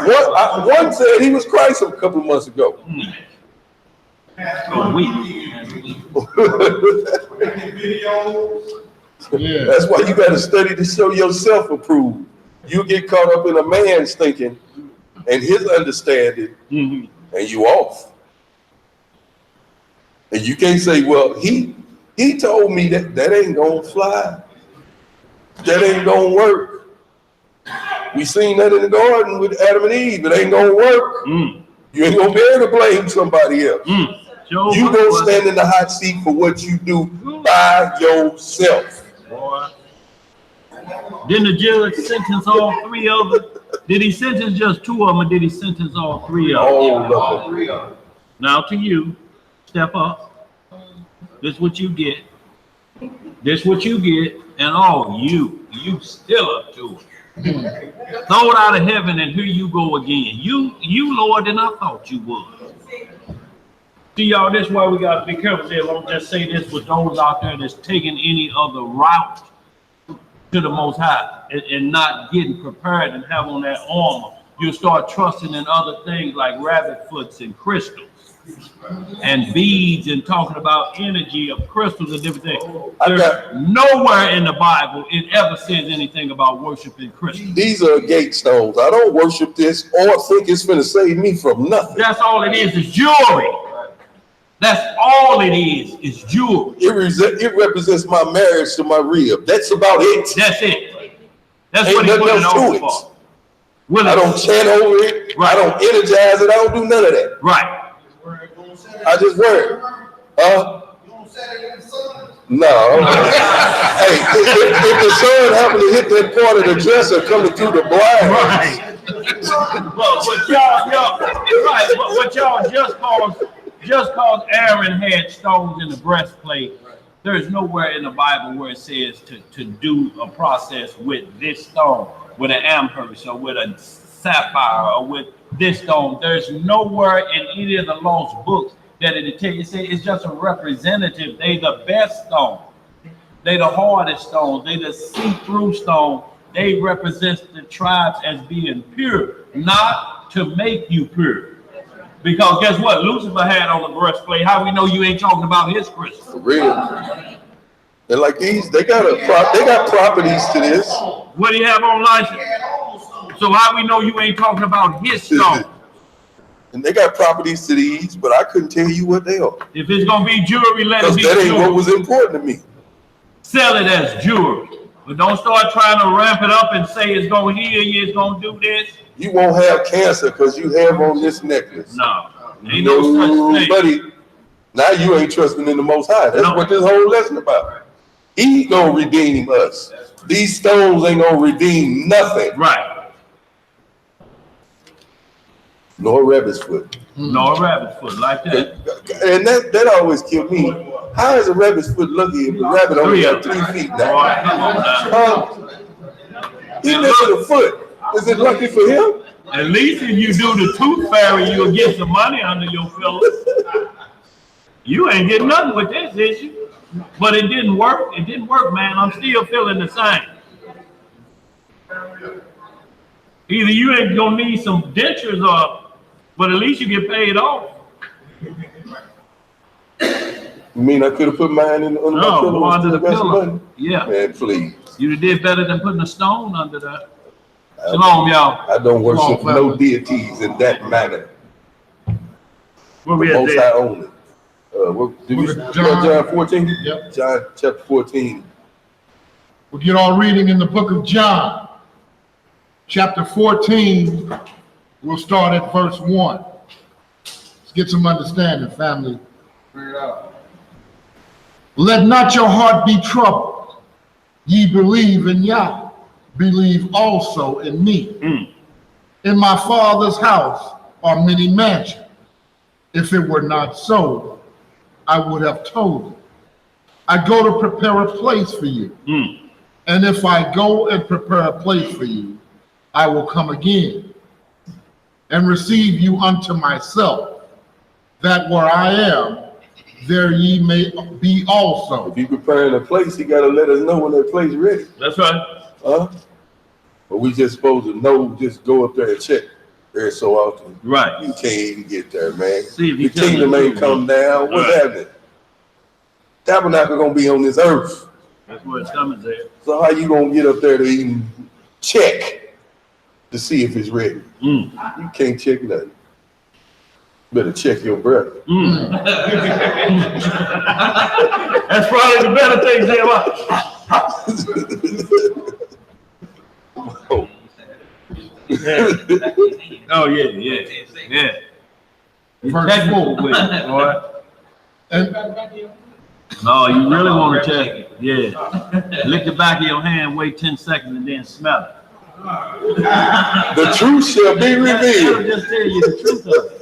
One said he was Christ a couple of months ago. A week. That's why you got to study to show yourself approved. You get caught up in a man's thinking and his understanding, and you off. And you can't say, well, he told me that ain't gonna fly. That ain't gonna work. We seen that in the garden with Adam and Eve. It ain't gonna work. You ain't gonna be able to blame somebody else. You gonna stand in the hot seat for what you do by yourself. Boy. Didn't the judge sentence all 3 of them? Did he sentence just 2 of them, or did he sentence all 3 of them? All of them. Now to you, step up. This is what you get. This is what you get, and all you still up to it. Throw it out of heaven, and here you go again. You Lord, than I thought you would. See, y'all, this is why we got to be careful. I won't just say this with those out there that's taking any other route to the Most High and not getting prepared and have on that armor. You'll start trusting in other things like rabbit foots and crystals and beads and talking about energy of crystals and different things. There's nowhere in the Bible it ever says anything about worshiping crystals. These are gate stones. I don't worship this or think it's going to save me from nothing. That's all it is jewelry. That's all it is jewelry. It represents my marriage to my rib. That's about it. That's it. That's what he put it over for. I don't chant over it. Right. I don't energize it. I don't do none of that. Right. I just wear it. No. Hey, if the sun happened to hit that part of the dresser coming through the blind. Right. What y'all just cause Aaron had stones in the breastplate, there's nowhere in the Bible where it says to do a process with this stone, with an amherst or with a sapphire or with this stone. There's nowhere in any of the lost books that it tells you. It's just a representative. They the best stone. They the hardest stone. They the see-through stone. They represent the tribes as being pure, not to make you pure. Because guess what? Lucifer had on the breastplate. How we know you ain't talking about his crystal? For real. And like these, they got properties to this. What do you have on license? So how we know you ain't talking about his stone? And they got properties to these, but I couldn't tell you what they are. If it's gonna be jewelry, let it be that ain't jewelry. what was important to me. Sell it as jewelry. But don't start trying to ramp it up and say it's gonna heal you, it's gonna do this. You won't have cancer because you have on this necklace. No, ain't no such thing. Buddy, now you ain't trusting in the Most High. That's what this whole lesson about. He gonna redeem us. These stones ain't gonna redeem nothing. Right. Nor rabbit's foot. No rabbit's foot like that. And that always killed me. How is a rabbit's foot lucky if the rabbit only got 3 feet now? Boy, come on now. He missing a foot. Is it lucky for him? At least if you do the tooth fairy, you'll get some money under your pillow. You ain't getting nothing with this, is you? But it didn't work. It didn't work, man. I'm still feeling the same. Either you ain't gonna need some dentures or, but at least you get paid off. You mean I could have put mine under my pillow? No, under the pillow. Money? Yeah. Man, please. You did better than putting a stone under that. Shalom, y'all. I don't worship no deities in that manner. Where we The at Most there? High only. Did we start John 14? Yep. John chapter 14. We'll get our reading in the book of John, chapter 14. We'll start at verse 1. Let's get some understanding, family. Let not your heart be troubled. Ye believe in Yah, believe also in me. In my Father's house are many mansions. If it were not so, I would have told you. I go to prepare a place for you. And if I go and prepare a place for you, I will come again and receive you unto myself, that where I am, there ye may be also. If you preparing a place, you got to let us know when that place is ready. That's right. Huh? But we just supposed to know, just go up there and check every so often. Right. You can't even get there, man. See if you the kingdom ain't come down. What's happening? Tabernacle gonna be on this earth. That's where it's coming there. So how you gonna get up there to even check to see if it's ready? You can't check nothing. Better check your breath. That's probably the better thing to say about. Oh yeah. Verse 4. With it, boy. And No, you really want to check it. Yeah. Lick the back of your hand, wait 10 seconds, and then smell it. The truth shall be I'll revealed. just tell you the truth of it.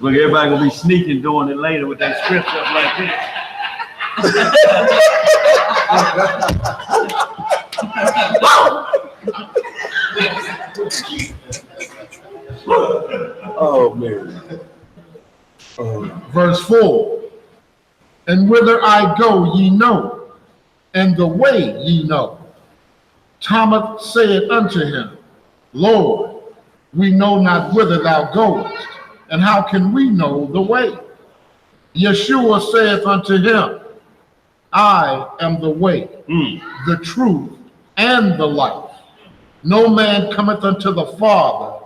Look, everybody gonna be sneaking doing it later with that script up like Oh man. verse 4. And whither I go ye know, and the way ye know. Thomas said unto him, Lord, we know not whither thou goest, and how can we know the way? Yeshua saith unto him, I am the way, the truth, and the life. No man cometh unto the Father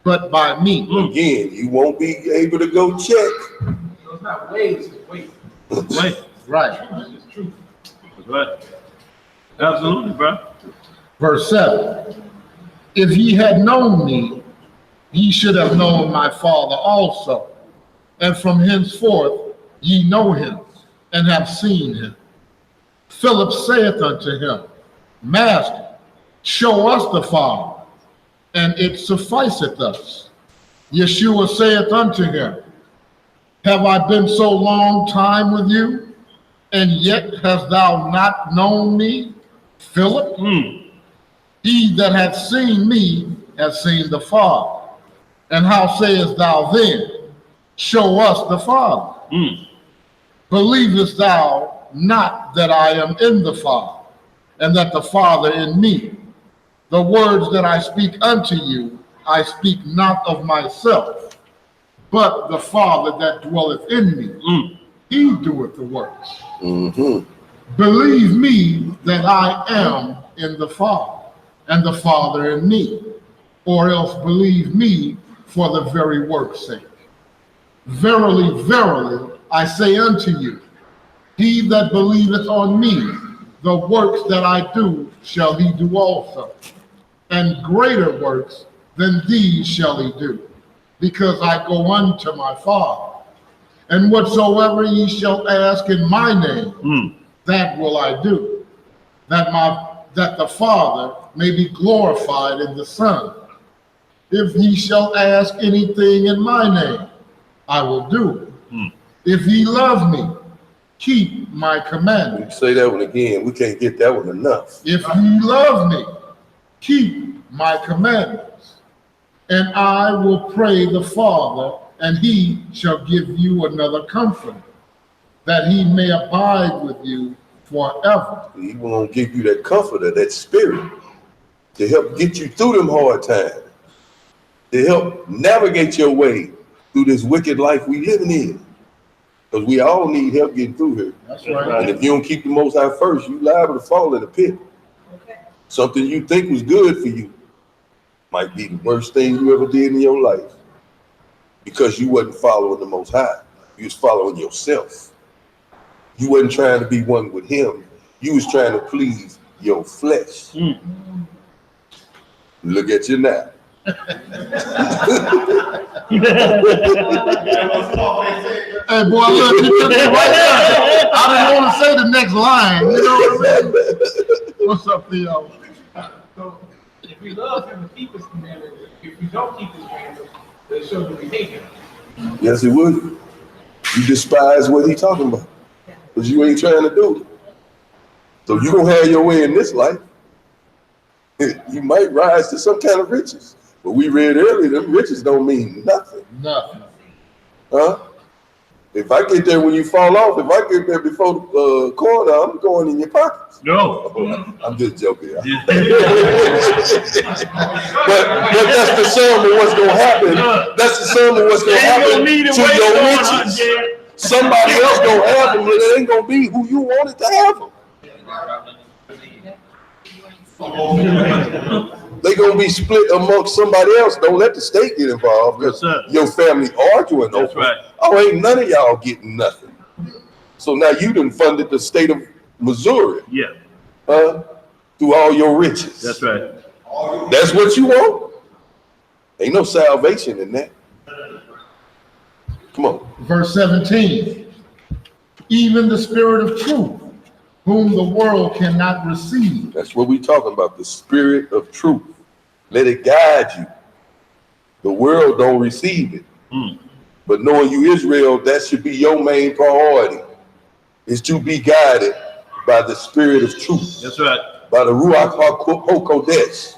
but by me. Again, you won't be able to go check. So it's not ways, it's ways. wait. Right. It's truth. That's right. Absolutely, bro. Verse 7. If ye had known me, ye should have known my Father also. And from henceforth ye know him, and have seen him. Philip saith unto him, Master, show us the Father, and it sufficeth us. Yeshua saith unto him, Have I been so long time with you, and yet hast thou not known me, Philip? He that hath seen me hath seen the Father. And how sayest thou then, Show us the Father? Believest thou not that I am in the Father, and that the Father in me? The words that I speak unto you, I speak not of myself, but the Father that dwelleth in me. He doeth the works. Believe me that I am in the Father, and the Father in me, or else believe me for the very work's sake. Verily, verily, I say unto you, he that believeth on me, the works that I do shall he do also, and greater works than these shall he do, because I go unto my Father. And whatsoever ye shall ask in my name, that will I do, that the Father may be glorified in the Son. If ye shall ask anything in my name, I will do it. If ye love me, keep my commandments. Say that one again. We can't get that one enough. If ye love me, keep my commandments. And I will pray the Father, and he shall give you another comforter, that he may abide with you forever. He will give you that comforter, that spirit, to help get you through them hard times, to help navigate your way through this wicked life we living in. Because we all need help getting through here. That's right. And if you don't keep the Most High first, you liable to fall in the pit. Okay. Something you think was good for you might be the worst thing you ever did in your life, because you wasn't following the Most High. You was following yourself. You wasn't trying to be one with him. You was trying to please your flesh. Look at you now. Hey, boy, look, you took it right there. I didn't want to say the next line. You know what I mean? What's up, Theo? So, if we love him and keep his commandments, if we don't keep his commandments, they show that we hate him. Yes, it would. You despise what he talking about, because you ain't trying to do it. So you gonna have your way in this life. You might rise to some kind of riches. But we read earlier, them riches don't mean nothing. Nothing. Huh? If I get there when you fall off, if I get there before the corner, I'm going in your pockets. No. I'm just joking. but that's the sum of what's gonna happen. That's the sum of what's gonna happen to your riches. Somebody else gonna have them, but it ain't gonna be who you wanted to have them. They gonna be split amongst somebody else. Don't let the state get involved, because your family arguing over. That's right. Oh, ain't none of y'all getting nothing. So now you done funded the state of Missouri. Yeah. Through all your riches. That's right. That's what you want? Ain't no salvation in that. Come on. Verse 17. Even the Spirit of truth, whom the world cannot receive. That's what we talking about, the Spirit of truth. Let it guide you. The world don't receive it. But knowing you Israel, that should be your main priority, is to be guided by the Spirit of truth. That's right. By the Ruach HaKodesh.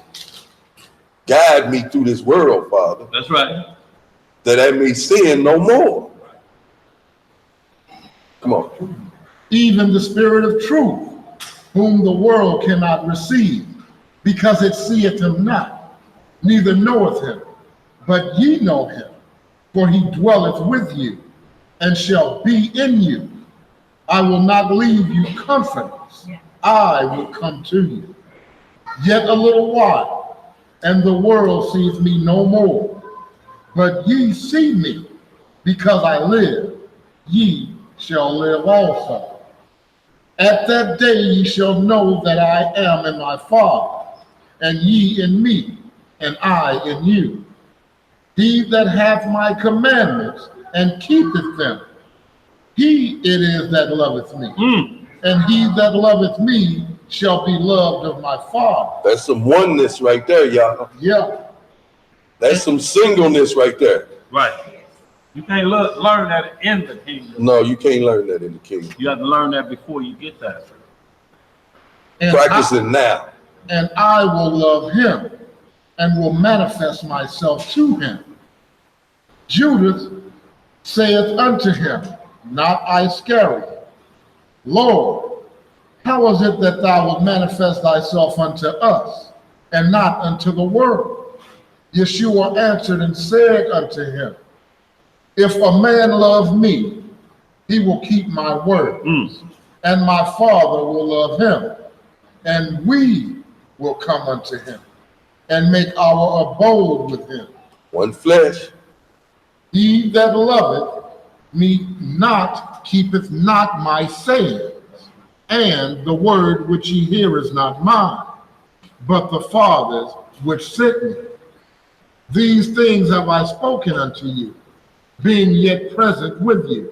Guide me through this world, Father. That's right. That I may sin no more. Come on. Even the Spirit of truth, whom the world cannot receive, because it seeth him not, neither knoweth him. But ye know him, for he dwelleth with you, and shall be in you. I will not leave you comfortless. I will come to you. Yet a little while, and the world seeth me no more. But ye see me, because I live, ye shall live also. At that day ye shall know that I am in my Father, and ye in me, and I in you. He that hath my commandments and keepeth them, he it is that loveth me. And he that loveth me shall be loved of my Father. That's some oneness right there, y'all. Yeah. That's some singleness right there. Right. You can't learn that in the kingdom. No, you can't learn that in the kingdom. You have to learn that before you get there. And practice it now. And I will love him and will manifest myself to him. Judas saith unto him, not Iscariot, Lord, how is it that thou wilt manifest thyself unto us, and not unto the world? Yeshua answered and said unto him, if a man love me, he will keep my words, and my Father will love him, and we will come unto him, and make our abode with him. One flesh. He that loveth me not keepeth not my sayings, and the word which ye hear is not mine, but the Father's which sent me. These things have I spoken unto you, being yet present with you.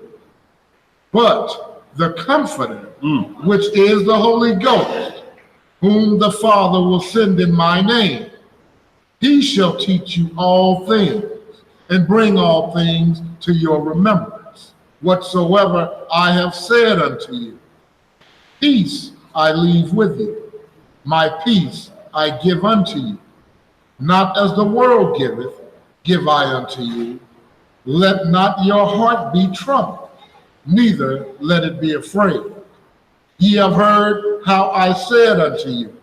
But the Comforter, which is the Holy Ghost, whom the Father will send in my name, he shall teach you all things, and bring all things to your remembrance, whatsoever I have said unto you. Peace I leave with you, my peace I give unto you. Not as the world giveth, give I unto you. Let not your heart be troubled, neither let it be afraid. Ye have heard how I said unto you,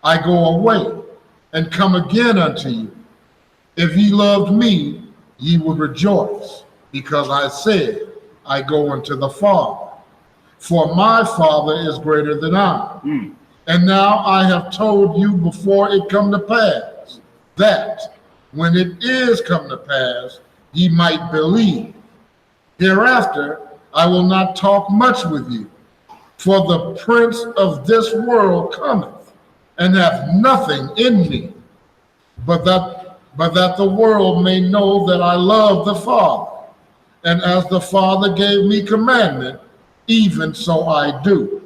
I go away and come again unto you. If ye loved me, ye would rejoice, because I said, I go unto the Father. For my Father is greater than I. And now I have told you before it come to pass, that when it is come to pass, ye might believe. Hereafter I will not talk much with you, for the prince of this world cometh, and hath nothing in me, but that the world may know that I love the Father. And as the Father gave me commandment, even so I do.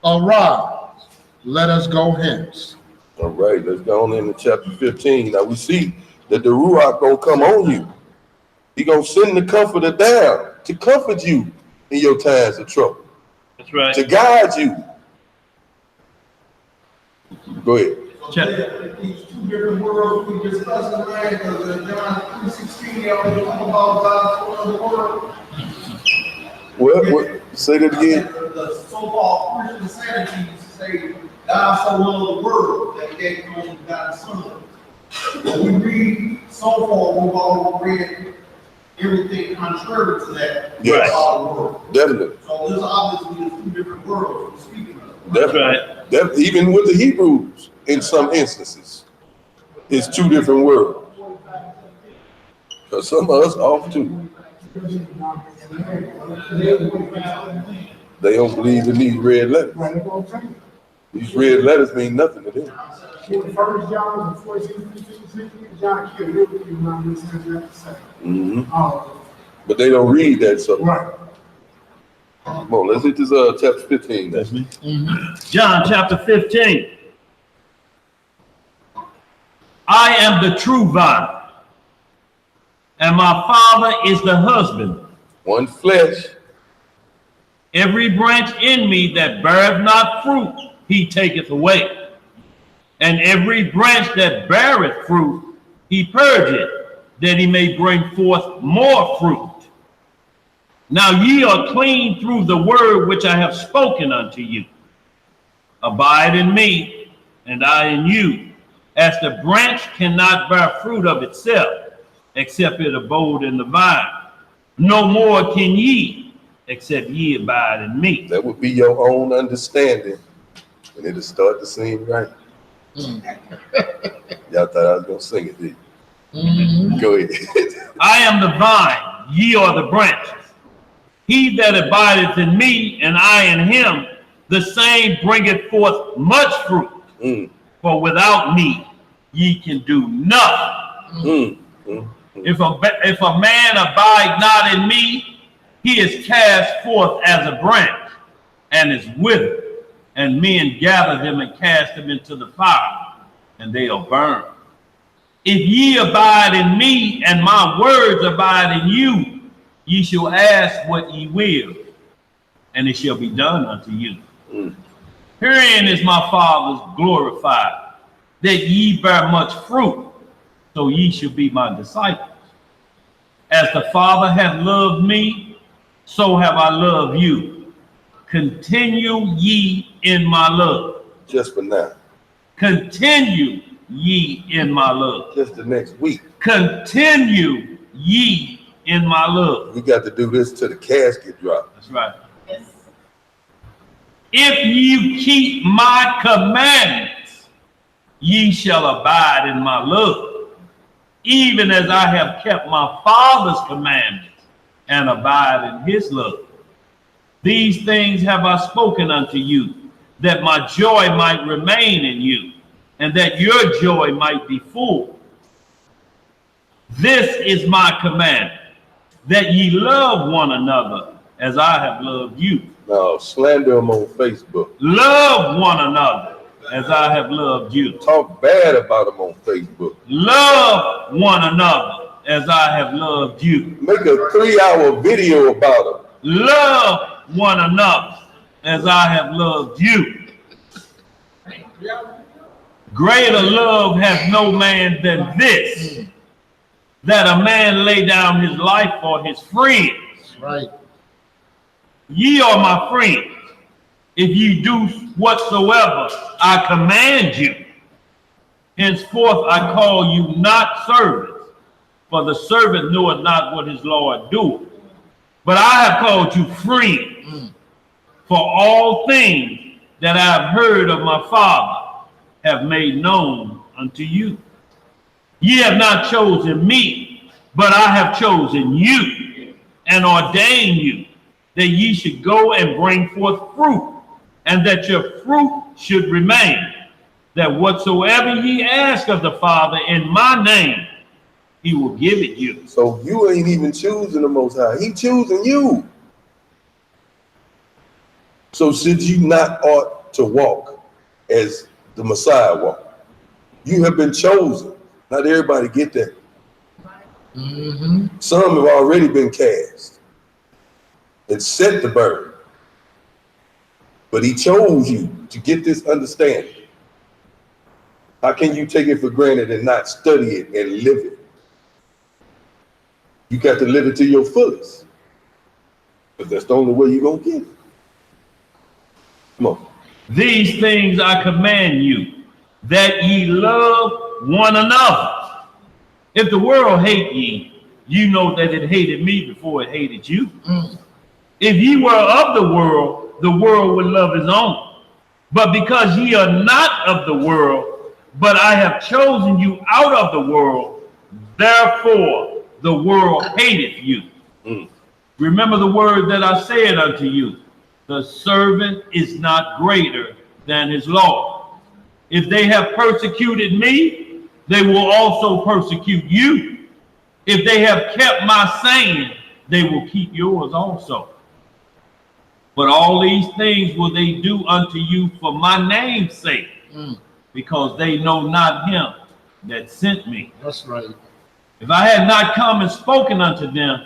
Arise, let us go hence. All right, let's go on into chapter 15. Now we see that the Ruach gonna come on you. He gonna send the Comforter down to comfort you in your times of trouble. That's right. To guide you. Go ahead. These two different worlds we discussing, right? Because John 3:16, they already talk about God's other world. What? Say that again. The so-called Christian sanity say God so loved the world that he gave his only begotten Son. When we read so far, we've all read everything contrary to that. Yes. About the world. Definitely. So there's obviously two different worlds we're speaking of. That's right. Even with the Hebrews, in some instances, it's two different worlds. Because some of us off too. They don't believe in these red letters. These red letters mean nothing to them. First John 14, John can't live with you now, this has that to say. But they don't read that, so. Right. Come on, let's hit this chapter 15. That's me. John chapter 15. I am the true vine, and my Father is the husband. One flesh. Every branch in me that beareth not fruit, he taketh away. And every branch that beareth fruit, he purgeth, that he may bring forth more fruit. Now ye are clean through the word which I have spoken unto you. Abide in me, and I in you. As the branch cannot bear fruit of itself, except it abode in the vine, no more can ye, except ye abide in me. That would be your own understanding, and it'll start to seem right. Y'all thought I was gonna sing it, did you? Go ahead. I am the vine, ye are the branches. He that abideth in me, and I in him, the same bringeth forth much fruit. For without me, ye can do nothing. If a man abide not in me, he is cast forth as a branch, and is withered, and men gather them and cast them into the fire, and they are burned. If ye abide in me, and my words abide in you, ye shall ask what ye will, and it shall be done unto you. Herein is my Father's glorified, that ye bear much fruit, so ye shall be my disciples. As the Father hath loved me, so have I loved you. Continue ye in my love. Just for now. Continue ye in my love. Just the next week. Continue ye in my love. We got to do this till the casket drop. That's right. If you keep my commandments, ye shall abide in my love, even as I have kept my Father's commandments and abide in his love. These things have I spoken unto you, that my joy might remain in you, and that your joy might be full. This is my command, that ye love one another as I have loved you. No, slander them on Facebook. Love one another as I have loved you. Talk bad about them on Facebook. Love one another as I have loved you. Make a 3-hour video about them. Love one another as I have loved you. Greater love hath no man than this, that a man lay down his life for his friends. Right. Ye are my friends, if ye do whatsoever I command you. Henceforth I call you not servants, for the servant knoweth not what his Lord doeth. But I have called you friends, for all things that I have heard of my Father have made known unto you. Ye have not chosen me, but I have chosen you, and ordained you, that ye should go and bring forth fruit, and that your fruit should remain, that whatsoever ye ask of the Father in my name, he will give it you. So you ain't even choosing the Most High. He choosing you. So should you not ought to walk as the Messiah walked? You have been chosen. Not everybody get that. Some have already been cast and set the bird. But he chose you to get this understanding. How can you take it for granted and not study it and live it? You got to live it to your fullest. Because that's the only way you're going to get it. Come on. These things I command you, that ye love one another. If the world hate ye, you know that it hated me before it hated you. If ye were of the world would love his own. But because ye are not of the world, but I have chosen you out of the world, therefore the world hateth you. Remember the word that I said unto you, the servant is not greater than his Lord. If they have persecuted me, they will also persecute you. If they have kept my saying, they will keep yours also. But all these things will they do unto you for my name's sake, because they know not him that sent me. That's right. If I had not come and spoken unto them,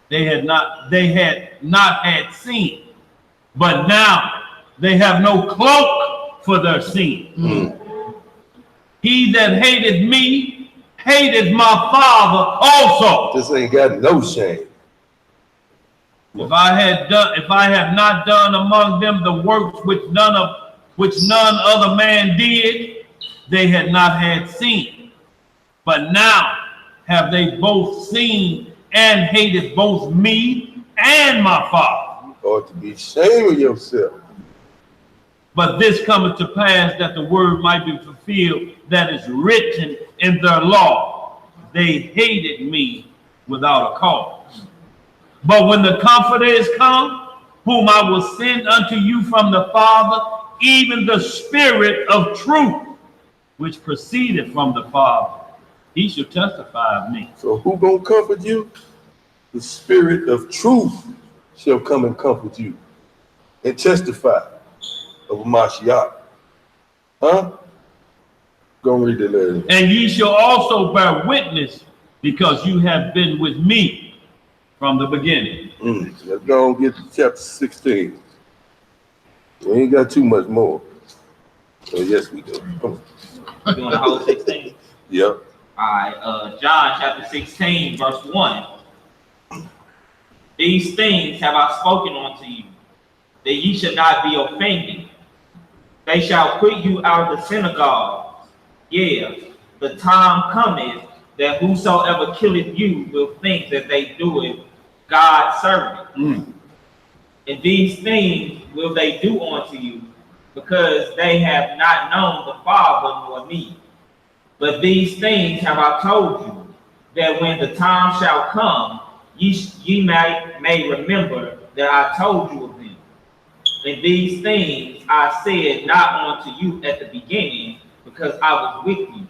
they had not had sin. But now they have no cloak for their sin. He that hated me hated my Father also. This ain't got no shame. If I have not done among them the works which none other man did, they had not had sin. But now have they both seen and hated both me and my Father. You ought to be ashamed of yourself. But this cometh to pass that the word might be fulfilled that is written in their law. They hated me without a cause. But when the Comforter is come, whom I will send unto you from the Father, even the Spirit of truth, which proceeded from the Father, he shall testify of me. So who gonna comfort you? The Spirit of truth shall come and comfort you and testify of Mashiach. Huh? Go read the letter. And ye shall also bear witness, because you have been with me from the beginning. Let's go and get to chapter 16. We ain't got too much more. So yes, we do. Come on. You want the whole 16? Yep. All right, John chapter 16, verse 1. These things have I spoken unto you, that ye should not be offended. They shall put you out of the synagogues. Yeah, the time cometh that whosoever killeth you will think that they do it God's servant. And these things will they do unto you, because they have not known the Father nor me. But these things have I told you, that when the time shall come, ye may remember that I told you of them. And these things I said not unto you at the beginning, because I was with you.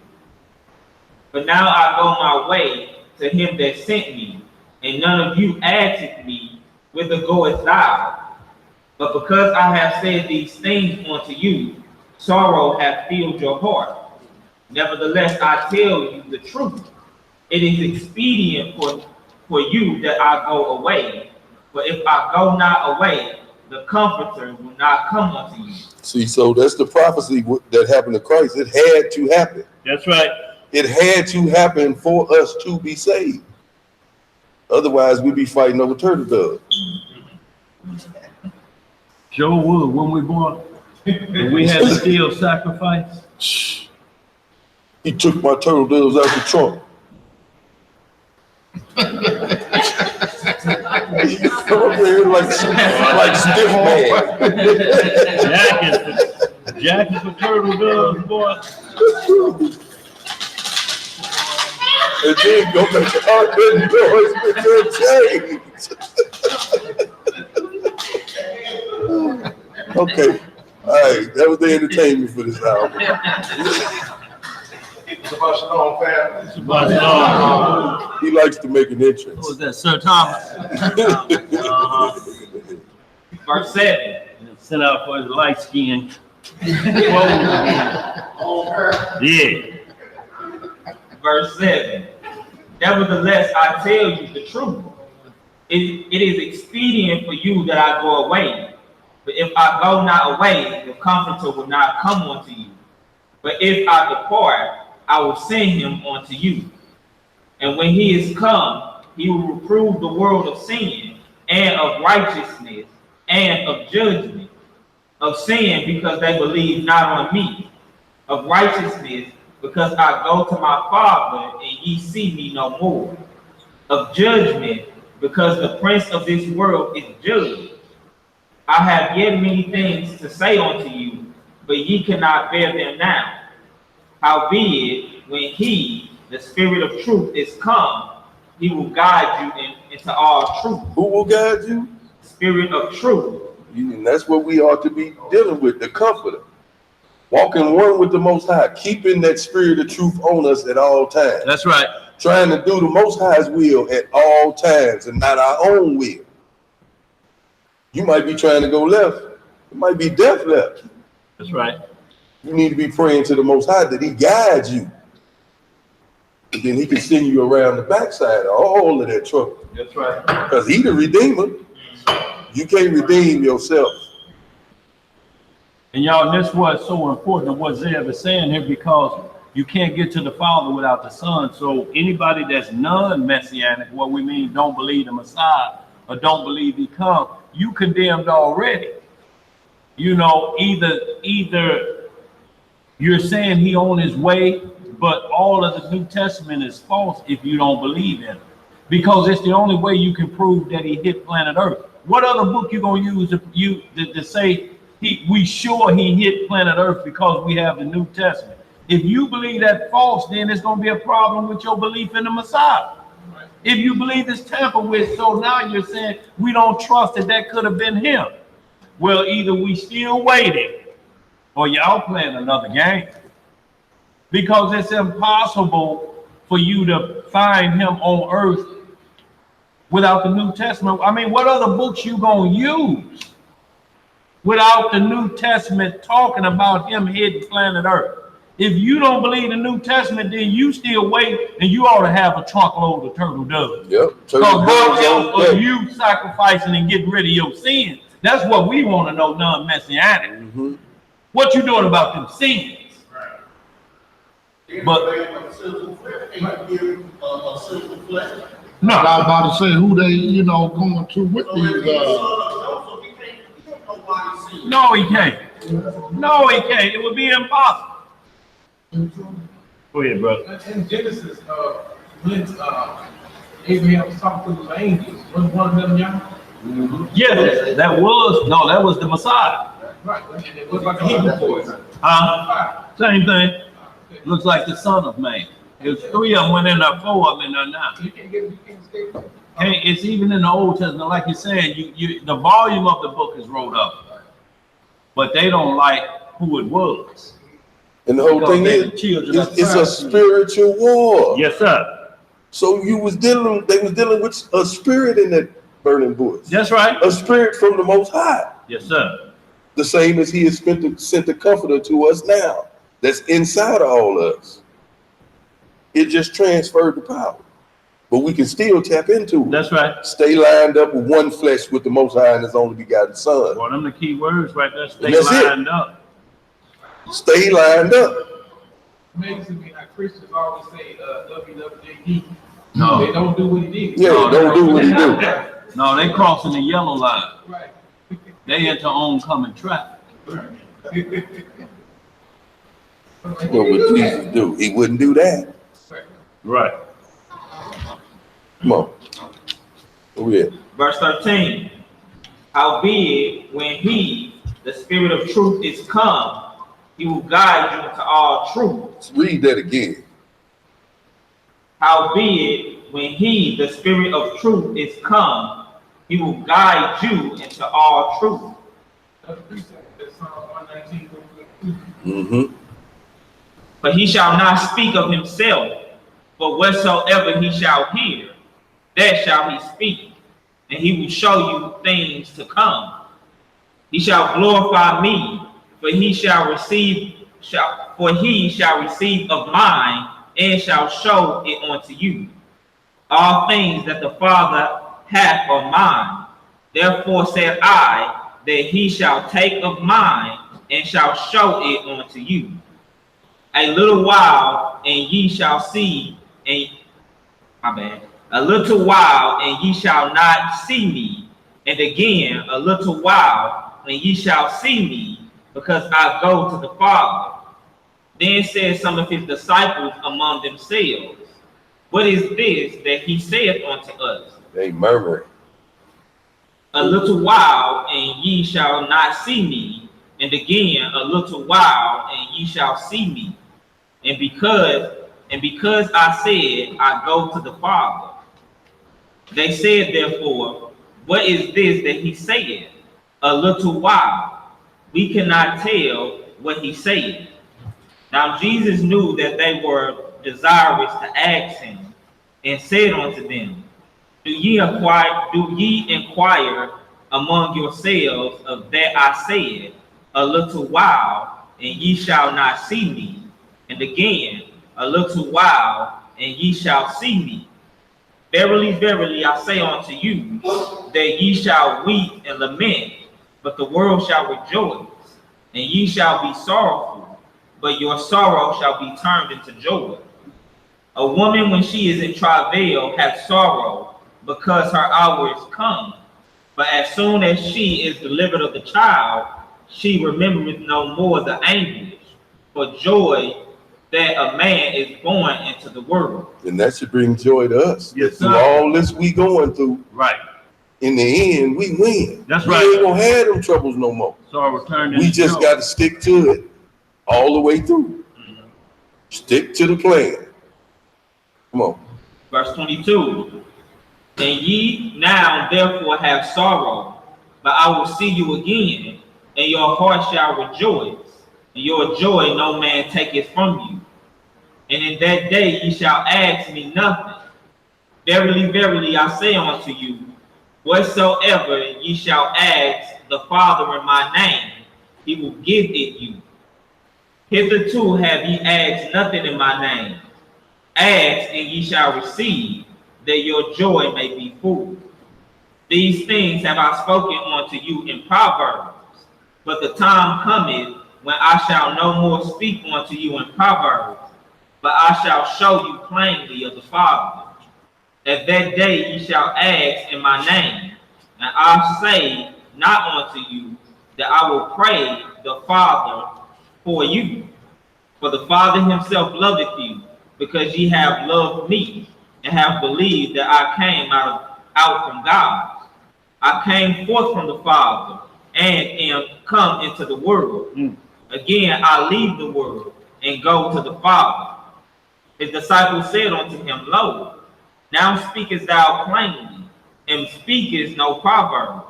But now I go my way to him that sent me, and none of you asked me, whither goest thou? But because I have said these things unto you, sorrow hath filled your heart. Nevertheless, I tell you the truth. It is expedient for you that I go away. For if I go not away, the Comforter will not come unto you. See, so that's the prophecy that happened to Christ. It had to happen. That's right. It had to happen for us to be saved. Otherwise, we'd be fighting over turtle doves. Sure would. When we born, and we had to still sacrifice. He took my turtle doves out the trunk. like stiff man. Jack is a turtle dove, boy. And then go make the heart noise with your change. Okay. All right. That was the entertainment for this album. He likes to make an entrance. What was that, Sir Thomas? Verse 7. Sent out for his light skin. Yeah. Verse 7. Nevertheless, I tell you the truth. It is expedient for you that I go away. But if I go not away, the Comforter will not come unto you. But if I depart, I will send him unto you. And when he is come, he will reprove the world of sin, and of righteousness, and of judgment. Of sin, because they believe not on me. Of righteousness, because I go to my Father, and ye see me no more. Of judgment, because the prince of this world is judged. I have yet many things to say unto you, but ye cannot bear them now. Howbeit, when he, the Spirit of truth, is come, he will guide you into all truth. Who will guide you? Spirit of truth. And that's what we ought to be dealing with, the Comforter. Walking one with the Most High, keeping that Spirit of truth on us at all times. That's right. Trying to do the Most High's will at all times and not our own will. You might be trying to go left. It might be death left. That's right. You need to be praying to the Most High that he guides you. And then he can send you around the backside of all of that trouble. That's right. Because he the Redeemer. You can't redeem yourself. And y'all, this was so important what Zev is saying here, because you can't get to the Father without the Son. So anybody that's non-messianic, what we mean, don't believe the Messiah or don't believe he come, you condemned already. You know, either you're saying he on his way, but all of the New Testament is false if you don't believe in it. Because it's the only way you can prove that he hit planet Earth. What other book you gonna use to say we sure he hit planet Earth because we have the New Testament? If you believe that false, then it's gonna be a problem with your belief in the Messiah. If you believe it's tampered with, so now you're saying we don't trust that could have been him. Well, either we still waiting or y'all playing another game. Because it's impossible for you to find him on earth without the New Testament. I mean, what other books you gonna use without the New Testament talking about him hitting planet Earth? If you don't believe the New Testament, then you still wait, and you ought to have a truckload of turtle doves. Yep. Because what else are you sacrificing and getting rid of your sins? That's what we want to know, non-messianic. Mm-hmm. What you doing about them sins? But no, I was about to say who they, going to with these. No, he can't. No, he can't. It would be impossible. Go ahead, brother. In Genesis, when Abraham was talking to the angels, was one of them young? Yeah, that was the Messiah. Right, and it was like a Hebrew voice. Same thing. Looks like the Son of Man. There's 3 of them went in there, 4 of them in there now. You can't escape it. Hey, it's even in the Old Testament, like you're saying, the volume of the book is wrote up. but they don't like who it was. And the whole Because thing they're is, the children of it's a Satan. spiritual war. Yes, sir. So they was dealing with a spirit in that burning bush. That's right. A spirit from the Most High. Yes, sir. The same as he has sent the comforter to us now. That's inside of all of us. It just transferred the power. But we can still tap into it. That's right. Stay lined up with one flesh with the Most High and his only begotten Son. One of the key words right there, stay And that's it. lined up. Stay lined up. Amazing me how Christians always say, WWJD. No. They don't do what he did. Yeah, don't do what he do. No, they crossing the yellow line. Right. They into oncoming traffic. What would Jesus do? He wouldn't do that. Right. Come on. Where we at? Verse 13. Howbeit, when he, the Spirit of truth, is come, he will guide you into all truth. Let's read that again. Howbeit, when he, the Spirit of truth, is come, he will guide you into all truth. That's precept. That's Psalm 119. Mm-hmm. But he shall not speak of himself, but whatsoever he shall hear, that shall he speak, and he will show you things to come. He shall glorify me, for he shall receive of mine, and shall show it unto you. All things that the Father hath are mine. Therefore said I, that he shall take of mine, and shall show it unto you. A little while, and ye shall see, a little while, and ye shall not see me, and again a little while, and ye shall see me, because I go to the Father. Then said some of his disciples among themselves, what is this that he saith unto us? They murmuring. A little while, and ye shall not see me, and again a little while, and ye shall see me. And because I said, I go to the Father. They said, therefore, what is this that he saith? A little while. We cannot tell what he said. Now Jesus knew that they were desirous to ask him, and said unto them, Do ye inquire among yourselves of that I said, a little while, and ye shall not see me, and again a little while, and ye shall see me? Verily, verily, I say unto you, that ye shall weep and lament, but the world shall rejoice, and ye shall be sorrowful, but your sorrow shall be turned into joy. A woman, when she is in travail, hath sorrow, because her hour is come. But as soon as she is delivered of the child, she remembereth no more the anguish for joy that a man is born into the world. And that should bring joy to us. Yes, through sir. all this we going through, Right. in the end, we win. That's We right. ain't gonna have them troubles no more. So I returned. We just got to stick to it all the way through. Stick to the plan. Come on. Verse 22. And ye now therefore have sorrow, but I will see you again, and your heart shall rejoice, and your joy no man taketh from you. And in that day ye shall ask me nothing. Verily, verily, I say unto you, whatsoever ye shall ask the Father in my name, he will give it you. Hitherto have ye asked nothing in my name. Ask, and ye shall receive, that your joy may be full. These things have I spoken unto you in Proverbs, but the time cometh when I shall no more speak unto you in Proverbs, but I shall show you plainly of the Father. At that day ye shall ask in my name, and I say not unto you that I will pray the Father for you. For the Father himself loveth you, because ye have loved me, and have believed that I came out from God. I came forth from the Father, and am come into the world. Again I leave the world, and go to the Father. His disciples said unto him, Lo, now speakest thou plainly, and speakest no proverb.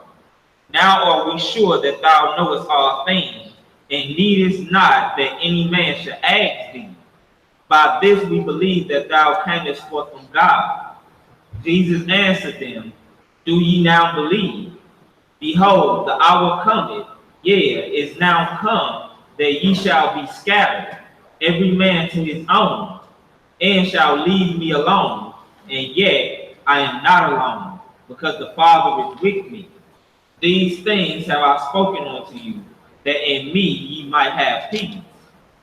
Now are we sure that thou knowest all things, and needest not that any man should ask thee. By this we believe that thou camest forth from God. Jesus answered them, Do ye now believe? Behold, the hour cometh, yea, is now come, that ye shall be scattered, every man to his own, and shall leave me alone. And yet I am not alone, because the Father is with me. These things have I spoken unto you, that in me ye might have peace.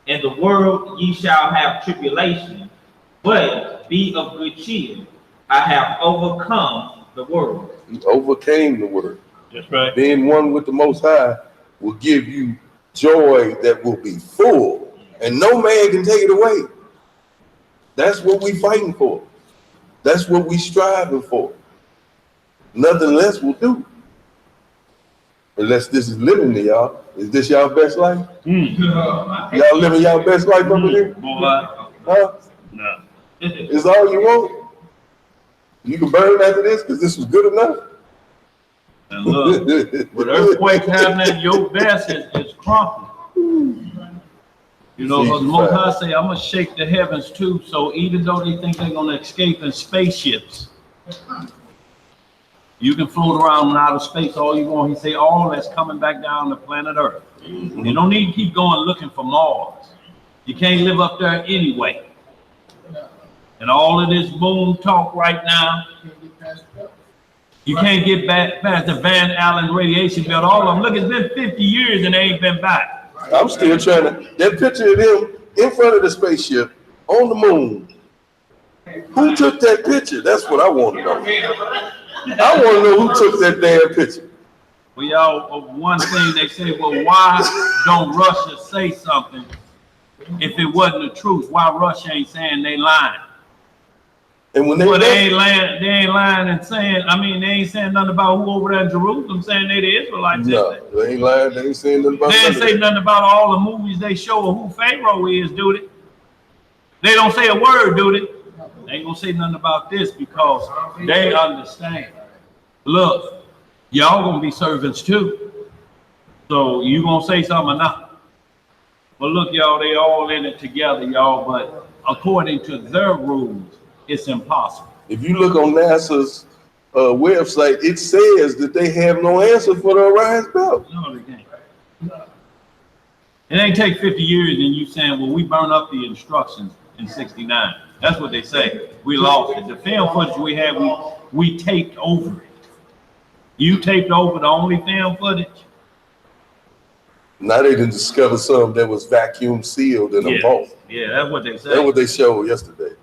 In the world ye shall have tribulation, but be of good cheer. I have overcome the world. He overcame the world. That's right. Being one with the Most High will give you joy that will be full, and no man can take it away. That's what we fighting for. That's what we striving for. Nothing less will do. Unless this is living to y'all. Is this y'all best life? Y'all living y'all best life over here? Boy. Huh? No. Is all you want? You can burn after this because this was good enough. And look, with earthquake happening, your best is crumbling. You know, because the Most High say, I'm going to shake the heavens too. So even though they think they're going to escape in spaceships, you can float around in outer space all you want. He say all that's coming back down to planet Earth. You don't need to keep going looking for Mars. You can't live up there anyway. And all of this boom talk right now, you can't get back past the Van Allen radiation belt. All of them. Look, it's been 50 years and they ain't been back. I'm still trying to, that picture of them in front of the spaceship on the moon. Who took that picture? That's what I want to know. I want to know who took that damn picture. Well, y'all, one thing they say, well, why don't Russia say something if it wasn't the truth? Why Russia ain't saying they lying? And when they, well, they ain't lying and saying, I mean, they ain't saying nothing about who over there in Jerusalem saying they the Israelites. No, they ain't lying. They ain't saying nothing about They ain't say nothing about all the movies they show of who Pharaoh is, do they? They don't say a word, do they? They ain't gonna say nothing about this because they understand. Look, y'all gonna be servants too. So you gonna say something or not? But look, y'all, they all in it together, y'all, but according to their rules, it's impossible. If you look on NASA's website, it says that they have no answer for the Orion belt. No, they can't. It ain't take 50 years and you saying, well, we burn up the instructions in 69. That's what they say. We lost it. The film footage we had, we taped over it. You taped over the only film footage? Now they didn't discover some that was vacuum sealed in a vault. Yeah, that's what they say. That's what they showed yesterday.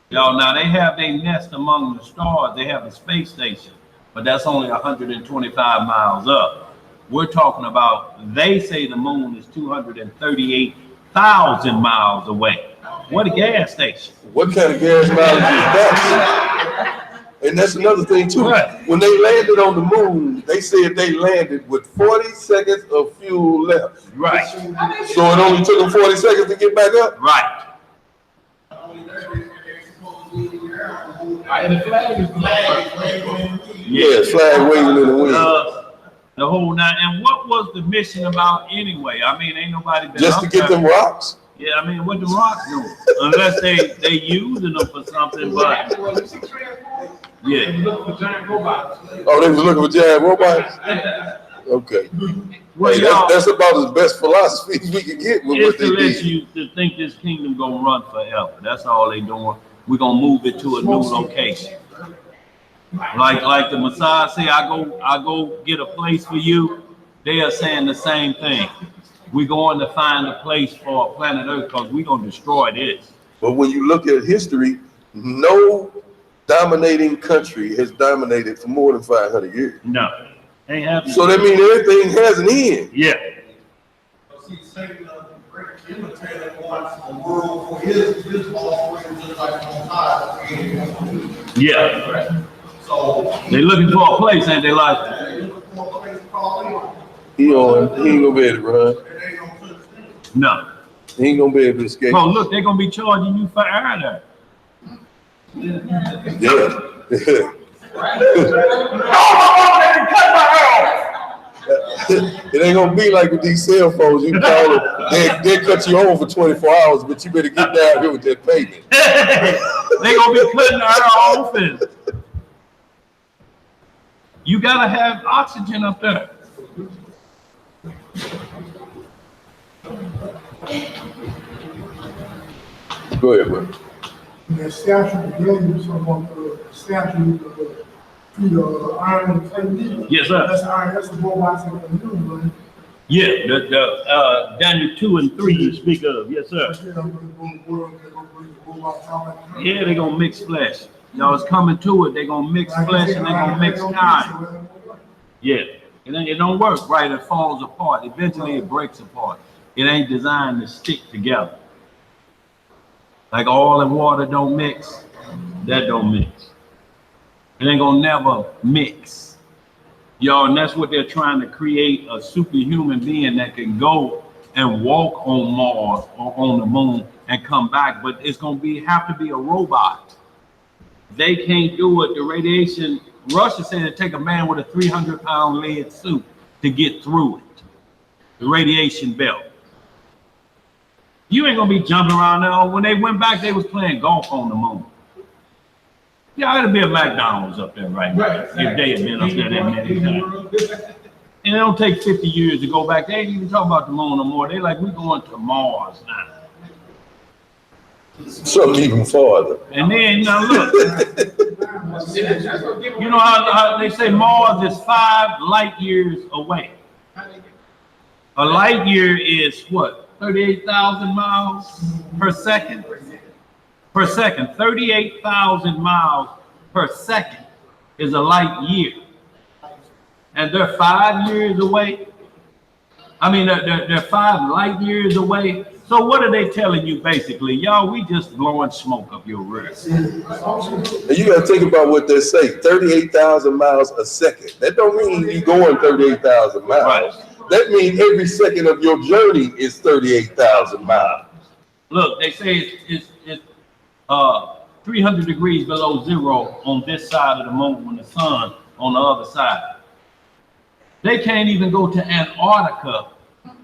Y'all, now they have their nest among the stars. They have a space station, but that's only 125 miles up. We're talking about, they say the moon is 238,000 miles away. What a gas station. What kind of gas mileage is that? And that's another thing too. Right. When they landed on the moon, they said they landed with 40 seconds of fuel left. Right. So it only took them 40 seconds to get back up? Right. And the flag is Yeah, flag waving in the wind. The whole nine. And what was the mission about anyway? I mean, ain't nobody been Just to get them rocks? Yeah, I mean, what the rocks do? Unless they using them for something, but yeah. Look for giant robots. Oh, they was looking for giant robots? Okay. Well, Hey, y'all, that's about as best philosophy we can get with it's what they to let did. you to think this kingdom gonna run forever. That's all they doing. We're gonna move it to a new location. Like the Messiah say, I go get a place for you. They are saying the same thing. We're going to find a place for planet Earth because we're gonna destroy this. But when you look at history, no dominating country has dominated for more than 500 years. No, ain't happening. So that means everything has an end. Yeah. See, Satan, imitated wants the world for his offspring, just like the Most High created. Yeah. So They looking for a place, ain't they? Like, He ain't gonna be able to run. no. He ain't gonna be able to escape. Oh, look, they're gonna be charging you for air there. Yeah. It ain't gonna be like with these cell phones. You call them, they cut you on for 24 hours, but you better get down here with that payment. They gonna be cutting our office. You gotta have oxygen up there. Go ahead, bro. The statue gave you some of the statue of the iron and clay. Yes, sir. That's the robots in the new one. Yeah, the Daniel 2 and 3 you speak of. Yes, sir. Yeah, they're gonna mix flesh. Y'all, it's coming to it. They're gonna mix flesh and they're gonna mix time. Yeah, it don't work right. It falls apart. Eventually, it breaks apart. It ain't designed to stick together. Like oil and water don't mix, that don't mix. It ain't gonna never mix. Y'all, and that's what they're trying to create, a superhuman being that can go and walk on Mars or on the moon and come back, but it's gonna have to be a robot. They can't do it. The radiation, Russia said it'd take a man with a 300-pound lead suit to get through it. The radiation belt. You ain't gonna be jumping around now. When they went back, they was playing golf on the moon. Yeah, it'd be a McDonald's up there right now if they had been up there that many times. And it don't take 50 years to go back. They ain't even talking about the moon no more. They like, we going to Mars now. Something even farther. And then, now look, you know how they say Mars is 5 light years away. A light year is what? 38,000 miles per second. Per second, 38,000 miles per second is a light year. And they're 5 years away. I mean, they're 5 light years away. So what are they telling you basically? Y'all, we just blowing smoke up your rear. And you gotta think about what they say, 38,000 miles a second. That don't mean you going 38,000 miles. Right. That means every second of your journey is 38,000 miles. Look, they say it's 300 degrees below zero on this side of the moon and the sun on the other side. They can't even go to Antarctica.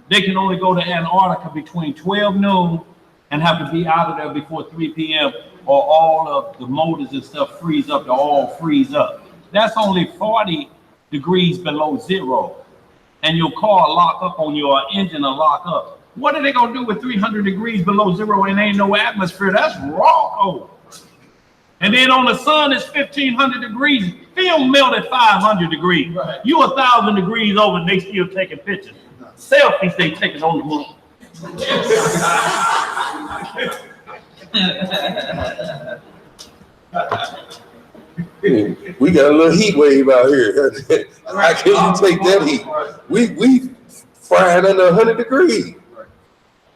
They can only go to Antarctica between 12 noon and have to be out of there before 3 p.m. or all of the motors and stuff freeze up, they all freeze up. That's only 40 degrees below zero. And your car lock up on your engine will lock up. What are they gonna do with 300 degrees below zero and ain't no atmosphere? That's raw cold. And then on the sun it's 1,500 degrees. Film melt at 500 degrees. Right. You 1,000 degrees over and they still taking pictures. Selfies they taking on the moon. We got a little heat wave out here. How can you take that heat? We frying under 100 degrees.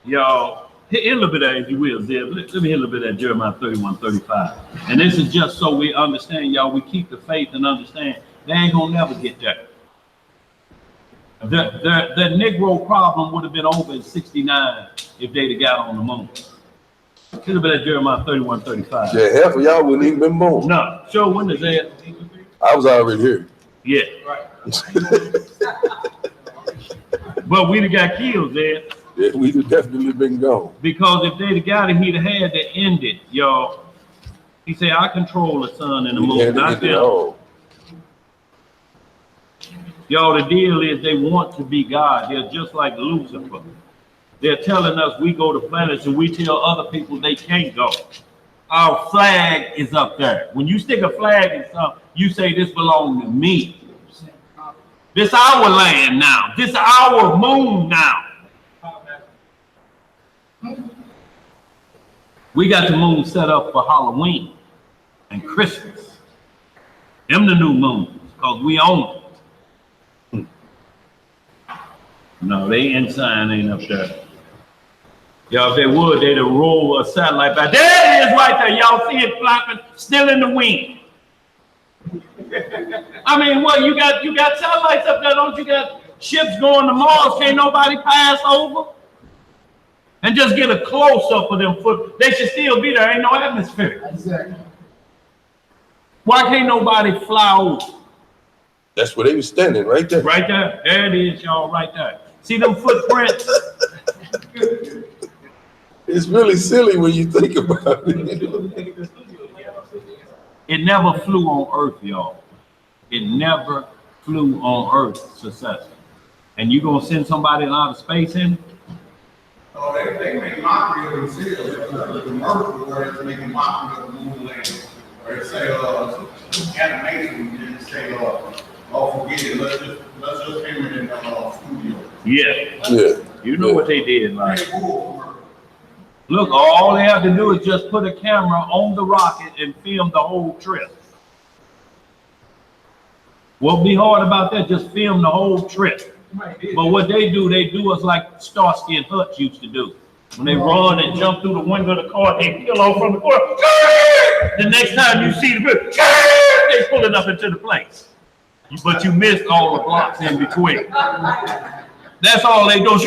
Y'all, hit a little bit of, if you will, Zeb. Let me hit a little bit of Jeremiah 31:35. And this is just so we understand, y'all, we keep the faith and understand they ain't gonna never get there. The Negro problem would have been over in 69 if they'd have got on the moon. A little bit of Jeremiah 31:35. Yeah, half of y'all wouldn't even been born. No, sure, when is that? I was already here. Yeah. But we'd have got killed there. Yeah, we'd have definitely been gone. Because if they'd have got it, he'd have had to end it, y'all. He said, I control the sun and the moon, not them. Y'all, the deal is they want to be God. They're just like Lucifer. They're telling us we go to planets and we tell other people they can't go. Our flag is up there. When you stick a flag in something, you say this belongs to me. This our land now. This our moon now. We got the moon set up for Halloween and Christmas. Them the new moons, because we own it. No, they ensign ain't up there. Y'all, if they would, they'd roll a satellite back. There it is right there. Y'all see it flapping, still in the wind. I mean, what, you got satellites up there, don't you? Got ships going to Mars, can't nobody pass over? And just get a close-up of them foot. They should still be there, ain't no atmosphere. Exactly. Why can't nobody fly over? That's where they was standing, right there. Right there. There it is, y'all, right there. See them footprints? It's really silly when you think about it. It never flew on Earth, y'all. It never flew on Earth successful. And you gonna send somebody in outer space in? Oh, they make mockery of themselves. The commercial where they making mockery of the moon landing. Where they say, animation, and they say, oh, forget it, let's just film it in the studio. Yeah. Yeah. You know what they did, like. Look, all they have to do is just put a camera on the rocket and film the whole trip. What'll be hard about that? Just film the whole trip. But what they do is like Starsky and Hutch used to do. When they run and jump through the window of the car, they peel off from the car. The next time you see the bird, they pull it up into the place. But you missed all the blocks in between. That's all they do.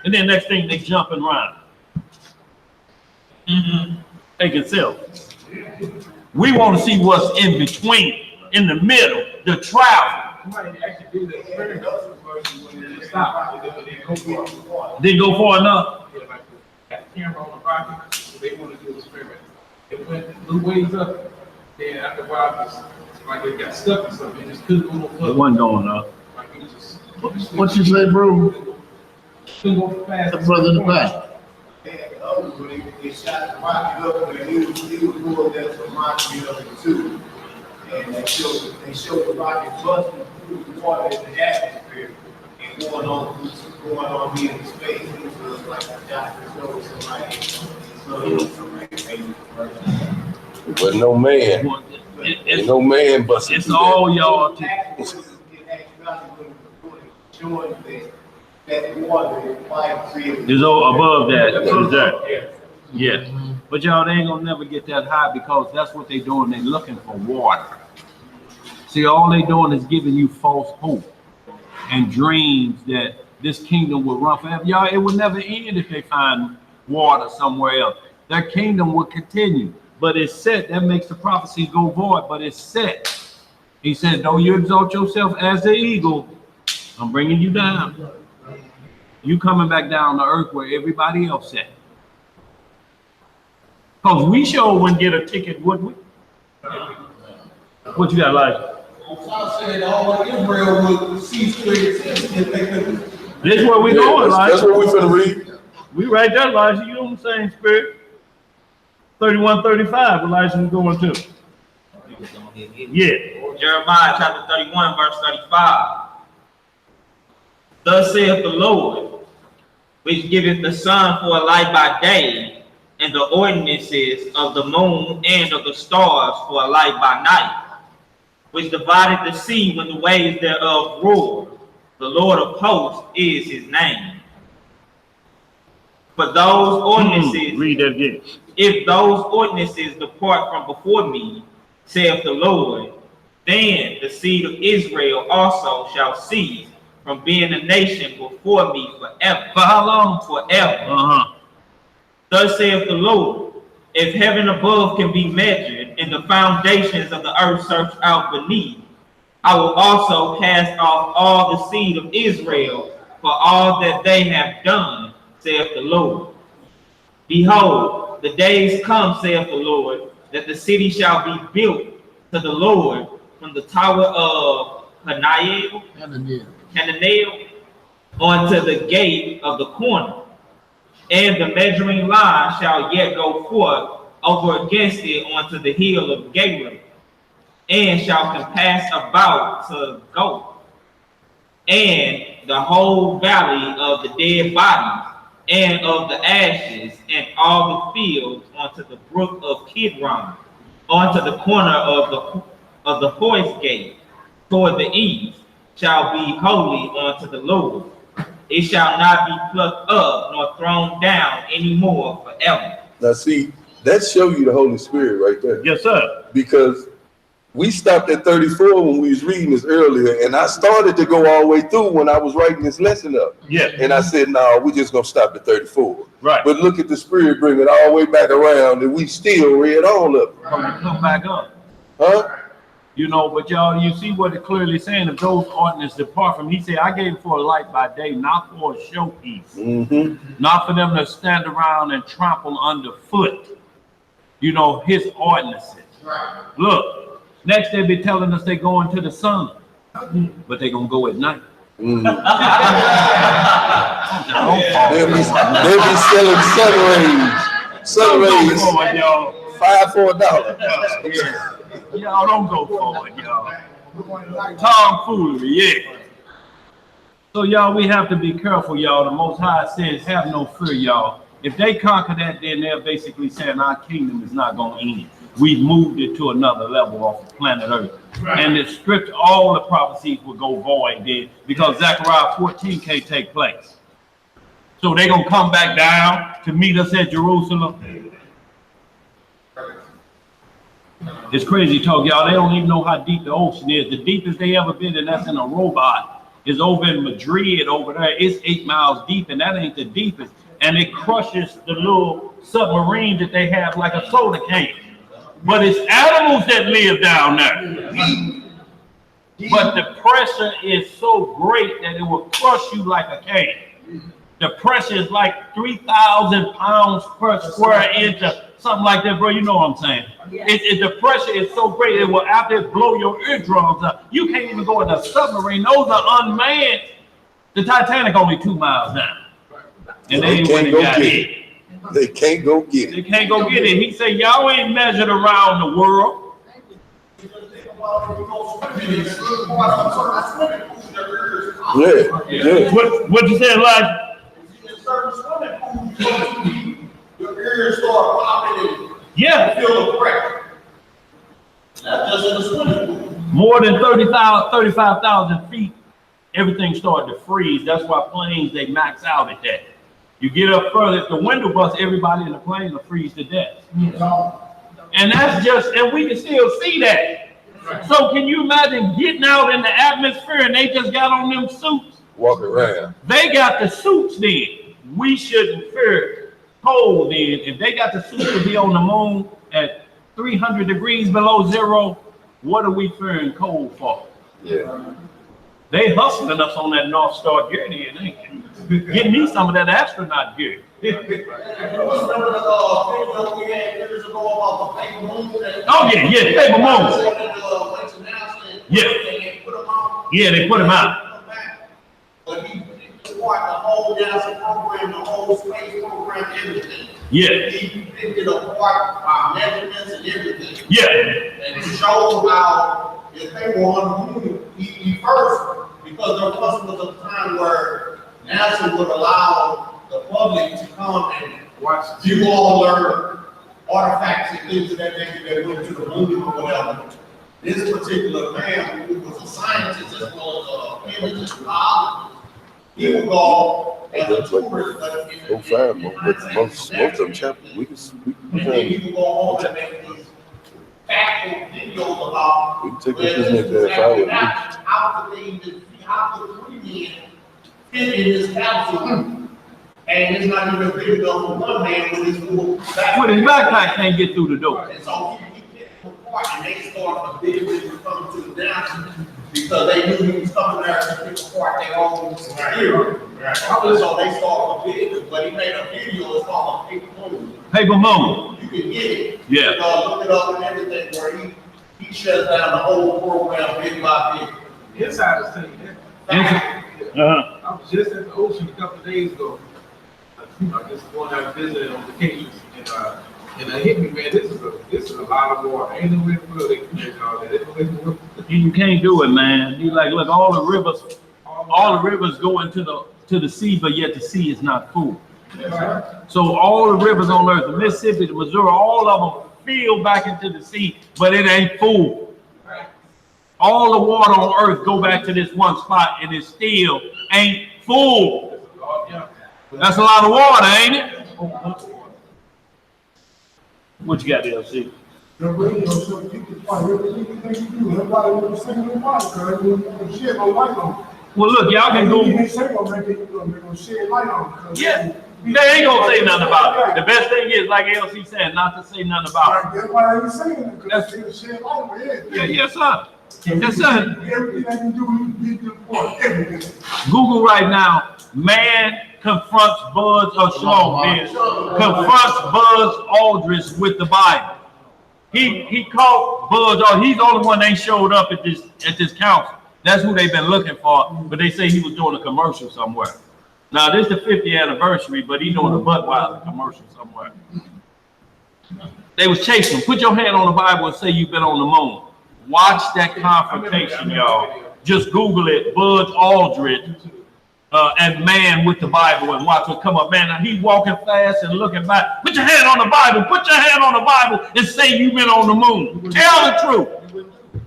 And then next thing they jump and run. Taking selfies. We want to see what's in between, in the middle, the travel. Didn't go far enough. Camera on the rocket, they want to do an experiment. It went a little ways up, then after a while, it's like it got stuck or something. It just couldn't go no further. It wasn't going up. Like it just, What you say, bro? couldn't go fast. The brother in the back. And the others, when they shot the rocket up, and he was pulling that from rocket up in two. And they showed the rocket busting through the water in the atmosphere and going on being in space. It was like a doctor showed somebody. So it was somebody. But no man. Ain't no man busting. It's all y'all. Showing that water Is above that. Is that? Yeah. But y'all, they ain't gonna never get that high because that's what they doing. They looking for water. See, all they doing is giving you false hope and dreams that this kingdom will run forever. Y'all, it will never end if they find water somewhere else. Their kingdom will continue, but it's set. That makes the prophecy go void, but it's set. He said, don't you exalt yourself as the eagle. I'm bringing you down. You coming back down to earth where everybody else at. Because we sure wouldn't get a ticket, would we? What you got, like? I said all of Israel would cease to exist if they could. This is where we going, Elijah. That's what we finna read. We right there, Elijah. You on the same spirit. 31:35, Elijah is going to. Yeah. Jeremiah chapter 31, verse 35. Thus saith the Lord, which giveth the sun for a light by day, and the ordinances of the moon and of the stars for a light by night, which divided the sea when the waves thereof roar. The Lord of hosts is his name. For those ordinances, read that again. If those ordinances depart from before me, saith the Lord, then the seed of Israel also shall cease from being a nation before me forever. For how long? Forever. Thus saith the Lord, if heaven above can be measured and the foundations of the earth searched out beneath, I will also cast off all the seed of Israel for all that they have done, saith the Lord. Behold, the days come, saith the Lord, that the city shall be built to the Lord from the tower of Hananel onto the gate of the corner. And the measuring line shall yet go forth over against it onto the hill of Gabriel, and shall compass about to go. And the whole valley of the dead bodies and of the ashes and all the fields onto the brook of Kidron, onto the corner of the horse gate toward the east, shall be holy unto the Lord. It shall not be plucked up nor thrown down anymore forever. Now see, that show you the Holy Spirit right there. Yes, sir. Because we stopped at 34 when we was reading this earlier, and I started to go all the way through when I was writing this lesson up. Yeah. And I said, no, we're just gonna stop at 34. Right. But look at the Spirit bring it all the way back around, and we still read all of it. Come back up. Huh? You know, but y'all, you see what it clearly saying, if those ordinances depart from, he said, I gave for a light by day, not for a showpiece, not for them to stand around and trample underfoot, you know, his ordinances. Right. Look, next they be telling us they going to the sun, but they gonna go at night. They'll be selling sun rays $5 for $1. Y'all don't go forward, y'all. Tomfoolery, yeah. So y'all, we have to be careful, y'all. The Most High says, have no fear, y'all. If they conquer that, then they're basically saying our kingdom is not going to end. We've moved it to another level off the planet Earth. And the script, all the prophecies will go void then, because Zechariah 14 can't take place. So they're going to come back down to meet us at Jerusalem. It's crazy talk, y'all. They don't even know how deep the ocean is. The deepest they ever been, and that's in a robot, is over in Madrid over there. It's 8 miles deep, and that ain't the deepest. And it crushes the little submarine that they have like a soda can. But it's animals that live down there. But the pressure is so great that it will crush you like a can. The pressure is like 3,000 pounds per square inch, or something like that, bro. You know what I'm saying? The pressure is so great, it will after it blow your eardrums up. You can't even go in a submarine. Those are unmanned. The Titanic only 2 miles down. And they can't go get it. They can't go get it. They can't go get it. He said, y'all ain't measured around the world. Yeah. What you said, Elijah? Your ears start popping and yeah, you feel the pressure. That's just in the swimming pool. More than 35,000 feet, everything started to freeze. That's why planes, they max out at that. You get up further, if the window busts, everybody in the plane will freeze to death. And that's just, and we can still see that. So can you imagine getting out in the atmosphere and they just got on them suits? Walk around. They got the suits then. We shouldn't fear cold then. If they got the suits to be on the moon at 300 degrees below zero, what are we fearing cold for? Yeah. They hustling us on that North Star gear then, ain't they? Get me some of that astronaut gear. Remember the video we had years ago about the paper moon? Oh yeah, paper moon. Yeah, they put him out. But he part the whole NASA program, the whole space program, everything. Yeah. He picked it apart by measurements and everything. Yeah. And it showed how if they were on the moon, he first, because there was a time where NASA would allow the public to come and watch, view all their artifacts and things of that nature that went to the moon or whatever. This particular man, who was a scientist as well as a chemist, biologist, he would go as a tourist. But most of them chapters, we can and then he would go home and make these factual videos about we can take this business there if I would. how the thing is, how the 3 men fit in this capsule. And it's not even big enough for one man with his little backpack. With his backpack can't get through the door. And so he picked them apart and they started a big business coming to the down because they knew he was coming there to pick apart their own theory. So they started a business, but he made a video, it's called Paper Moon. Paper Moon. You can get it. Yeah. Look it up and everything where he shuts down the whole program bit by bit. Inside the city, I was just at the ocean a couple of days ago. I just going out visiting on vacations, and it hit me, man. This is a lot of water. Ain't no way to feel they can make all that. Ain't no way to feel. You can't do it, man. You like, look, all the rivers go into the sea, but yet the sea is not full. So all the rivers on earth, the Mississippi, the Missouri, all of them fill back into the sea, but it ain't full. All the water on earth go back to this one spot, and it still ain't full. That's a lot of water, ain't it? What you got there, see? The radio show, you can find everything you do. Everybody will sing in the mic, because you shed no light on it. Well, look, y'all can go. They say they're gonna shed light on it. Yeah. They ain't gonna say nothing about it. The best thing is, like LC said, not to say nothing about That's why I ain't saying it, because they shed light on it. it. Yes, sir. Yes, sir. Everything I can do, you beat them for everything. Google right now, man confronts Buzz confronts Buzz Aldridge with the Bible. He caught Buzz Aldridge. He's the only one that showed up at this council. That's who they've been looking for, but they say he was doing a commercial somewhere. Now, this is the 50th anniversary, but he's doing a Budweiser commercial somewhere. They was chasing him. Put your hand on the Bible and say you've been on the moon. Watch that confrontation, y'all. Just Google it, Buzz Aldridge and man with the Bible, and watch what come up. Man, now he's walking fast and looking back. Put your hand on the Bible. Put your hand on the Bible and say you've been on the moon. Tell the truth.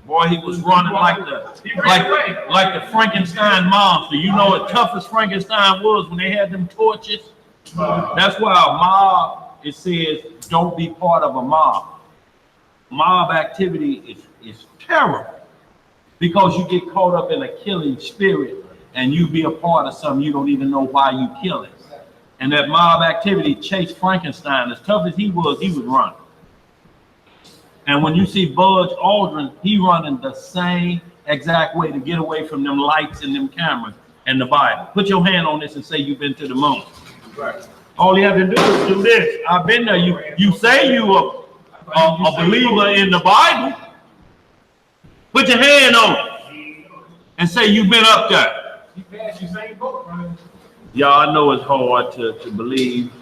Boy, he was running like the Frankenstein monster. You know, as tough as Frankenstein was when they had them torches. That's why a mob, it says, don't be part of a mob. Mob activity is terrible because you get caught up in a killing spirit and you be a part of something you don't even know why you kill it. And that mob activity chased Frankenstein. As tough as he was running. And when you see Buzz Aldrin, he running the same exact way to get away from them lights and them cameras and the Bible. Put your hand on this and say you've been to the moon. Right. All you have to do is do this. I've been there. You say you are a believer in the Bible. Put your hand on it and say you've been up there. Y'all know it's hard to believe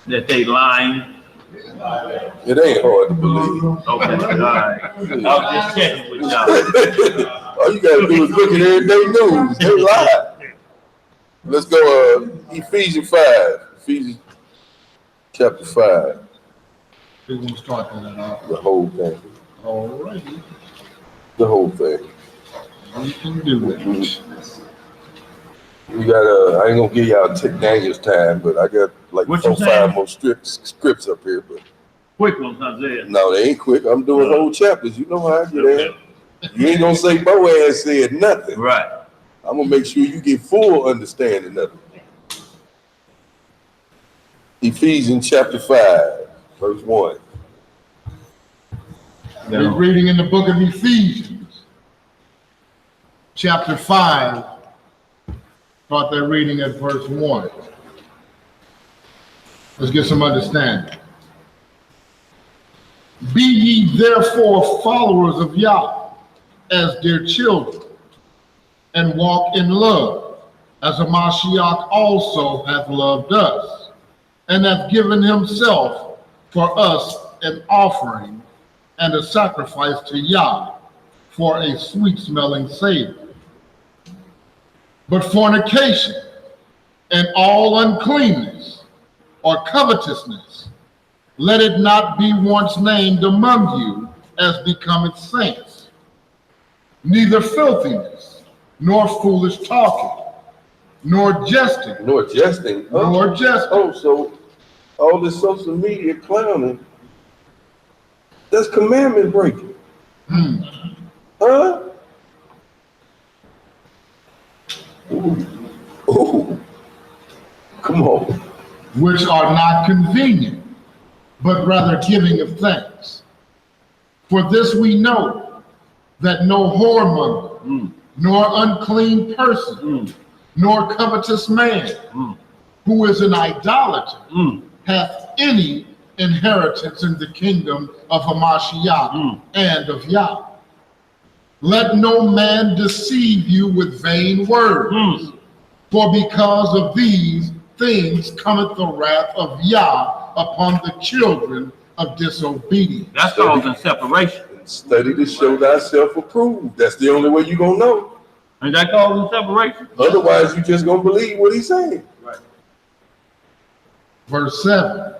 that they lying. It ain't hard to believe. Okay, all right. I'm just checking with y'all. All you gotta do is look at everyday news. They lie. Let's go Ephesians 5. Ephesians chapter 5. We're gonna start that out. The whole thing. All righty. The whole thing. We can do it. We got I ain't gonna give y'all Daniel's time, but I got like 4 or 5 more scripts up here. But quick ones, Isaiah. No, they ain't quick. I'm doing whole chapters. You know how I get at. You ain't gonna say Boaz said nothing. Right. I'm gonna make sure you get full understanding of it. Ephesians chapter 5, verse 1. We're reading in the book of Ephesians, chapter 5. Start that reading at verse 1. Let's get some understanding. Be ye therefore followers of Yah as dear children, and walk in love, as Mashiach also hath loved us, and hath given himself for us an offering and a sacrifice to Yah for a sweet-smelling savor. But fornication and all uncleanness or covetousness, let it not be once named among you as becometh saints, neither filthiness, nor foolish talking, nor jesting. Nor jesting. Nor jesting. Oh, so all this social media clowning, that's commandment breaking. Huh? Ooh. Come on. Which are not convenient, but rather giving of thanks. For this we know, that no whoremonger, nor unclean person, nor covetous man, who is an idolater, hath any inheritance in the kingdom of Hamashiach and of Yah. Let no man deceive you with vain words, for because of these things cometh the wrath of Yah upon the children of disobedience. That's causing separation. Study to show thyself approved. That's the only way you're gonna know. And that causing separation. Otherwise, you just gonna believe what he's saying. Right. Verse 7.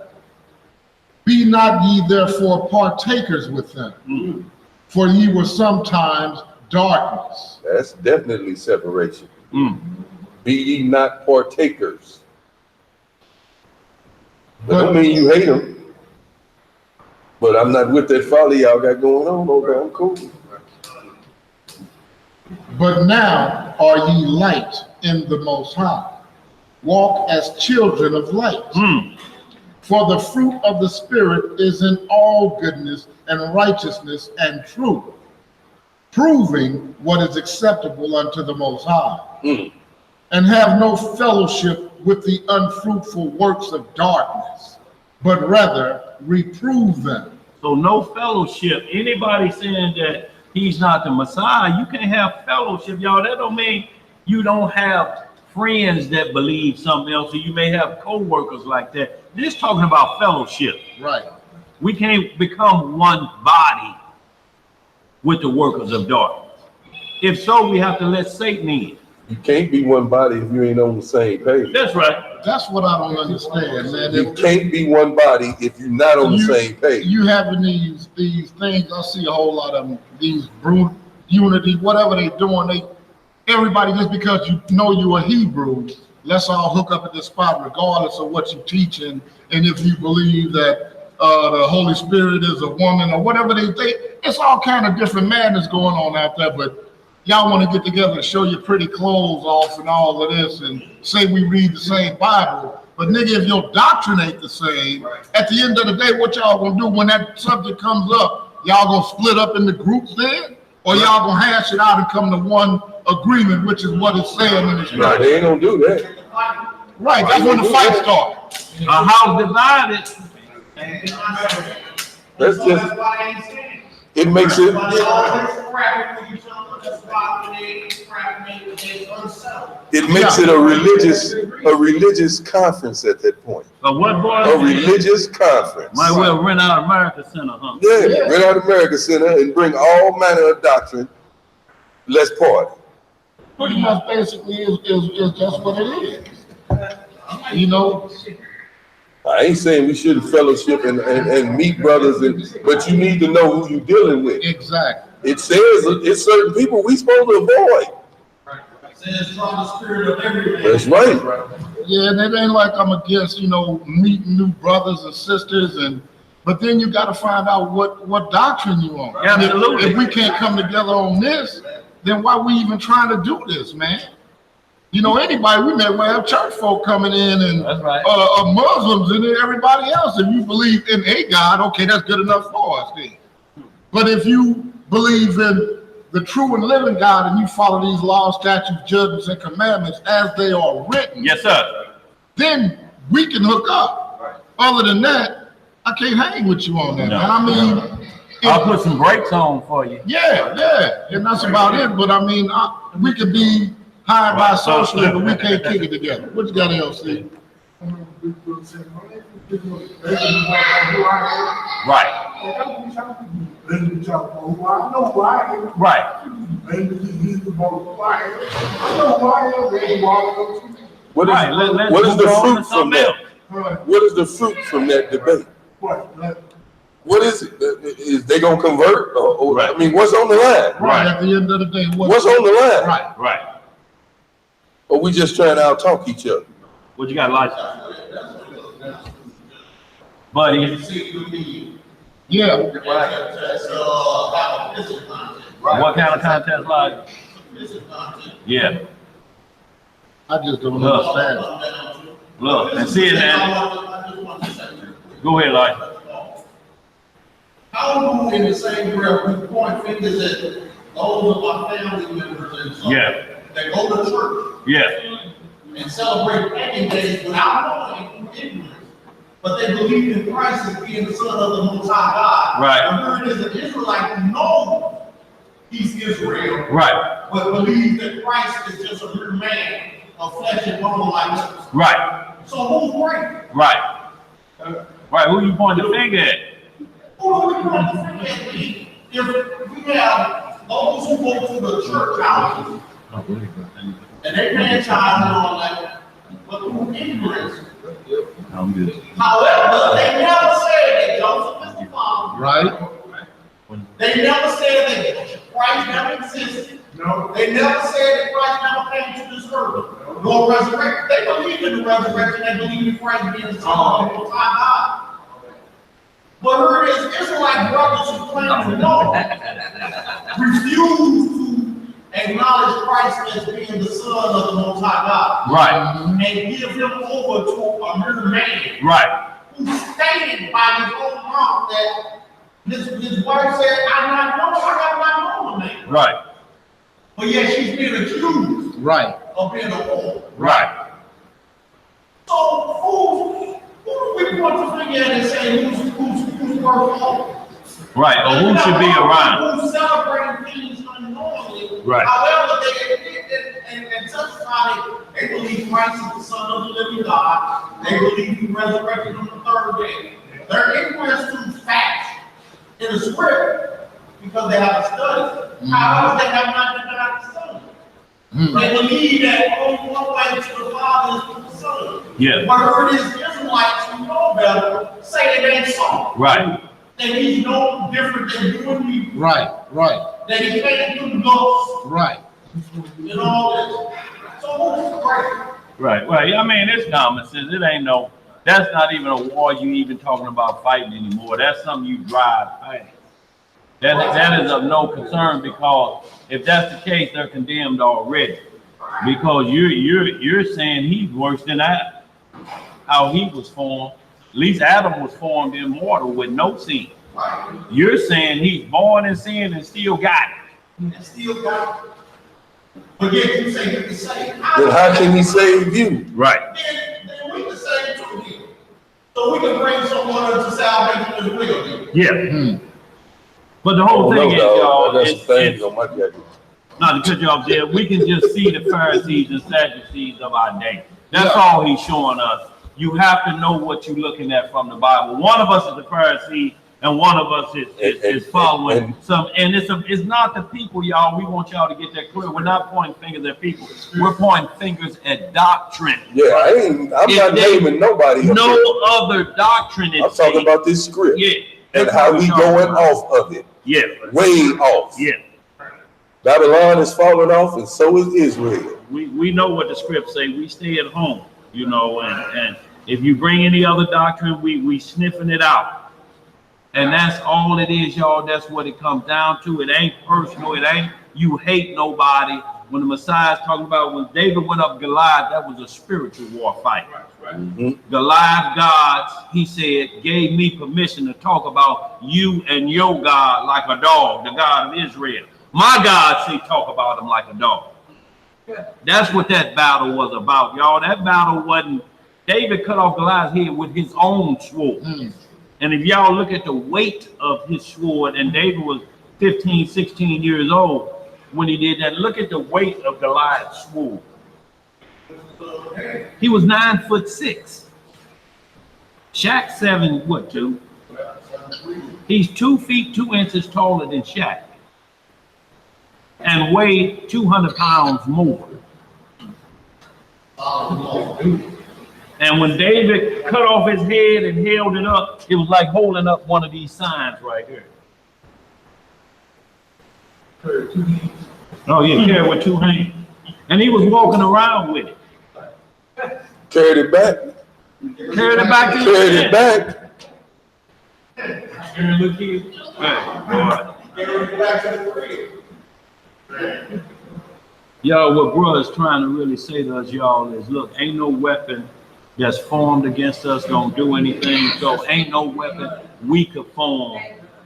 Be not ye therefore partakers with them, for ye were sometimes darkness. That's definitely separation. Be ye not partakers. That don't mean you hate them. But I'm not with that folly y'all got going on over. I'm cool. But now are ye light in the Most High, walk as children of light. For the fruit of the Spirit is in all goodness and righteousness and truth, proving what is acceptable unto the Most High. And have no fellowship with the unfruitful works of darkness, but rather reprove them. So no fellowship. Anybody saying that he's not the Messiah, you can't have fellowship, y'all. That don't mean you don't have friends that believe something else, or you may have co-workers like that. This talking about fellowship. Right. We can't become one body with the workers of darkness. If so, we have to let Satan in. You can't be one body if you ain't on the same page. That's right. That's what I don't understand, man. You can't be one body if you're not on the same page. You having these things, I see a whole lot of them, these brute unity, whatever they doing, everybody, just because you know you're a Hebrew, let's all hook up at this spot regardless of what you're teaching, and if you believe that the Holy Spirit is a woman or whatever they think, it's all kind of different madness going on out there, but y'all want to get together and show your pretty clothes off and all of this and say we read the same Bible. But nigga, if your doctrine ain't the same, at the end of the day, what y'all gonna do when that subject comes up? Y'all gonna split up into groups then? Or y'all gonna hash it out and come to one agreement, which is what it's saying in the scripture? No, they ain't gonna do that. Right, that's when the fight starts. A house divided. That's just, it makes it, it makes it a religious conference at that point. A what, boy? A religious conference. Might well rent out America Center, huh? Yeah, rent out America Center and bring all manner of doctrine. Let's party. Pretty much basically is just what it is. You know? I ain't saying we shouldn't fellowship and meet brothers, but you need to know who you're dealing with. Exactly. It says it's certain people we supposed to avoid. Says from the spirit of everything. That's right. Yeah, and it ain't like I'm against, meeting new brothers and sisters, but then you got to find out what doctrine you on. Absolutely. If we can't come together on this, then why we even trying to do this, man? Anybody, we may well have church folk coming in and that's right. Muslims and then everybody else. If you believe in a God, okay, that's good enough for us then. But if you believe in the true and living God and you follow these laws, statutes, judgments, and commandments as they are written, yes, sir, then we can hook up. Right. Other than that, I can't hang with you on that. No. Man. I mean, I'll put some brakes on for you. Yeah, and that's about it. But I mean, we could be high by socially, but we can't kick it together. What you got, LC? Right. What is the fruit from that? What is the fruit from that debate? What is it? Is they gonna convert? I mean, what's on the line? Right. At the end of the day, what's on the line? Right. Or we just trying to out-talk each other? What you got, Elijah? Buddy. Yeah. What kind of contest, like? Yeah. I just don't understand. Look, and see it now. Go ahead, Elijah. How do in the same breath we point fingers at those of our family members and so that go to church and celebrate wedding days without knowing ignorance, but they believe in Christ as being the Son of the Most High God. Right. And here it is an Israelite who knows he's Israel, right, but believes that Christ is just a mere man of flesh and bone like us. Right. So who's right? Right. Right. Who you pointing the finger at? Who are we pointing the finger at? If we have those who go to the church houses and they pay tithes and all that, but through ignorance. I'm good. However, they never said that Joseph is the father. Right. They never said that Christ never existed. No. They never said that Christ never came to this earth, nor resurrected. They believe in the resurrection. They believe in Christ being the Son of the Most High God. But here it is, Israelite brothers who claim to know refuse to acknowledge Christ as being the Son of the Most High God. Right, And give him over to a mere man. right, Who stated by his own mouth that his wife said, I have not known a man. right, But yet she's being accused Right. of being a woman. right. So who do we point the finger at and say who's worth more? Right, or who should be around? Who's celebrating things unknowingly. Right. However, they admit and testify they believe Christ is the Son of the living God. They believe he resurrected on the third day. They're ignorant to facts in the script because they haven't studied. However, they have not denied the Son. They believe that only one way to the Father is through the Son. Yeah. But it is Israelites who know better say it ain't so. Right, That he's no different than you and me. Right. That he can't do looks Right. and all this. So who's great? right, right. I mean, it's common sense. It ain't no, that's not even a war you even talking about fighting anymore. That's something you drive past. That is of no concern, because if that's the case, they're condemned already. Because you're saying he's worse than Adam. How he was formed. At least Adam was formed immortal with no sin. You're saying he's born in sin and still got it. And still got it. But yet you say you can save. Then how can he save you? Right. Then we can save too then. So we can bring someone into salvation as well. Yeah. But the whole thing is, dog. y'all, That's the thing it's on my jacket. not to cut you off there, we can just see the Pharisees and Sadducees of our day. That's all he's showing us. You have to know what you're looking at from the Bible. One of us is the Pharisee, and one of us is following some. And it's not the people, y'all. We want y'all to get that clear. We're not pointing fingers at people. We're pointing fingers at doctrine. Yeah, I'm not naming nobody. No other doctrine is. I'm talking about this script. Yeah. And how we going off of it. Yeah. Way off. Yeah. Babylon is falling off, and so is Israel. We know what the scripts say. We stay at home, you know, and if you bring any other doctrine, we sniffing it out. And that's all it is, y'all. That's what it comes down to. It ain't personal. It ain't you hate nobody. When the Messiah is talking about when David went up Goliath, that was a spiritual war fight. Goliath gods, he said, gave me permission to talk about you and your God like a dog, the God of Israel. My God say talk about him like a dog. That's what that battle was about, y'all. That battle wasn't, David cut off Goliath's head with his own sword. And if y'all look at the weight of his sword, and David was 15, 16 years old when he did that, look at the weight of Goliath's sword. He was 9'6". Shaq 7'2". He's 2 feet 2 inches taller than Shaq and weighed 200 pounds more. And when David cut off his head and held it up, it was like holding up one of these signs right here. Oh yeah, carried with 2 hands. And he was walking around with it. Carried it back. Carried it back. Carried it back. Look here. Y'all, what brother's trying to really say to us, y'all, is look, ain't no weapon that's formed against us gonna do anything. So ain't no weapon we could form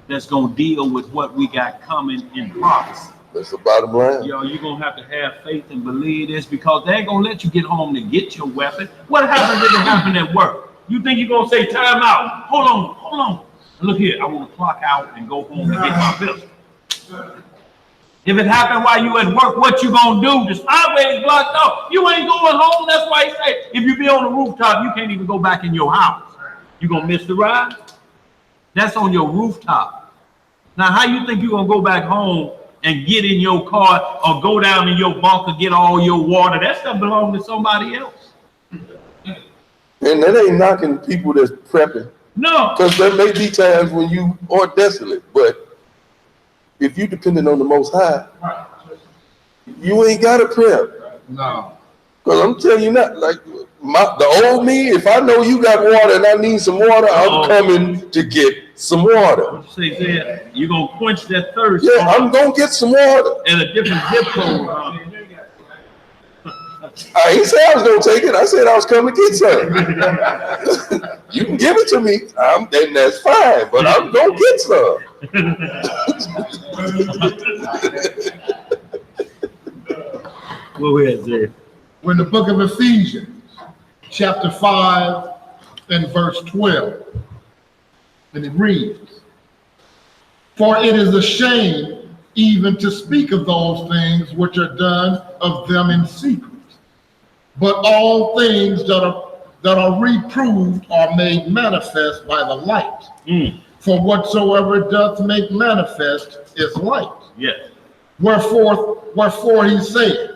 that's gonna deal with what we got coming in prophecy. That's the bottom line. Yo, you're gonna have to have faith and believe this, because they ain't gonna let you get home to get your weapon. What happens if it happen at work? You think you're gonna say time out? Hold on. Look here, I want to clock out and go home and get my pistol. If it happened while you at work, what you gonna do? The highway is blocked off. You ain't going home. That's why he say if you be on the rooftop, you can't even go back in your house. You gonna miss the ride? That's on your rooftop. Now, how you think you gonna go back home and get in your car or go down in your bunker, get all your water? That stuff belongs to somebody else. And that ain't knocking people that's prepping. No. Because there may be times when you are desolate, but if you depending on the Most High, you ain't got to prep. No. Because I'm telling you not, like the old me, if I know you got water and I need some water, I'm coming to get some water. What you say, Zed? You gonna quench that thirst? Yeah, I'm gonna get some water. In a different zip code, huh? I ain't say I was gonna take it. I said I was coming to get some. You can give it to me, then that's fine. But I'm gonna get some. Go ahead, Zed. We're in the book of Ephesians, chapter 5 and verse 12. And it reads, "For it is a shame even to speak of those things which are done of them in secret. But all things that are reproved are made manifest by the light. For whatsoever doth make manifest is light. Yes. Wherefore he saith,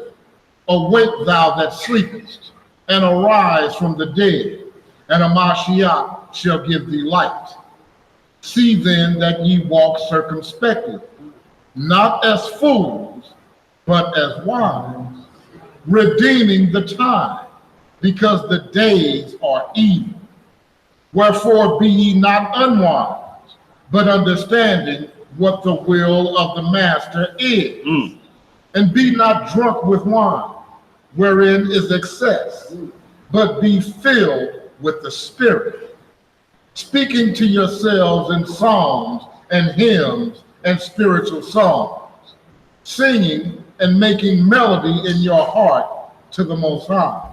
Awake thou that sleepest, and arise from the dead, and a Mashiach shall give thee light. See then that ye walk circumspectly, not as fools, but as wise, redeeming the time, because the days are evil. Wherefore be ye not unwise, but understanding what the will of the master is. And be not drunk with wine, wherein is excess, but be filled with the Spirit, speaking to yourselves in psalms and hymns and spiritual songs, singing and making melody in your heart to the Most High,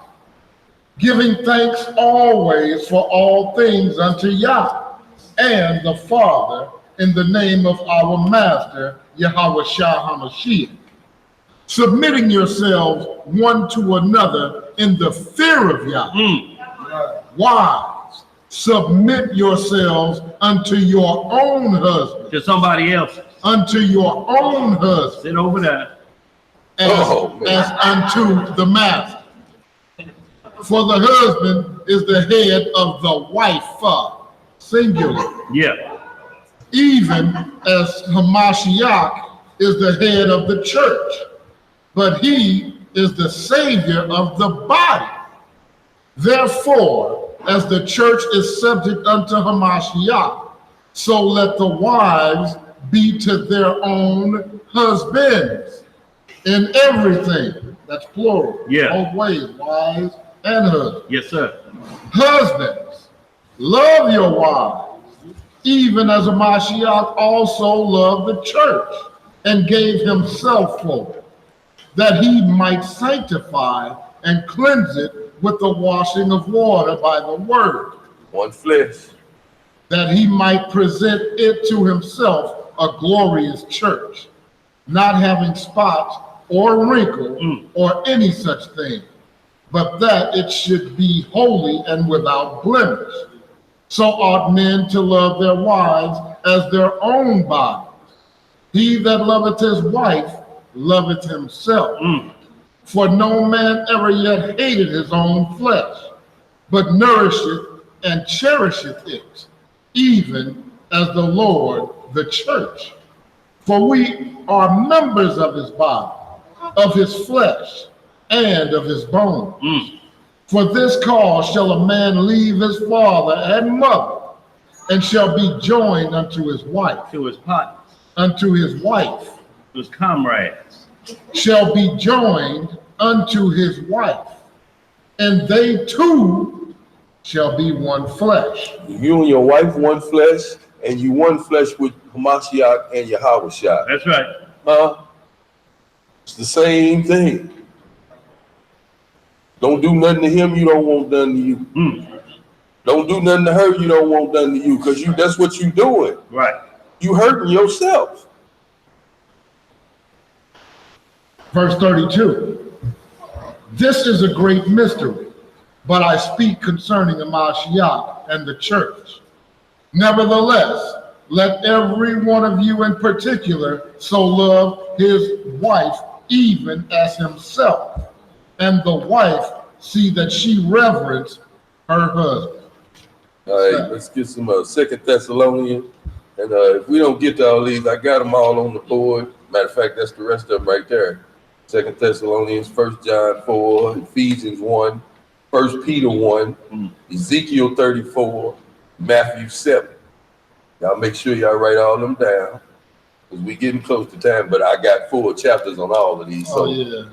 giving thanks always for all things unto Yah and the Father in the name of our Master, Yahweh Shah HaMashiach, submitting yourselves one to another in the fear of Yah. Wives, submit yourselves unto your own husband. To somebody else. Unto your own husband. Sit over there. As unto the master. For the husband is the head of the wife, singular. Yeah. Even as Hamashiach is the head of the church, but he is the savior of the body. Therefore, as the church is subject unto Hamashiach, so let the wives be to their own husbands in everything. That's plural. Yeah. Both ways, wives and husbands. Yes, sir. Husbands, love your wives, even as Hamashiach also loved the church and gave himself for it, that he might sanctify and cleanse it with the washing of water by the word. One flesh. That he might present it to himself a glorious church, not having spot or wrinkle or any such thing, but that it should be holy and without blemish. So ought men to love their wives as their own bodies. He that loveth his wife loveth himself. For no man ever yet hated his own flesh, but nourisheth and cherisheth it, even as the Lord the church. For we are members of his body, of his flesh, and of his bones. For this cause shall a man leave his father and mother, and shall be joined unto his wife. To his partners. Unto his wife. To his comrades. Shall be joined unto his wife, and they two shall be one flesh. You and your wife one flesh, and you one flesh with Hamashiach and Yahweh Shah. That's right. It's the same thing. Don't do nothing to him you don't want done to you. Don't do nothing to her you don't want done to you, because that's what you doing. Right. You hurting yourself. Verse 32. This is a great mystery, but I speak concerning the Mashiach and the church. Nevertheless, let every one of you in particular so love his wife even as himself, and the wife see that she reverence her husband. All right, let's get some 2 Thessalonians. And if we don't get to all these, I got them all on the board. Matter of fact, that's the rest of them right there. 2 Thessalonians, 1 John 4, Ephesians 1, 1 Peter 1, Ezekiel 34, Matthew 7. Y'all make sure y'all write all them down, because we getting close to time, but I got 4 chapters on all of these, so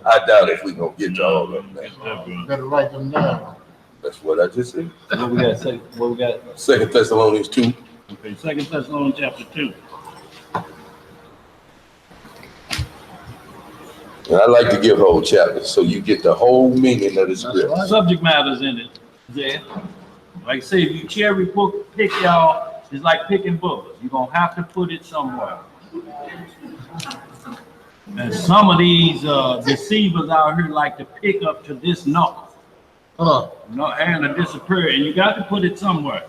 I doubt if we gonna get to all of them. Better write them down. That's what I just said. What we got, what we got? 2 Thessalonians 2. Okay, 2 Thessalonians chapter 2. And I like to give whole chapters, so you get the whole meaning of the script. Subject matters in it, there. Like I say, if you cherry pick y'all, it's like picking boogers. You're gonna have to put it somewhere. And some of these deceivers out here like to pick up to this note. No, and to disappear, and you got to put it somewhere.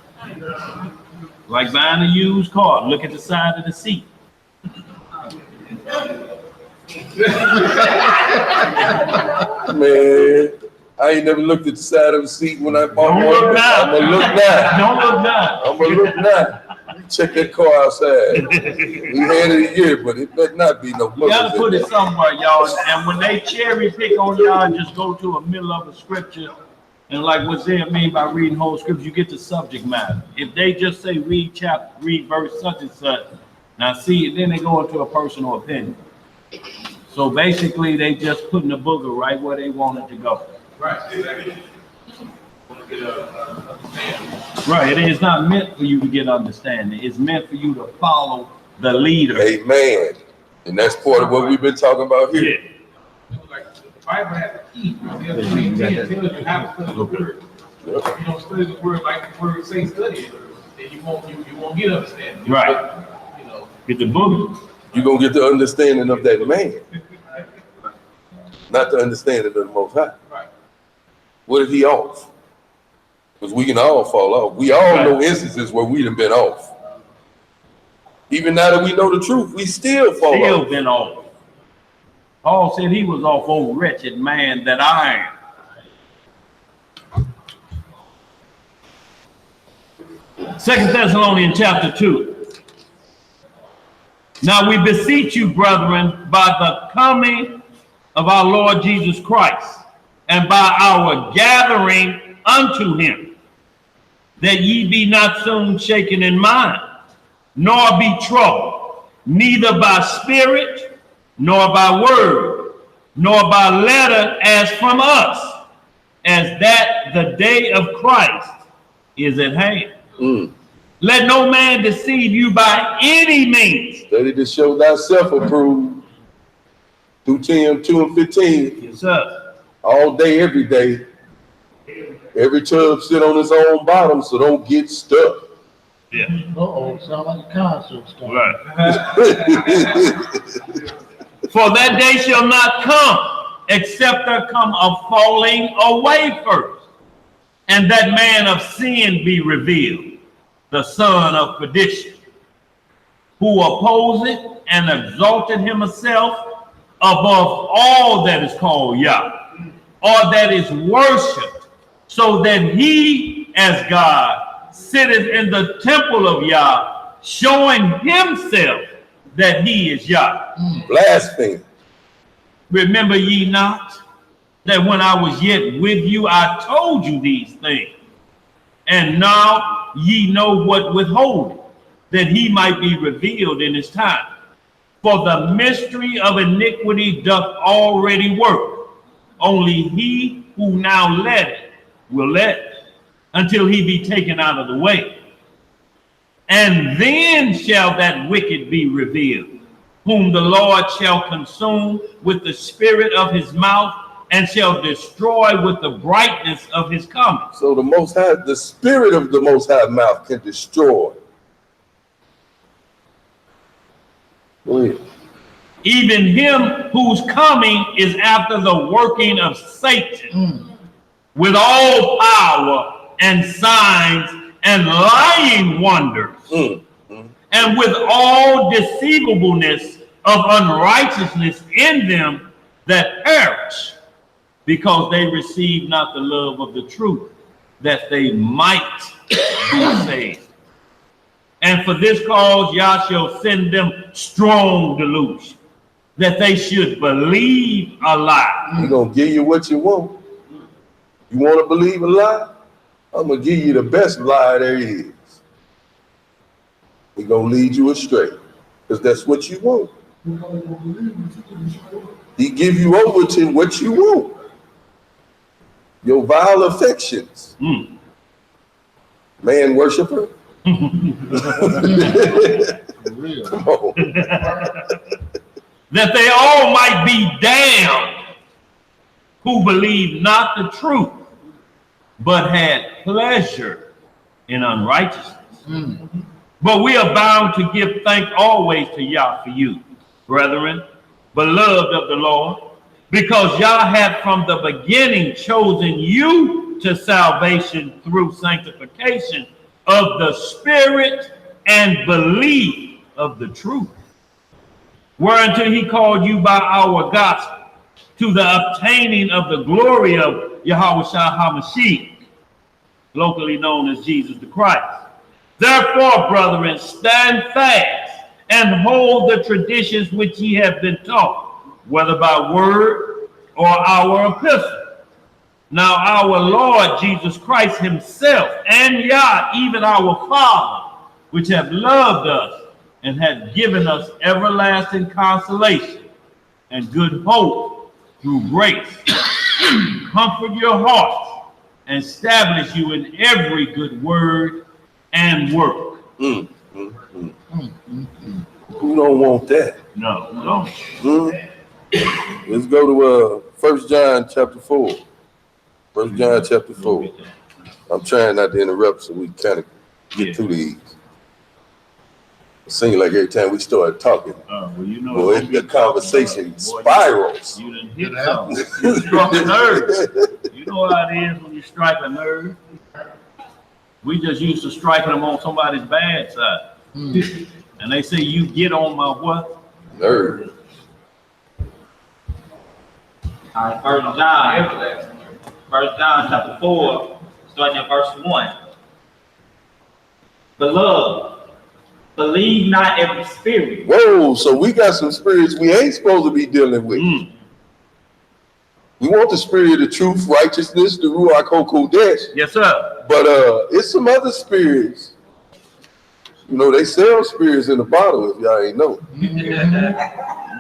Like buying a used car, look at the side of the seat. Man, I ain't never looked at the side of the seat when I bought one. I'm gonna look now. Don't look now. I'm gonna look now. Check that car outside. We had it a year, but it better not be no. You gotta put it somewhere, y'all. And when they cherry pick on y'all, just go to a middle of a scripture. And like what's there mean by reading whole scripture, you get the subject matter. If they just say read chapter, read verse such and such, now see, then they go into a personal opinion. So basically, they just putting the booger right where they want it to go. Right, exactly. Right, it is not meant for you to get understanding. It's meant for you to follow the leader. Amen. And that's part of what we've been talking about here. Yeah. Like the Bible has a key. There's 20:10 tells you how to study the word. If you don't study the word like the word say study it, then you won't get understanding. Right. You know. Get the booger. You're gonna get the understanding of that man, not the understanding of the Most High. Right. What if he off? Because we can all fall off. We all know instances where we done been off. Even now that we know the truth, we still fall off. Still been off. Paul said he was off, oh wretched man that I am. 2 Thessalonians chapter 2. Now we beseech you, brethren, by the coming of our Lord Jesus Christ, and by our gathering unto him, that ye be not soon shaken in mind, nor be troubled, neither by spirit, nor by word, nor by letter as from us, as that the day of Christ is at hand. Let no man deceive you by any means. Study to show thyself approved. Through 10, 2 and 15. Yes, sir. All day, every day. Every tub sit on its own bottom, so don't get stuck. Yeah. Sound like a concert stuff. Right. For that day shall not come, except there come a falling away first, and that man of sin be revealed, the son of perdition, who opposeth and exalted himself above all that is called Yah, or that is worshipped, so that he, as God, sitteth in the temple of Yah, showing himself that he is Yah. Blasphemy. Remember ye not that when I was yet with you, I told you these things, and now ye know what withholding, that he might be revealed in his time. For the mystery of iniquity doth already work. Only he who now letteth will let, until he be taken out of the way. And then shall that wicked be revealed, whom the Lord shall consume with the spirit of his mouth, and shall destroy with the brightness of his coming. So the Most High, the spirit of the Most High mouth can destroy. Go ahead. Even him whose coming is after the working of Satan, with all power and signs and lying wonders, and with all deceivableness of unrighteousness in them that perish, because they receive not the love of the truth, that they might be saved. And for this cause Yah shall send them strong delusion, that they should believe a lie. He's gonna give you what you want. You want to believe a lie? I'm gonna give you the best lie there is. He's gonna lead you astray. Because that's what you want. Nobody gonna believe you till you show up. He give you over to what you want. Your vile affections. Man worshiper. Come on. That they all might be damned who believe not the truth, but had pleasure in unrighteousness. But we are bound to give thanks always to Yah for you, brethren, beloved of the Lord, because Yah had from the beginning chosen you to salvation through sanctification of the Spirit and belief of the truth, whereunto he called you by our gospel to the obtaining of the glory of Yahweh Shah HaMashiach, locally known as Jesus the Christ. Therefore, brethren, stand fast and hold the traditions which ye have been taught, whether by word or our epistle. Now our Lord Jesus Christ himself and Yah, even our Father, which have loved us and have given us everlasting consolation and good hope through grace, comfort your hearts and establish you in every good word and work. Who don't want that? No, no. Let's go to 1 John chapter 4. 1 John chapter 4. I'm trying not to interrupt so we kind of get through these. It seems like every time we start talking, well, you know, boy, the conversation spirals. You done hit something. You struck a nerve. You know how it is when you strike a nerve. We just used to striking them on somebody's bad side. And they say, you get on my what? Nerve. All right, 1 John chapter 4, starting at verse 1. Beloved, believe not every spirit. Whoa, so we got some spirits we ain't supposed to be dealing with. We want the spirit of truth, righteousness, the Ruach HaKodesh. Yes, sir. But it's some other spirits. You know, they sell spirits in the bottle if y'all ain't know.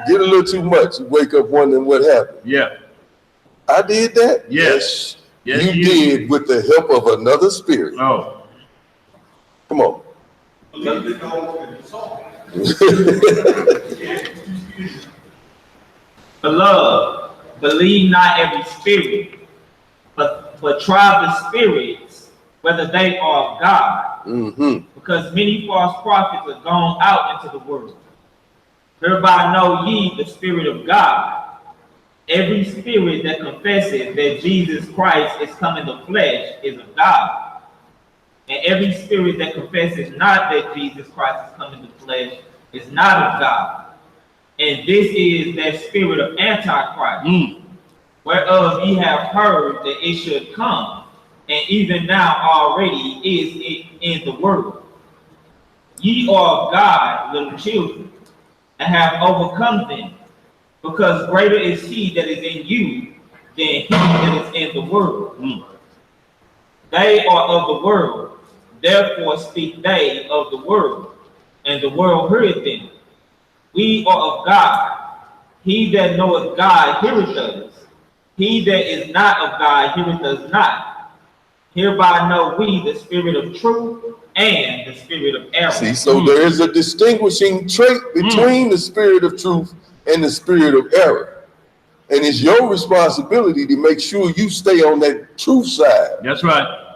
Get a little too much, you wake up wondering what happened. Yeah. I did that? Yes. Yes, you did with the help of another spirit. Oh. Come on. Beloved, believe not every spirit, but try the spirits, whether they are of God. Because many false prophets are gone out into the world. Hereby know ye the Spirit of God. Every spirit that confesses that Jesus Christ is come in the flesh is of God. And every spirit that confesses not that Jesus Christ is come in the flesh is not of God. And this is that spirit of Antichrist, whereof ye have heard that it should come, and even now already is in the world. Ye are of God, little children, and have overcome them, because greater is he that is in you than he that is in the world. They are of the world, therefore speak they of the world, and the world heareth them. We are of God. He that knoweth God heareth us. He that is not of God heareth us not. Hereby know we the spirit of truth and the spirit of error. See, so there is a distinguishing trait between the spirit of truth and the spirit of error. And it's your responsibility to make sure you stay on that truth side. That's right.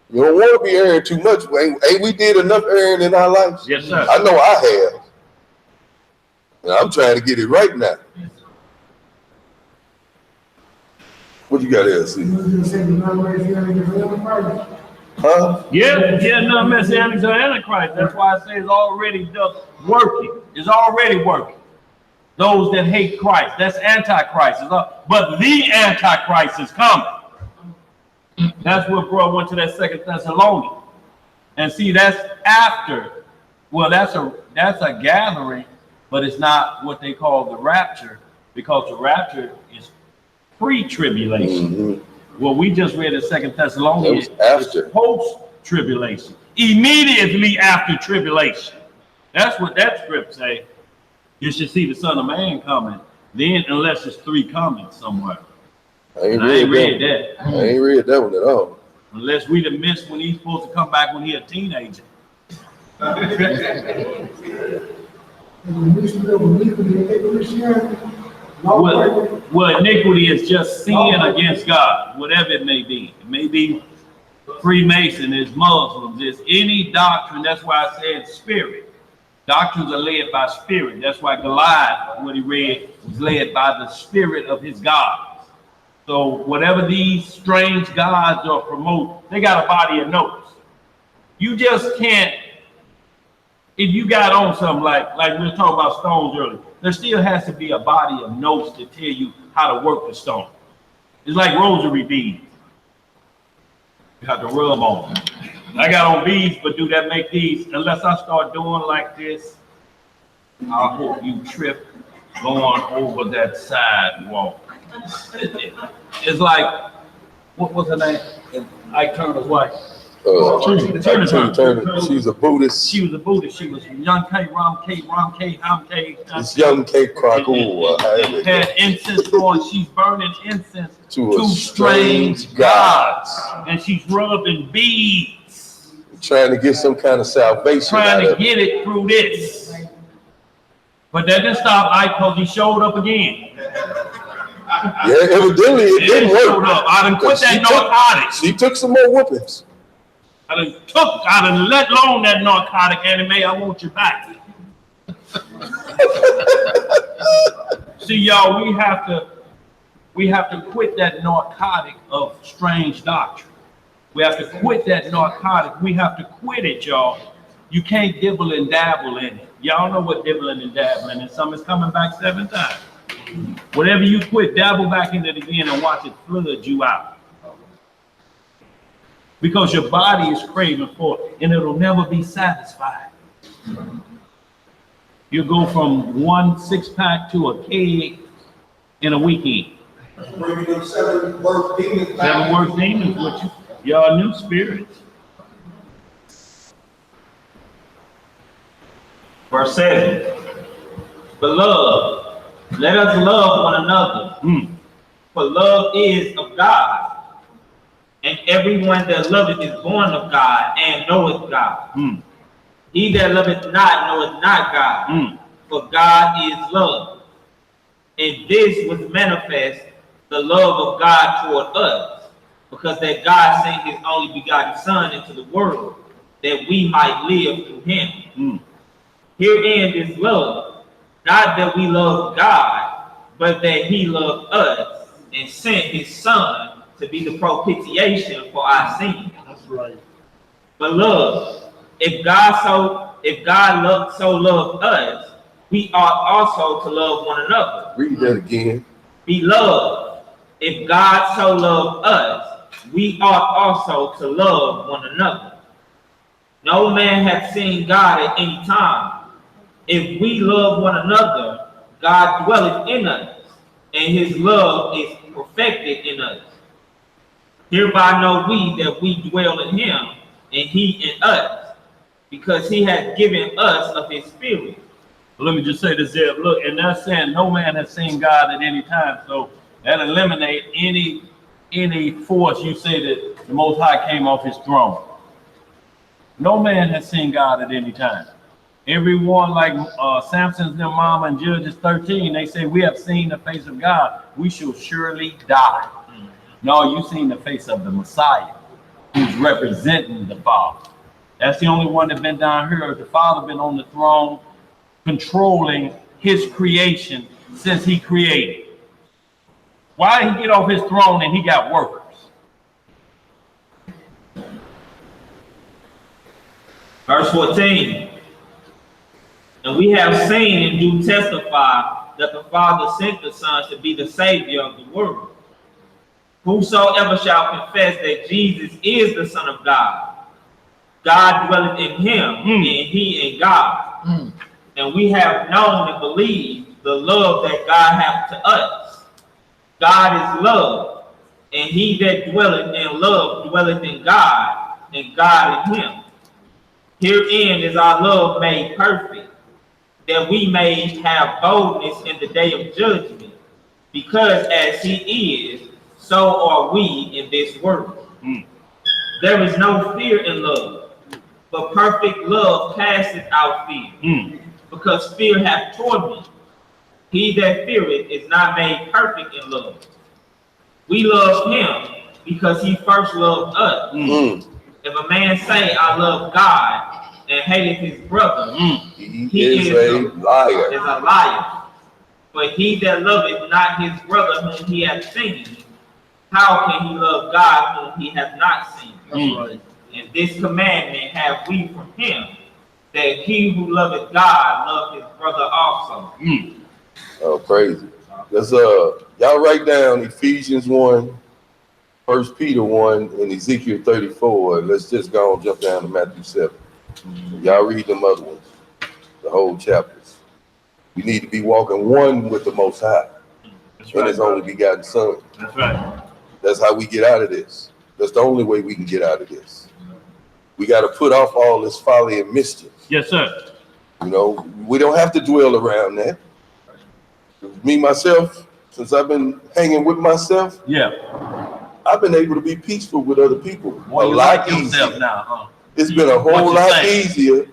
You don't want to be erring too much. Ain't we did enough erring in our lives? Yes, sir. I know I have. And I'm trying to get it right now. What you got there, see? Huh? Yeah, no messianics or antichrist. That's why I say it's already working. It's already working. Those that hate Christ, that's antichrist. But the antichrist is coming. That's what bro went to that 2 Thessalonians. And see, that's after. Well, that's a gathering, but it's not what they call the rapture, because the rapture is pre-tribulation. Well, we just read in 2 Thessalonians after post-tribulation, immediately after tribulation. That's what that script say. You should see the Son of Man coming. Then, unless it's 3 coming somewhere. I ain't read that. I ain't read that one at all. Unless we done missed when he's supposed to come back when he's a teenager. Well, iniquity is just sin against God, whatever it may be. It may be Freemason, it's Muslims, it's any doctrine. That's why I said spirit. Doctrines are led by spirit. That's why Goliath, what he read, was led by the spirit of his gods. So whatever these strange gods are promote, they got a body of notes. You just can't, if you got on something like we were talking about stones earlier, there still has to be a body of notes to tell you how to work the stone. It's like rosary beads. You have to rub on them. I got on beads, but do that make these? Unless I start doing like this, I hope you trip going over that sidewalk. It's like, what was her name? Ike Turner's wife. Turner. She's a Buddhist. She was a Buddhist. She was Young K, Ram K, Ham K. It's Young K. Krakow. Had incense going. She's burning incense to strange gods. And she's rubbing beads. Trying to get some kind of salvation. Trying to get it through this. But that didn't stop Ike because he showed up again. Yeah, evidently it didn't work. I done quit that narcotics. She took some more whoopings. I done let alone that narcotic anime. I want you back. See, y'all, we have to quit that narcotic of strange doctrine. We have to quit that narcotic. We have to quit it, y'all. You can't dibble and dabble in it. Y'all know what dibbling and dabbling is. Some is coming back 7 times. Whatever you quit, dabble back in it again and watch it flood you out. Because your body is craving for it, and it'll never be satisfied. You go from 1 6-pack to a keg in a weekend. Bringing them 7 worst demons back. 7 worst demons with you. Y'all new spirits. Verse 7. Beloved, let us love one another. For love is of God. And everyone that loveth is born of God and knoweth God. He that loveth not knoweth not God, for God is love. And this was manifest, the love of God toward us, because that God sent his only begotten Son into the world, that we might live through him. Herein is love, not that we love God, but that he loved us and sent his Son to be the propitiation for our sins. That's right. Beloved, if God so loved us, we ought also to love one another. Read that again. Beloved, if God so loved us, we ought also to love one another. No man hath seen God at any time. If we love one another, God dwelleth in us, and his love is perfected in us. Hereby know we that we dwell in him, and he in us, because he has given us of his spirit. Let me just say this, Zeb. Look, and that's saying no man has seen God at any time. So that eliminates any force you say that the Most High came off his throne. No man has seen God at any time. Everyone, like Samson's their mama in Judges 13, they say, we have seen the face of God. We shall surely die. No, you've seen the face of the Messiah, who's representing the Father. That's the only one that's been down here. The Father been on the throne, controlling his creation since he created. Why did he get off his throne and he got workers? Verse 14. And we have seen and do testify that the Father sent the Son to be the Savior of the world. Whosoever shall confess that Jesus is the Son of God, God dwelleth in him, and he in God. And we have known and believed the love that God hath to us. God is love, and he that dwelleth in love dwelleth in God, and God in him. Herein is our love made perfect, that we may have boldness in the day of judgment, because as he is, so are we in this world. There is no fear in love, but perfect love casteth out fear, because fear hath torment. He that feareth is not made perfect in love. We love him because he first loved us. If a man say, I love God, and hateth his brother, he is a liar. Is a liar. But he that loveth not his brother whom he hath seen, how can he love God whom he hath not seen? And this commandment have we from him, that he who loveth God love his brother also. Oh, crazy. Let's y'all write down Ephesians 1, 1 Peter 1, and Ezekiel 34. Let's just go and jump down to Matthew 7. Y'all read them other ones, the whole chapters. We need to be walking one with the Most High, and His only begotten Son. That's right. That's how we get out of this. That's the only way we can get out of this. We got to put off all this folly and mischief. Yes, sir. You know, we don't have to dwell around that. Me, myself, since I've been hanging with myself, I've been able to be peaceful with other people. Well, a lot easier. Now, huh? It's been a whole lot easier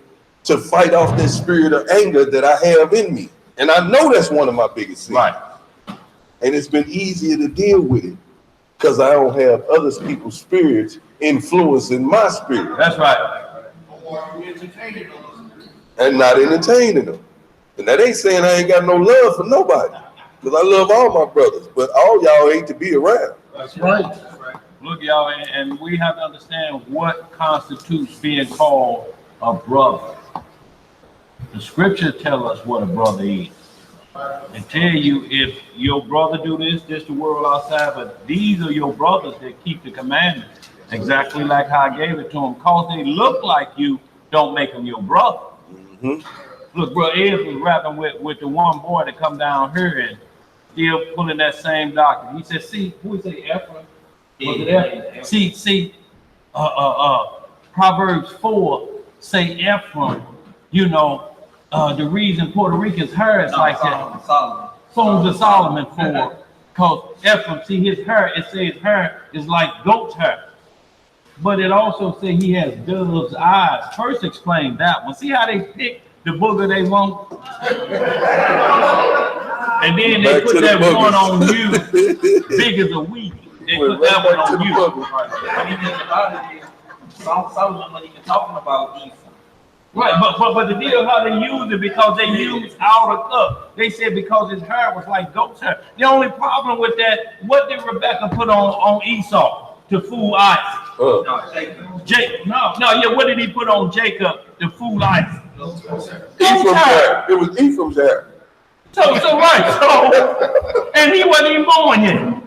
to fight off that spirit of anger that I have in me. And I know that's one of my biggest sins. Right. And it's been easier to deal with it because I don't have other people's spirits influencing my spirit. That's right. And not entertaining them. And that ain't saying I ain't got no love for nobody, because I love all my brothers, but all y'all ain't to be around. That's right. Look, y'all, and we have to understand what constitutes being called a brother. The scripture tell us what a brother is. And tell you, if your brother do this the world outside, but these are your brothers that keep the commandments. Exactly like how I gave it to them. Cause they look like you, don't make them your brother. Look, bro, Ed was rapping with the one boy that come down here and still pulling that same doctrine. He said, see, who is it, Ephraim? Was it Ephraim? See, Proverbs 4 say Ephraim, you know, the reason Puerto Ricans hair is like that. Songs of Solomon 4, because Ephraim, see his hair, it says hair is like goat's hair. But it also says he has dove's eyes. First explain that one. See how they pick the booger they want? And then they put that one on you, big as a weed. They put that one on you. But even about it is, Solomon wasn't even talking about Ephraim. Right, but the deal how they use it, because they use outer cup. They said because his hair was like goat's hair. The only problem with that, what did Rebecca put on Esau to fool Isaac? What did he put on Jacob to fool Isaac? Ephraim's hair. It was Ephraim's hair. So and he wasn't even born yet.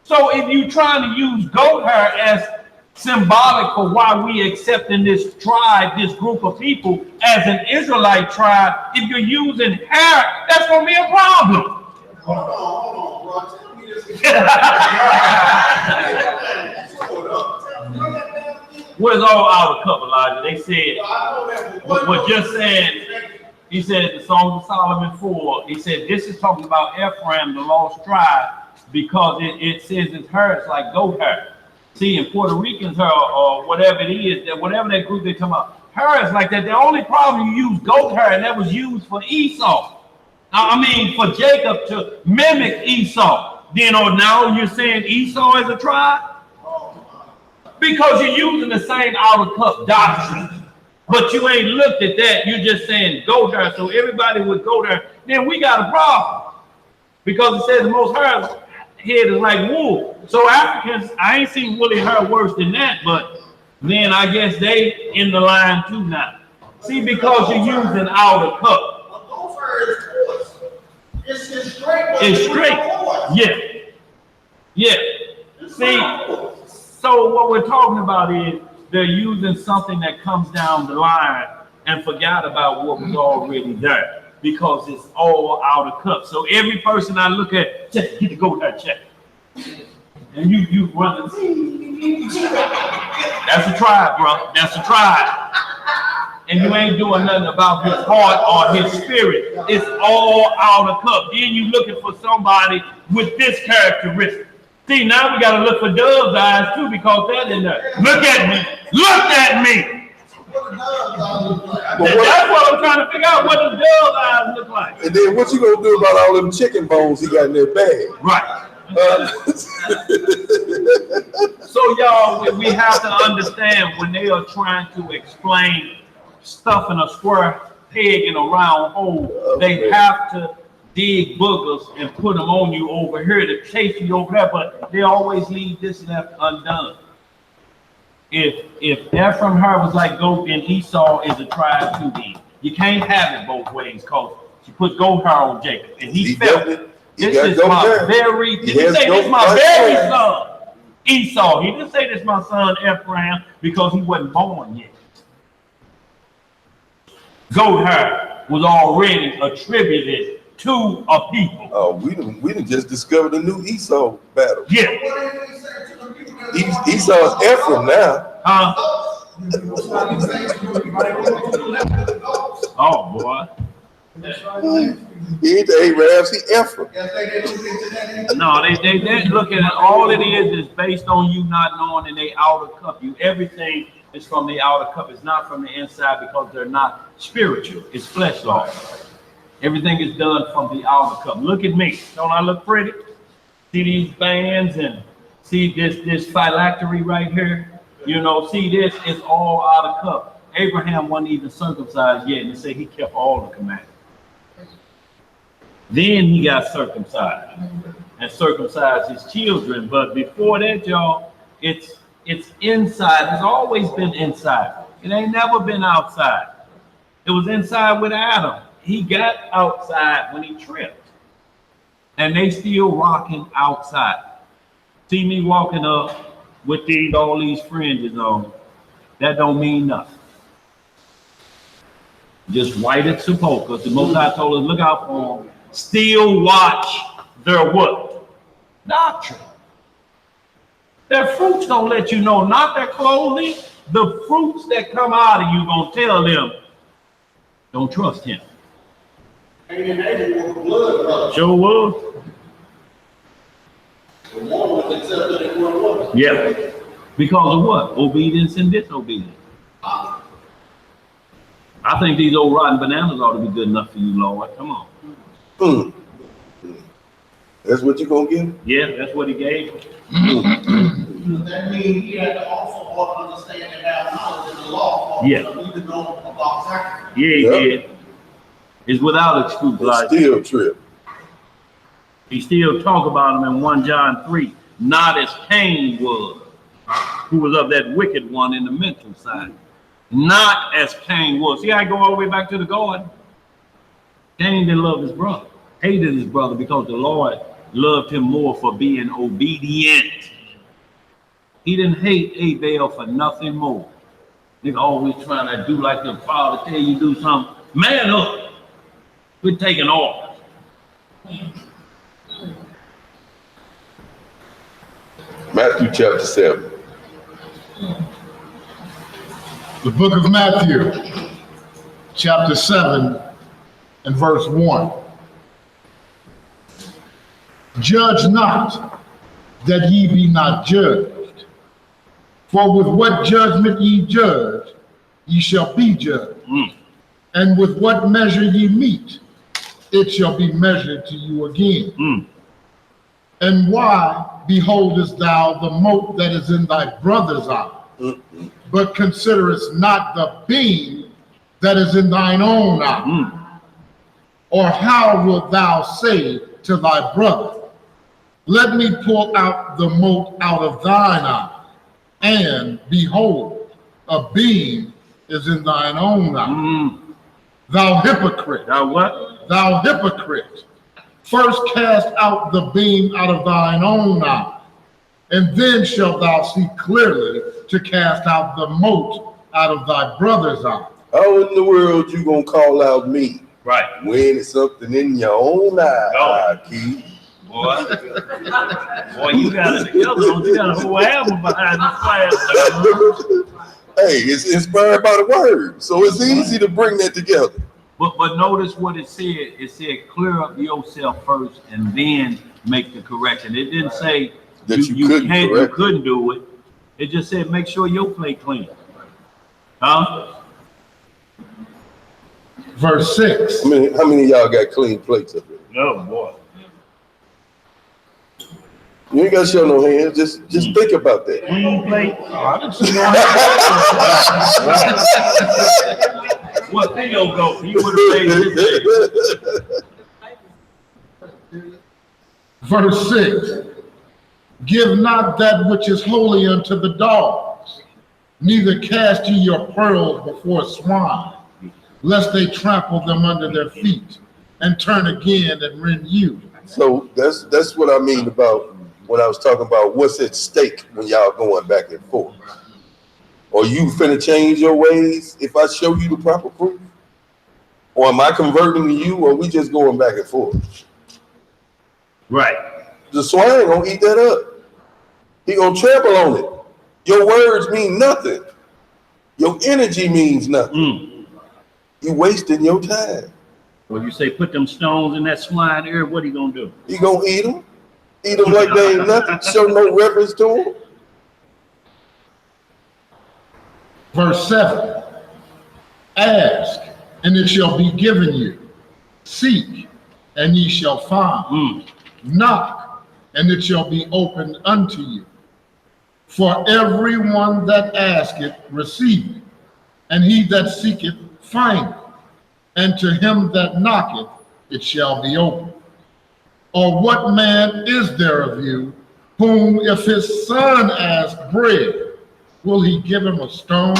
So if you're trying to use goat hair as symbolic for why we accepting this tribe, this group of people as an Israelite tribe, if you're using hair, that's gonna be a problem. Hold on, bro. Tell me this. Where's all our cup, Elijah? They said, what just said, he said the Song of Solomon 4, he said, this is talking about Ephraim, the lost tribe, because it says his hair is like goat hair. See, in Puerto Ricans hair or whatever it is, that whatever that group they come up, hair is like that. The only problem, you use goat hair, and that was used for Esau. I mean, for Jacob to mimic Esau. Then now you're saying Esau is a tribe? Because you're using the same outer cup doctrine. But you ain't looked at that. You're just saying goat hair. So everybody with goat hair, then we got a problem. Because it says the most hair head is like wool. So Africans, I ain't seen woolly hair worse than that, but then I guess they in the line too now. See, because you're using outer cup. Those are it's straight. It's straight. Yeah. See, so what we're talking about is they're using something that comes down the line and forgot about what was already there, because it's all out of cup. So every person I look at, just get to go there, check. And you run. That's a tribe, bro. That's a tribe. and you ain't doing nothing about his heart or his spirit. It's all out of cup. Then you looking for somebody with this characteristic. See, now we got to look for dove's eyes too, because that in there. Look at me. Look at me. That's what I'm trying to figure out. What does dove's eyes look like? And then what you gonna do about all them chicken bones he got in their bag? Right. So y'all, we have to understand when they are trying to explain stuff in a square peg in a round hole, they have to dig boogers and put them on you over here to chase you over there, but they always leave this left undone. If Ephraim her was like goat and Esau is a tribe to thee, you can't have it both ways, because she put goat hair on Jacob and he felt it. This is my very, did he say this is my very son, Esau? He didn't say this is my son Ephraim because he wasn't born yet. Goat hair was already attributed to a people. Oh, we didn't just discovered a new Esau battle. Yeah. Esau's Ephraim now. Oh boy. He ain't the Arabs, he Ephraim. No, they look at it. All it is based on you not knowing, and they outer cup you. Everything is from the outer cup. It's not from the inside, because they're not spiritual. It's flesh law. Everything is done from the outer cup. Look at me. Don't I look pretty? See these bands and see this phylactery right here? You know, see this is all out of cup. Abraham wasn't even circumcised yet, and they say he kept all the commandments. Then he got circumcised and circumcised his children. But before that, y'all, it's inside. It's always been inside. It ain't never been outside. It was inside with Adam. He got outside when he tripped. And they still rocking outside. See me walking up with all these fringes on. That don't mean nothing. Just white as sepulchre. The Most High told us, look out for them. Still watch their what? Doctrine. Their fruits don't let you know, not their clothing. The fruits that come out of you gonna tell them, don't trust him. Sure was. Yeah. Because of what? Obedience and disobedience. I think these old rotten bananas ought to be good enough for you, Lord. Come on. That's what you gonna give? Yeah, that's what he gave. That means he had to also understand and have knowledge in the law. Yeah. Even know about sacrifice. Yeah, he did. It's without excuse. Like, still trip. He still talk about him in 1 John 3, not as Cain was, who was of that wicked one in the mental side. Not as Cain was. See, I go all the way back to the garden. Cain didn't love his brother, hated his brother, because the Lord loved him more for being obedient. He didn't hate Abel for nothing more. Nigga always trying to do like the father tell you do something. Man up. Quit taking orders. Matthew chapter 7. The book of Matthew, chapter 7 and verse 1. Judge not, that ye be not judged. For with what judgment ye judge, ye shall be judged. And with what measure ye meet, it shall be measured to you again. And why beholdest thou the mote that is in thy brother's eye, but considerest not the beam that is in thine own eye? Or how wilt thou say to thy brother, let me pull out the mote out of thine eye, and behold, a beam is in thine own eye? Thou hypocrite. Thou what? Thou hypocrite. First cast out the beam out of thine own eye, and then shalt thou see clearly to cast out the mote out of thy brother's eye. How in the world you gonna call out me? Right. When it's something in your own eye, Keith. Boy, you got it together. You got a whole album behind this class. Hey, it's inspired by the word. So it's easy to bring that together. But notice what it said. It said clear up yourself first and then make the correction. It didn't say That you couldn't couldn't do it. It just said make sure your plate clean. Huh? Verse 6. How many of y'all got clean plates up there? No, boy. You ain't got to show no hands. Just think about that. Clean plate. I didn't see no What Theo go? He would have made his. Verse 6. Give not that which is holy unto the dogs, neither cast ye your pearls before swine, lest they trample them under their feet and turn again and rend you. So that's what I mean about when I was talking about what's at stake when y'all going back and forth. Or you finna change your ways if I show you the proper proof? Or am I converting to you, or we just going back and forth? Right. The swine gonna eat that up. He gonna trample on it. Your words mean nothing. Your energy means nothing. You wasting your time. Well, you say put them stones in that swine ear, what he gonna do? He gonna eat them. Eat them like they ain't nothing. Show no reference to them. Verse 7. Ask, and it shall be given you. Seek, and ye shall find. Knock, and it shall be opened unto you. For everyone that asketh receiveth, and he that seeketh findeth, and to him that knocketh it shall be opened. Or what man is there of you, whom if his son ask bread, will he give him a stone?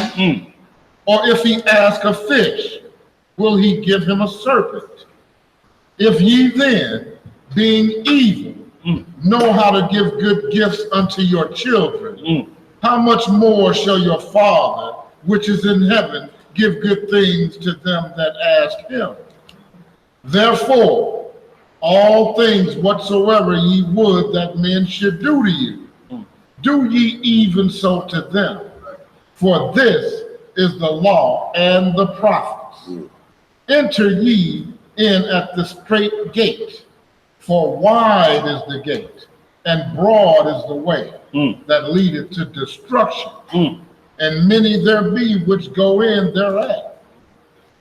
Or if he ask a fish, will he give him a serpent? If ye then, being evil, know how to give good gifts unto your children, how much more shall your Father, which is in heaven, give good things to them that ask him? Therefore, all things whatsoever ye would that men should do to you, do ye even so to them. For this is the law and the prophets. Enter ye in at the straight gate, for wide is the gate, and broad is the way that leadeth to destruction, and many there be which go in thereat.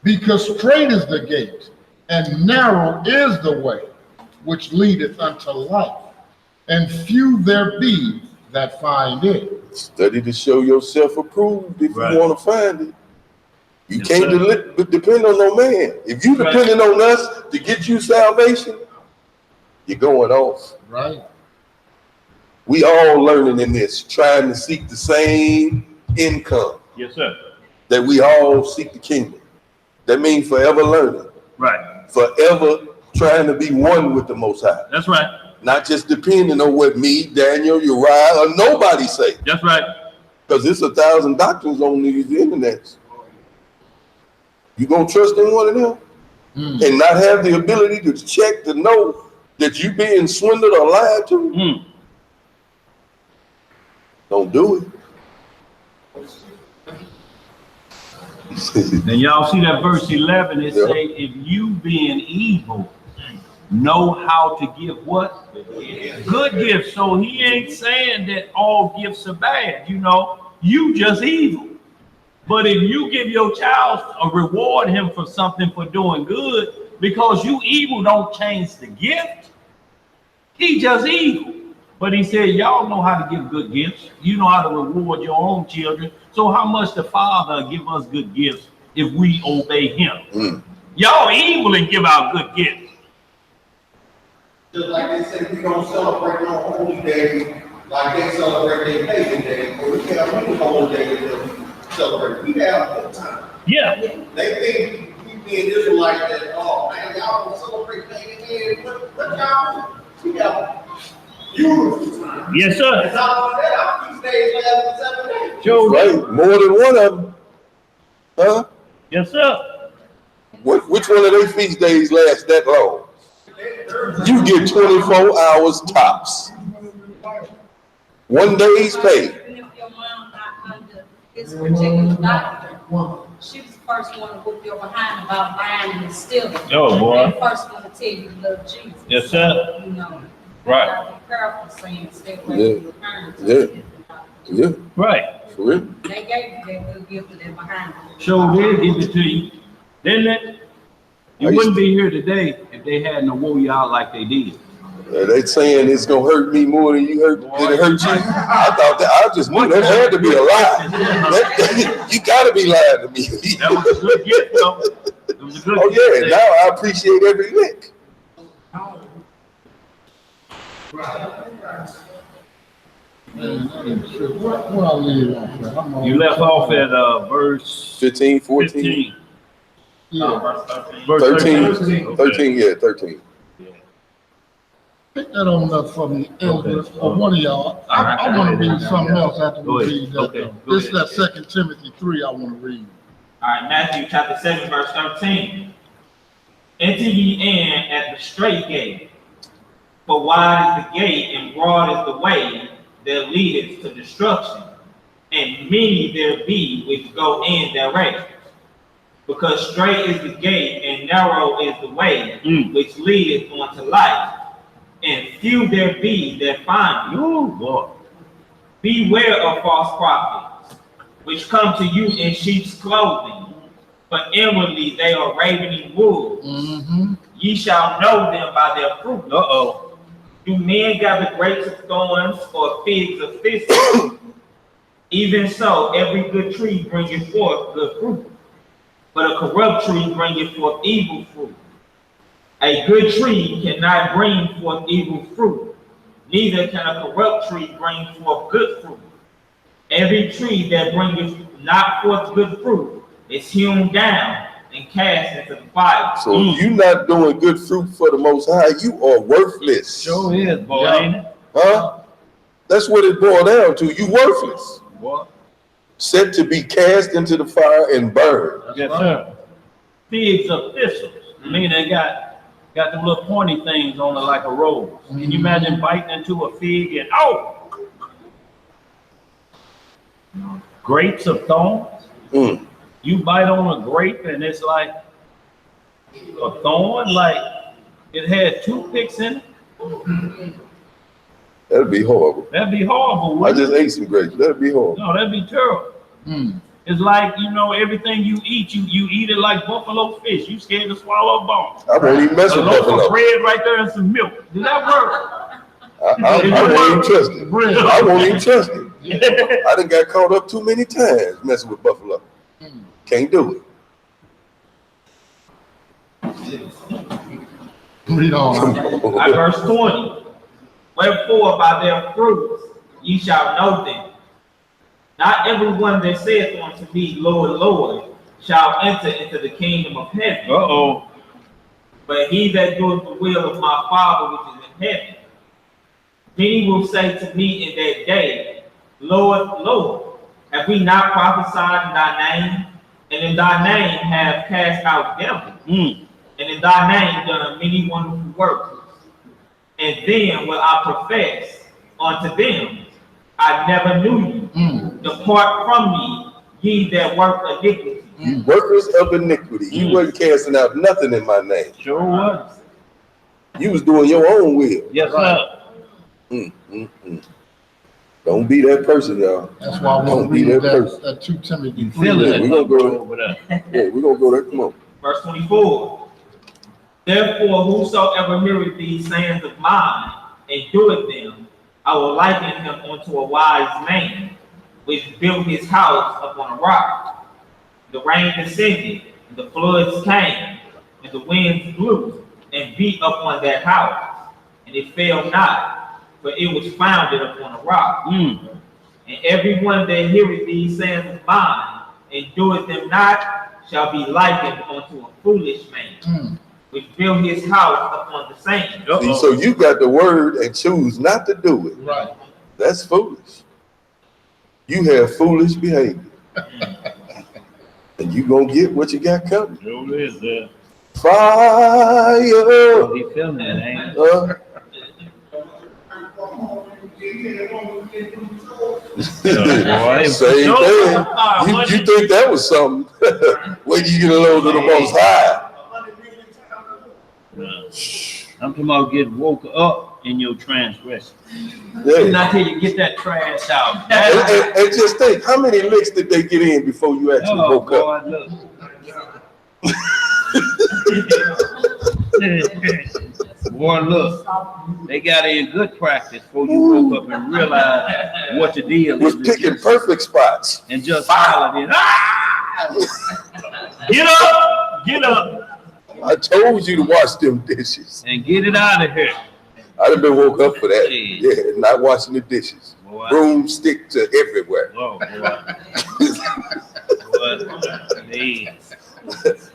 Because straight is the gate, and narrow is the way which leadeth unto life, and few there be that find it. Study to show yourself approved if you want to find it. You can't depend on no man. If you depending on us to get you salvation, you're going off. Right. We all learning in this, trying to seek the same income. Yes, sir. That we all seek the kingdom. That means forever learning. Right. Forever trying to be one with the Most High. That's right. Not just depending on what me, Daniel, Uriah, or nobody say. That's right. Because there's 1,000 doctrines on these internets. You gonna trust in one of them and not have the ability to check to know that you being swindled or lied to? Don't do it. And y'all see that verse 11, it say, if you being evil, know how to give what? Good gifts. So he ain't saying that all gifts are bad, you just evil. But if you give your child or reward him for something for doing good, because you evil don't change the gift. He just evil. But he said, y'all know how to give good gifts. You know how to reward your own children. So how much the Father give us good gifts if we obey him? Y'all evil and give out good gifts. Just like they say, we don't celebrate no holy day like they celebrate their pagan day, or we have many holy days that we celebrate. We have a good time. Yeah. They think we being Israelites that, oh man, y'all don't celebrate pagan day. What y'all do? We have beautiful time. Yes, sir. And not only that, our feast days last 7 days. Joe, right, more than one of them. Huh? Yes, sir. Which one of their feast days last that long? You get 24 hours tops. 1 day's pay. Even if your mom not under this particular doctor. One. She was the first one to whoop your behind about lying and stealing. Oh, boy. The first one to tell you you love Jesus. Yes, sir. You know. Right. You gotta be careful saying stay away from your parents. Yeah, Right. for real. They gave you that good gift of that behind. Sure did give it to you. Didn't it? You wouldn't be here today if they hadn't wore you out like they did. They saying it's gonna hurt me more than you hurt. Did it hurt you? I thought that I just knew that had to be a lie. You gotta be lying to me. That was a good gift, though. It was a good Oh gift. yeah, now I appreciate every lick. What I leave off at? I'm on- You left off at verse 15, 14, 15. Yeah, Verse 13, 13, yeah, 13. pick that on up for me, Elder, or one of y'all. I want to read something else after Go we ahead. read that. Okay, though. go This is ahead. that 2 Timothy 3 I want to read. All right, Matthew chapter 7, verse 13. Enter ye in at the straight gate, for wide is the gate and broad is the way that leadeth to destruction, and many there be which go in therein. Because straight is the gate and narrow is the way which leadeth unto life, and few there be that find it. Oh, boy. Beware of false prophets, which come to you in sheep's clothing, but inwardly they are ravening wolves. Mm-hmm. Ye shall know them by their fruit. Uh-oh. Do men gather grapes of thorns or figs of thistles? Even so, every good tree bringeth forth good fruit, but a corrupt tree bringeth forth evil fruit. A good tree cannot bring forth evil fruit, neither can a corrupt tree bring forth good fruit. Every tree that bringeth not forth good fruit is hewn down and cast into the fire. So if you not doing good fruit for the Most High, you are worthless. Sure is, boy, Yeah. ain't it? Huh? That's what it boiled down to. You worthless. Boy. Set to be cast into the fire and burned. Yes, sir. Figs of thistles. I mean, they got the little pointy things on it like a rose. Can you imagine biting into a fig and grapes of thorns? Mm. You bite on a grape and it's like a thorn, like it had toothpicks in it. That'd be horrible. That'd be horrible. I wouldn't just it? ate some grapes. That'd be horrible. No, that'd be terrible. Mm. It's like, you know, everything you eat, you eat it like buffalo fish. You scared to swallow a bone. I won't even mess A with loaf of buffalo. bread right there and some milk. Does that work? I won't even trust it. Bread. I won't even trust it. I done got caught up too many times messing with buffalo. Can't do Read on. it. Verse 20. Wherefore by their fruits ye shall know them. Not everyone that saith unto me, Lord, Lord, shall enter into the kingdom of heaven, Uh-oh. but he that doeth the will of my Father which is in heaven. Then he will say to me in that day, Lord, Lord, have we not prophesied in thy name? And in thy name have cast out devils, and in thy name done many wonderful works. And then will I profess unto them, I never knew you. Depart from me, ye that work iniquity. You workers of iniquity. You wasn't casting out nothing in my name. Sure was. You was doing your own will. Yes, sir. Don't be that person, y'all. That's why I want Don't to be read that person. that 2 Timothy You 3. feeling Yeah, it? we gonna go over there. Yeah, we're gonna go there. Come on. Verse 24. Therefore, whosoever heareth these sayings of mine and doeth them, I will liken him unto a wise man, which built his house upon a rock. The rain descended, and the floods came, and the winds blew, and beat upon that house, and it fell not, for it was founded upon a rock. And everyone that heareth these sayings of mine, and doeth them not, shall be likened unto a foolish man, which built his house upon the sand. See, so you got the word and choose not to do it. Right. That's foolish. You have foolish behavior. And you gonna get what you got coming. Sure is there. Fire. He feeling it, ain't it? boy. Same Show thing. some power, You wasn't think that was something? Wait till you get a load of the Most High. I'm talking about get woke up in your transgression. Yeah. Not till you get that trash out. And just think, how many licks did they get in before you actually Oh, woke up? boy, look. Boy, look, they got in good practice before you woke up and realized what the deal is. With picking perfect spots. And just hollering, ah! Get up, get up, I told you to wash them dishes. and get it out of here. I'd have been woke up for that. Yeah. Yeah, not washing the dishes. Boy. Broomstick to everywhere. Oh, boy. Hey,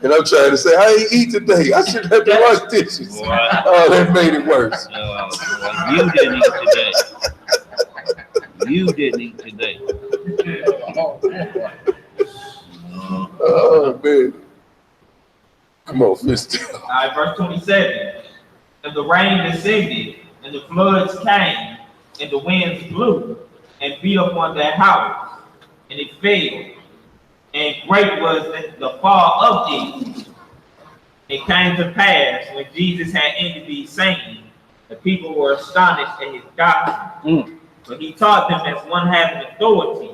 And I'm trying to say, I ain't eat today. I shouldn't have to wash dishes. boy. Oh, that made it worse. Oh, boy. You didn't eat today. You didn't eat today. Oh, man. Come on, mister. All right, verse 27. And the rain descended, and the floods came, and the winds blew, and beat upon that house, and it fell. And great was the fall of it. It came to pass, when Jesus had ended these sayings, the people were astonished at his doctrine. But he taught them as one having authority,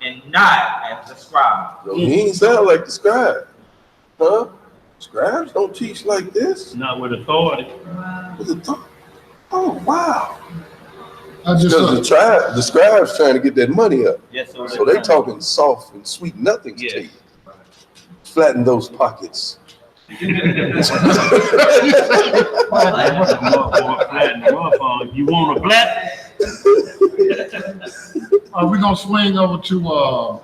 and not as the scribe. Yo, he ain't sound like the scribe. Huh? Scribes don't teach like this. Not with authority. With authority. Oh, wow. I just, Because the scribes trying to get that money up. Yes, sir. So they talking soft and sweet nothings to you. Flatten those pockets. You want a black? we're gonna swing over to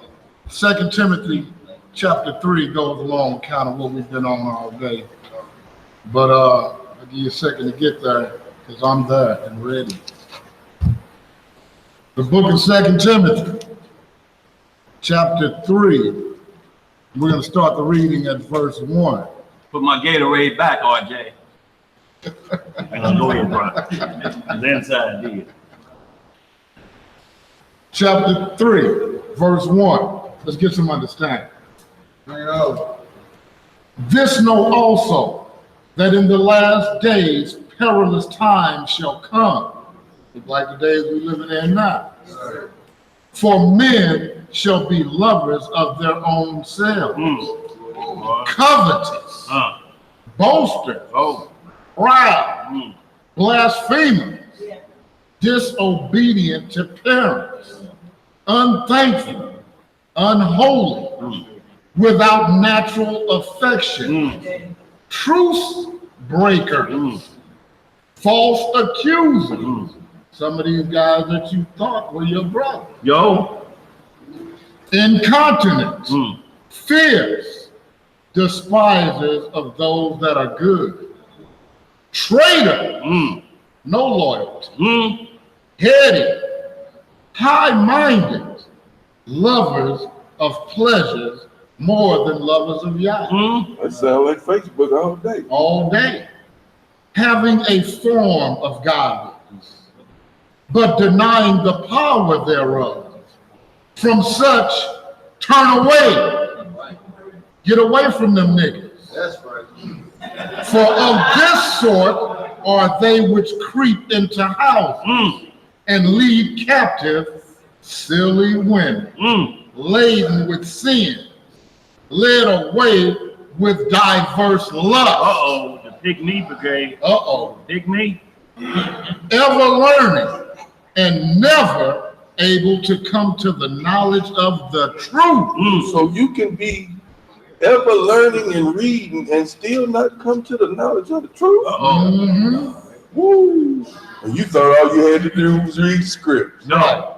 2 Timothy chapter 3 goes along kind of what we've been on all day. But I'll give you a second to get there because I'm there and ready. The book of 2 Timothy, chapter 3. We're going to start the reading at verse 1. Put my Gatorade back, RJ. Go ahead, bro. The inside did. Chapter 3, verse 1. Let's get some understanding. This know also, that in the last days perilous times shall come, like the days we living in now. For men shall be lovers of their own selves, covetous, boasters, proud, blasphemers, disobedient to parents, unthankful, unholy, without natural affection, truce breakers, false accusers. Some of these guys that you thought were your brother. Incontinent, fierce, despisers of those that are good, traitor, no loyalty, heady, high-minded, lovers of pleasures more than lovers of Yah. That sound like Facebook all day. All day. Having a form of godliness, but denying the power thereof. From such, turn away. Get away from them niggas. That's right. For of this sort are they which creep into houses and lead captive silly women, laden with sin, led away with diverse lusts. The pick me brigade. Pick me. Ever learning and never able to come to the knowledge of the truth. So you can be ever learning and reading and still not come to the knowledge of the truth. Woo. And you thought all you had to do was read the script. No.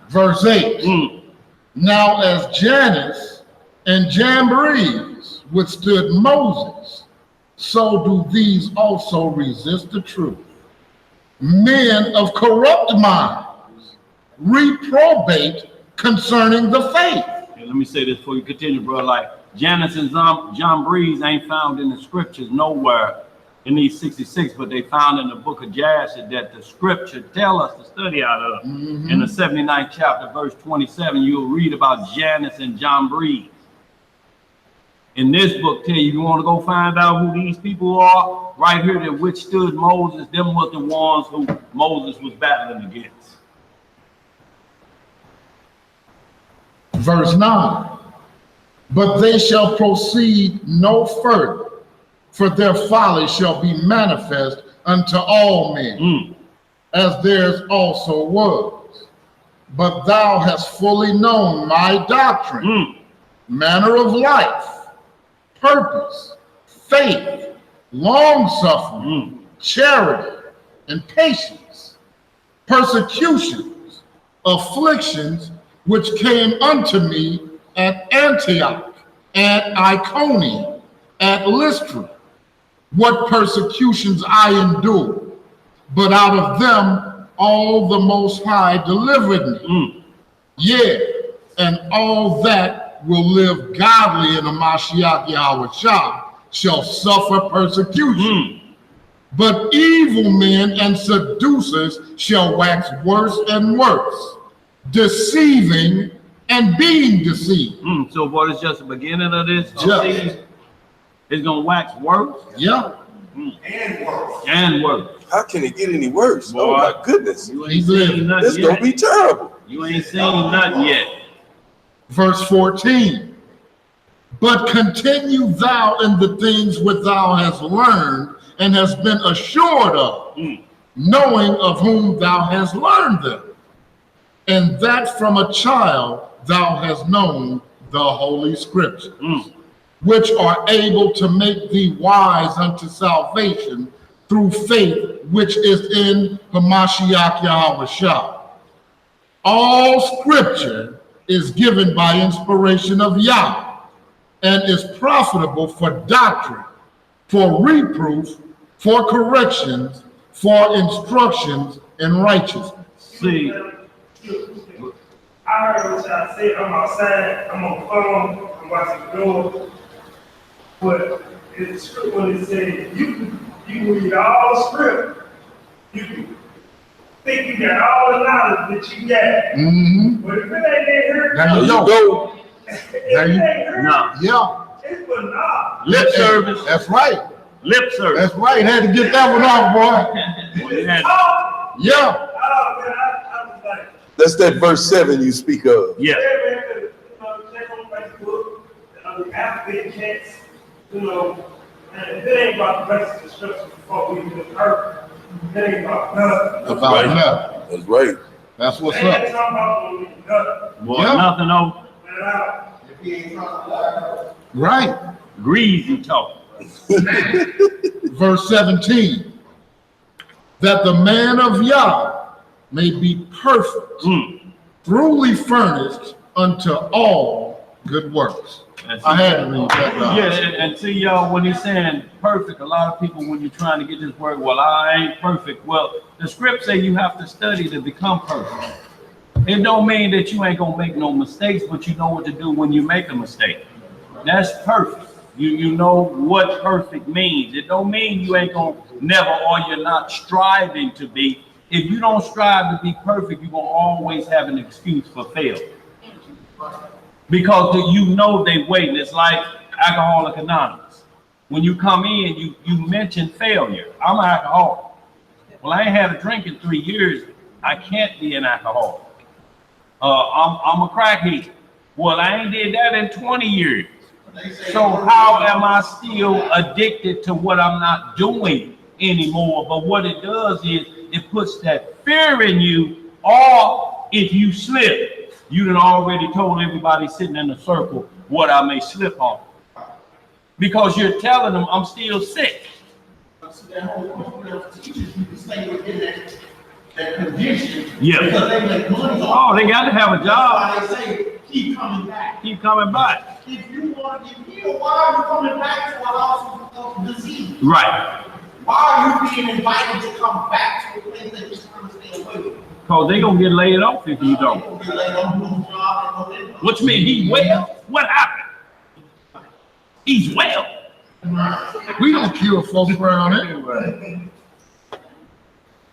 Verse 8. Now as Jannes and Jambres withstood Moses, so do these also resist the truth. Men of corrupt minds, reprobate concerning the faith. Hey, let me say this before you continue, bro. Like Jannes and Jambres ain't found in the scriptures nowhere in these 66, but they found in the book of Jasher that the scripture tell us to study out of. In the 79th chapter, verse 27, you'll read about Jannes and Jambres. In this book, tell you want to go find out who these people are, right here that withstood Moses, them was the ones who Moses was battling against. Verse 9. But they shall proceed no further, for their folly shall be manifest unto all men, as theirs also was. But thou hast fully known my doctrine, manner of life, purpose, faith, long-suffering, charity, and patience, persecutions, afflictions, which came unto me at Antioch, at Iconium, at Lystra, what persecutions I endured, but out of them all the Most High delivered me. Yea, and all that will live godly in the Mashiach Yahushua shall suffer persecution. But evil men and seducers shall wax worse and worse, deceiving and being deceived. So what is just the beginning of this? Just. It's gonna wax worse? Yeah. And worse. And worse. How can it get any worse? Boy, oh my goodness. You ain't seen nothing This yet. gonna be terrible. You ain't seen nothing yet. Verse 14. But continue thou in the things which thou hast learned and hast been assured of, knowing of whom thou hast learned them, and that from a child thou hast known the holy scriptures, which are able to make thee wise unto salvation through faith which is in Hamashiach Yahushua. All scripture is given by inspiration of Yah and is profitable for doctrine, for reproof, for corrections, for instructions in righteousness. See, I heard what y'all said. I'm outside, I'm on the phone, I'm watching the door. But it's true when it said you can read all the script. You can think you got all the knowledge that you got. But if it ain't in here, There you go. There you no. Yeah. it's for now. Lip service. That's right. Lip service. That's right. Had to get that one off, boy. Yeah. Yeah. Oh, man, I was like, That's that verse 7 you speak of. Yeah. yeah, man, check on Facebook, the African cats, and if it ain't about the basic instructions before we do the earth, it ain't about nothing. About nothing. That's right. That's what's They ain't up. talking about when we do nothing. Boy, Yeah. nothing on If he ain't trying to lie. Right. greasy talk. Verse 17. That the man of Yah may be perfect, truly furnished unto all good works. I had to read that. Yeah, and see, y'all, when he's saying perfect, a lot of people, when you're trying to get this word, well, I ain't perfect. Well, the script say you have to study to become perfect. It don't mean that you ain't gonna make no mistakes, but you know what to do when you make a mistake. That's perfect. You know what perfect means. It don't mean you ain't gonna never, or you're not striving to be. If you don't strive to be perfect, you're gonna always have an excuse for failure. Because you know they waiting. It's like Alcoholics Anonymous. When you come in, you mention failure. I'm an alcoholic. Well, I ain't had a drink in 3 years. I can't be an alcoholic. I'm a crackhead. Well, I ain't did that in 20 years. So how am I still addicted to what I'm not doing anymore? But what it does is it puts that fear in you, or if you slip, you done already told everybody sitting in the circle what I may slip on. Because you're telling them I'm still sick. That condition. Yeah. Because they make money Oh, off. they got to have a job. That's why they say, keep coming back. Keep coming back. If you want to get healed, why are you coming back to a house of disease? Right. Why are you being invited to come back to a place that you're trying to stay away from? Because they going to get laid off if you don't. You're gonna get laid off, lose job, and no income. What you mean, he well? What happened? He's well. We don't kill folks around here.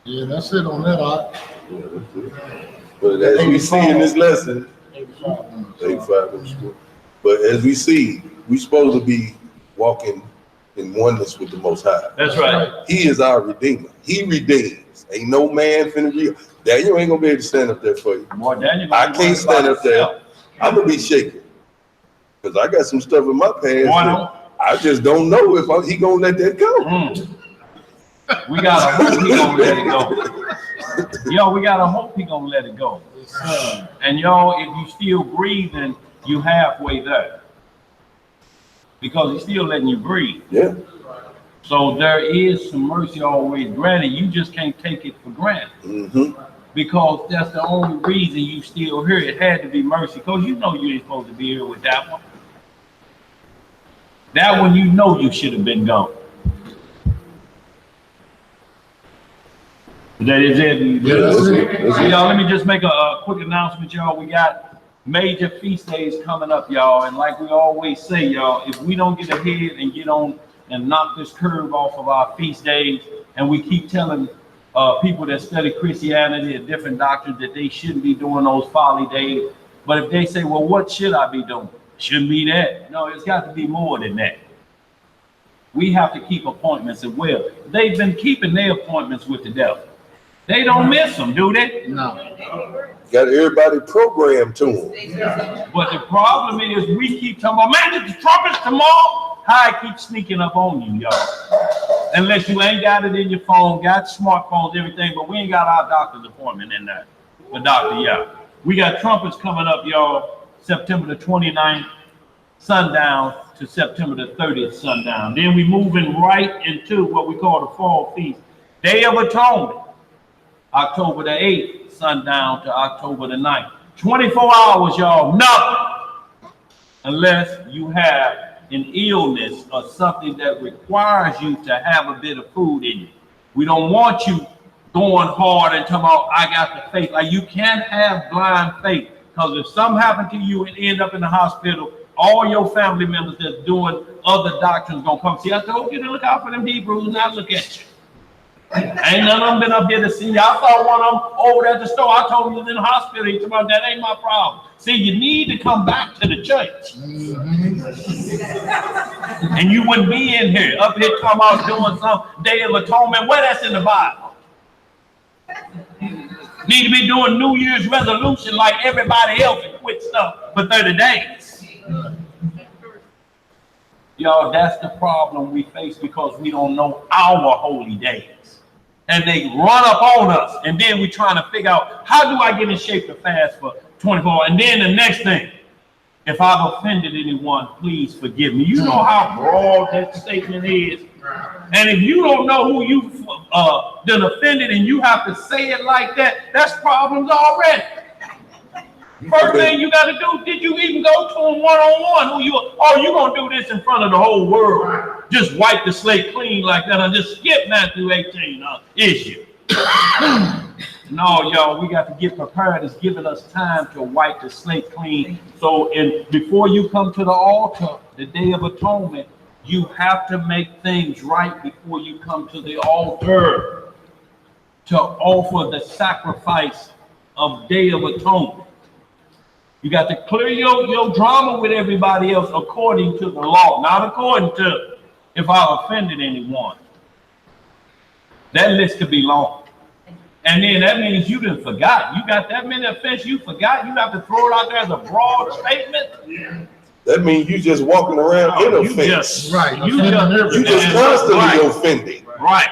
Yeah, that's it on that, But as we see in this lesson, 85. But as we see, we supposed to be walking in oneness with the Most High. That's right. He is our Redeemer. He redeems. Ain't no man finna be. Daniel ain't gonna be able to stand up there for you. Boy, Daniel, I can't stand up there. I'm gonna be shaking because I got some stuff in my past. that I just don't know if he gonna let that go. We gotta hope he gonna let it go. Yo, we gotta hope he gonna let it go. And y'all, if you still breathing, you halfway there. Because he's still letting you breathe. Yeah. So there is some mercy always granted. You just can't take it for granted. Because that's the only reason you still here. It had to be mercy. Because you know you ain't supposed to be here with that one. That one you know you should have been gone. That is it. Y'all, let me just make a quick announcement, y'all. We got major feast days coming up, y'all. And like we always say, y'all, if we don't get ahead and get on and knock this curve off of our feast days, and we keep telling people that study Christianity and different doctrines that they shouldn't be doing those folly days. But if they say, well, what should I be doing? Shouldn't be that. No, it's got to be more than that. We have to keep appointments as well. They've been keeping their appointments with the devil. They don't miss them, do they? No. Got everybody programmed to them. But the problem is we keep talking about, man, the trumpets tomorrow. How I keep sneaking up on you, y'all. Unless you ain't got it in your phone, got smartphones, everything, but we ain't got our doctor's appointment in there. The doctor, yeah. We got trumpets coming up, y'all, September the 29th, sundown, to September the 30th, sundown. Then we moving right into what we call the fall feast. Day of Atonement, October the 8th, sundown to October the 9th. 24 hours, y'all, nothing. Unless you have an illness or something that requires you to have a bit of food in you. We don't want you going hard and talking about, I got the faith. Like, you can't have blind faith, because if something happened to you and end up in the hospital, all your family members that's doing other doctrines gonna come see. I told you to look out for them Hebrews, not look at you. Ain't none of them been up here to see you. I saw one of them over there at the store. I told him he was in the hospital. He told me, that ain't my problem. See, you need to come back to the church. And you wouldn't be in here, up here talking about doing some Day of Atonement. Where that's in the Bible? Need to be doing New Year's resolution like everybody else and quit stuff for 30 days. Y'all, that's the problem we face, because we don't know our holy days. And they run up on us, and then we're trying to figure out, how do I get in shape to fast for 24? And then the next thing, if I've offended anyone, please forgive me. You know how broad that statement is. And if you don't know who you've done offended and you have to say it like that, that's problems already. First thing you got to do, did you even go to them one-on-one? You gonna do this in front of the whole world? Just wipe the slate clean like that and just skip Matthew 18 issue. No, y'all, we got to get prepared. It's giving us time to wipe the slate clean. So, before you come to the altar, the Day of Atonement, you have to make things right before you come to the altar to offer the sacrifice of Day of Atonement. You got to clear your drama with everybody else according to the law, not according to if I offended anyone. That list could be long. And then that means you didn't forgot. You got that many offenses you forgot. You have to throw it out there as a broad statement. Yeah. That means you just walking around in offense. You just constantly offending. Right.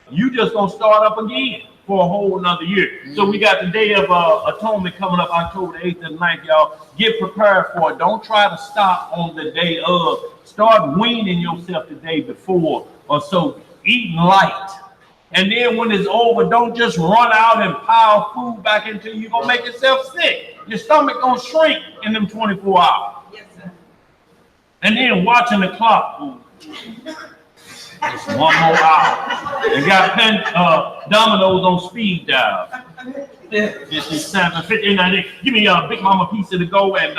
You just gonna start up again for a whole another year. So we got the Day of Atonement coming up October the 8th and 9th, y'all. Get prepared for it. Don't try to stop on the day of. Start weaning yourself the day before or so, eating light. And then when it's over, don't just run out and pile food back into you. You're gonna make yourself sick. Your stomach gonna shrink in them 24 hours. Yes, sir. And then watching the clock. Just one more hour. They got dominoes on speed dial. 57, 59. Give me a Big Mama pizza to go and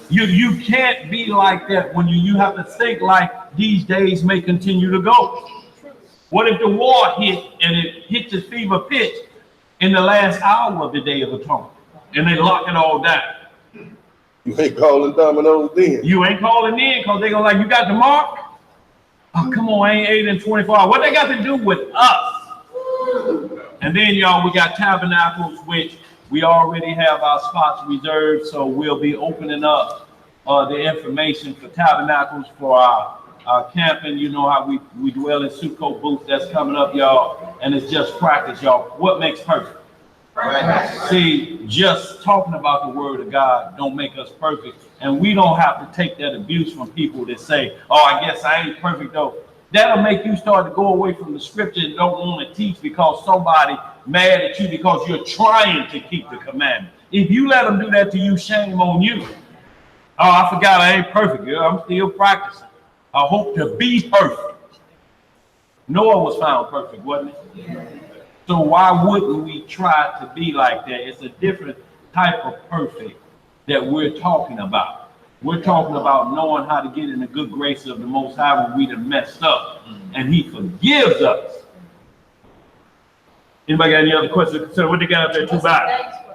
You can't be like that when you have to think like these days may continue to go. What if the war hit and it hit the fever pitch in the last hour of the Day of Atonement and they lock it all down? You ain't calling dominoes then. You ain't calling in because they gonna like, you got the mark? Oh, come on, ain't 8 and 24 hours. What they got to do with us? And then, y'all, we got Tabernacles, which we already have our spots reserved, so we'll be opening up the information for Tabernacles for our camping. You know how we dwell in Sukkot booths. That's coming up, y'all, and it's just practice, y'all. What makes perfect? See, just talking about the word of God don't make us perfect, and we don't have to take that abuse from people that say, oh, I guess I ain't perfect though. That'll make you start to go away from the scripture and don't want to teach because somebody mad at you because you're trying to keep the commandment. If you let them do that to you, shame on you. Oh, I forgot I ain't perfect, girl. I'm still practicing. I hope to be perfect. Noah was found perfect, wasn't he? Yeah. So why wouldn't we try to be like that? It's a different type of perfect that we're talking about. We're talking about knowing how to get in the good grace of the Most High when we done messed up, and He forgives us. Anybody got any other questions? So what they got up there? Two back.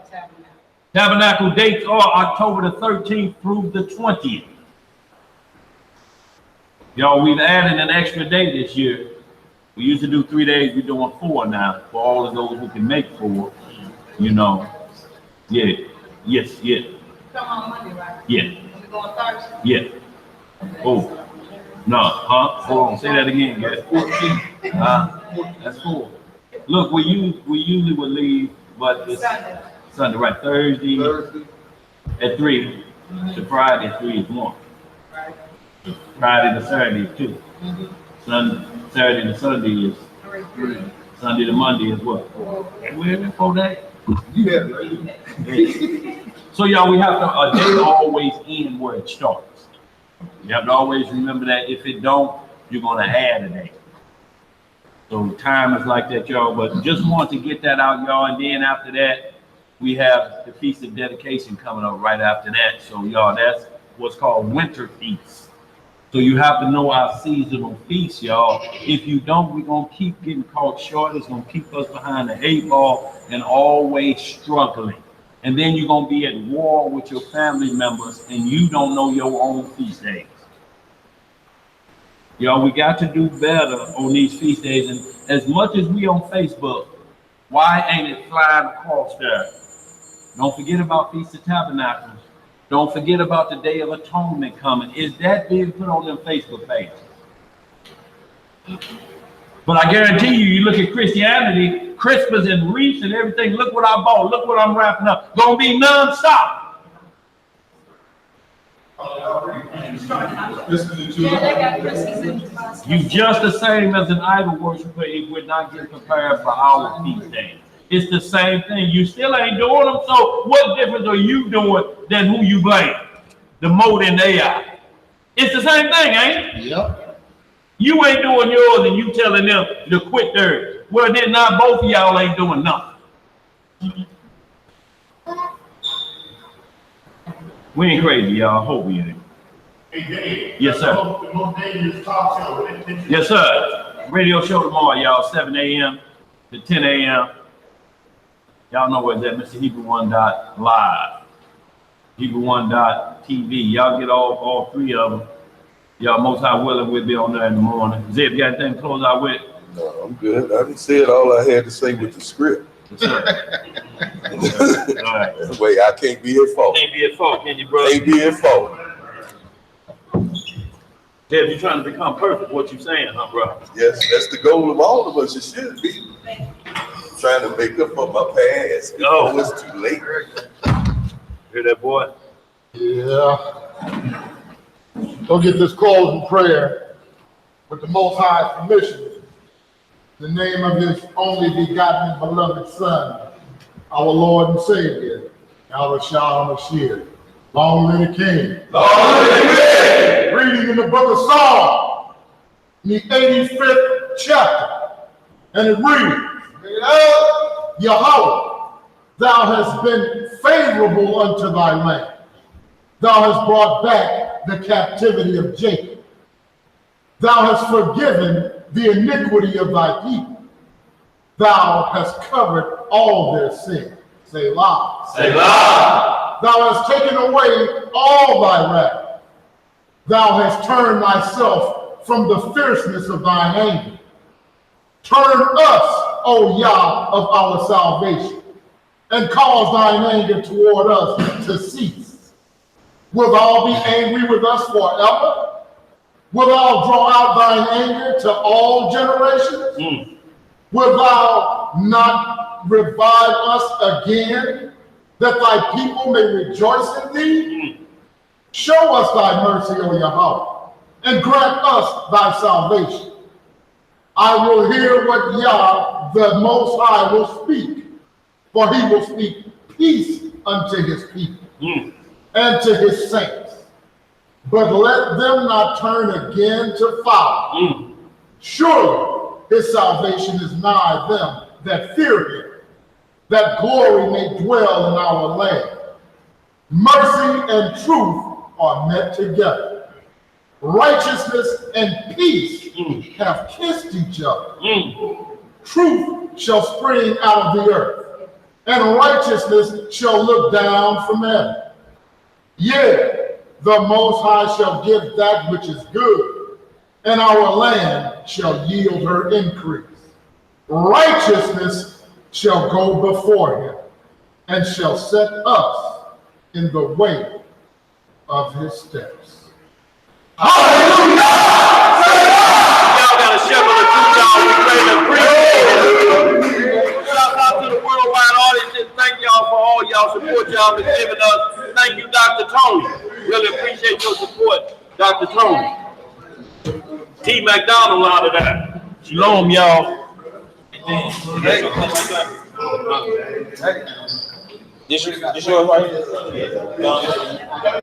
Tabernacle dates are October the 13th through the 20th. Y'all, we've added an extra day this year. We used to do 3 days. We're doing 4 now for all of those who can make 4. You know, yeah, yes, yeah. Come on Monday, right? Yeah. We going Thursday? Yeah. Oh, no, huh? Hold on, say that again, guys. 14. That's 4. Look, we usually would leave, but it's Sunday, right? Thursday at 3. To Friday at 3 is 1. Friday to Saturday is 2. Saturday to Sunday is 3. Sunday to Monday is what? 4. We're in 4 days. Yeah. So y'all, we have to, a day always end where it starts. You have to always remember that. If it don't, you're gonna add a day. So time is like that, y'all. But just want to get that out, y'all. And then after that, we have the Feast of Dedication coming up right after that. So y'all, that's what's called Winter Feast. So you have to know our seasonal feasts, y'all. If you don't, we're gonna keep getting caught short. It's gonna keep us behind the 8 ball and always struggling. And then you're gonna be at war with your family members and you don't know your own feast days. Y'all, we got to do better on these feast days. And as much as we on Facebook, why ain't it flying across there? Don't forget about Feast of Tabernacles. Don't forget about the Day of Atonement coming. Is that being put on them Facebook pages? But I guarantee you, you look at Christianity, Christmas and wreaths and everything, look what I bought, look what I'm wrapping up. Gonna be non-stop. You just the same as an idol worshiper if we're not getting prepared for our feast days. It's the same thing. You still ain't doing them, so what difference are you doing than who you blame? The mote and the AI. It's the same thing, ain't it? Yep. You ain't doing yours and you telling them to quit theirs. Well, then not both of y'all ain't doing nothing. We ain't crazy, y'all. Hope we ain't. Hey, Dave. Yes, sir. The most dangerous talk show. Yes, sr. Radio show tomorrow, y'all, 7 a.m. to 10 a.m. Y'all know where it's at, Mr. Hebrew One Live, Hebrew One TV. Y'all get all 3 of them. Y'all, Most High willing, we'll be on there in the morning. Zip, you got anything to close out with? No, I'm good. I done said all I had to say with the script. Yes, sir. All right. Wait, I can't be at fault. Can't be at fault, can you, brother? Can't be at fault. Deb, you trying to become perfect, what you saying, huh, bro? Yes, that's the goal of all of us. It should be. Trying to make up for my past before it's too late. Hear that, boy? Yeah. Go get this closing prayer with the Most High's permission. In the name of His only begotten beloved Son, our Lord and Savior, Yahweh Shah HaMashiach. Long live the King. Long live the King. Reading in the book of Psalms, in the 85th chapter, and it reads, Yahweh, thou hast been favorable unto thy land. Thou hast brought back the captivity of Jacob. Thou hast forgiven the iniquity of thy people. Thou hast covered all their sin. Selah. Selah. Thou hast taken away all thy wrath. Thou hast turned thyself from the fierceness of thine anger. Turn us, O Yah, of our salvation, and cause thine anger toward us to cease. Wilt thou be angry with us forever? Wilt thou draw out thine anger to all generations? Wilt thou not revive us again, that thy people may rejoice in thee? Show us thy mercy, O Yahweh, and grant us thy salvation. I will hear what Yah, the Most High, will speak, for he will speak peace unto his people and to his saints. But let them not turn again to foul. Surely his salvation is nigh them that fear him, that glory may dwell in our land. Mercy and truth are met together. Righteousness and peace have kissed each other. Truth shall spring out of the earth, and righteousness shall look down from heaven. Yea, the Most High shall give that which is good, and our land shall yield her increase. Righteousness shall go before him, and shall set us in the way of his steps. Hallelujah! Y'all got a shepherd or two, y'all. We greatly appreciate it. Shout out to the worldwide audience and thank y'all for all y'all support y'all been giving us. Thank you, Dr. Tony. Really appreciate your support, Dr. Tony. T. McDonald out of that. Shalom, y'all. This yours right here?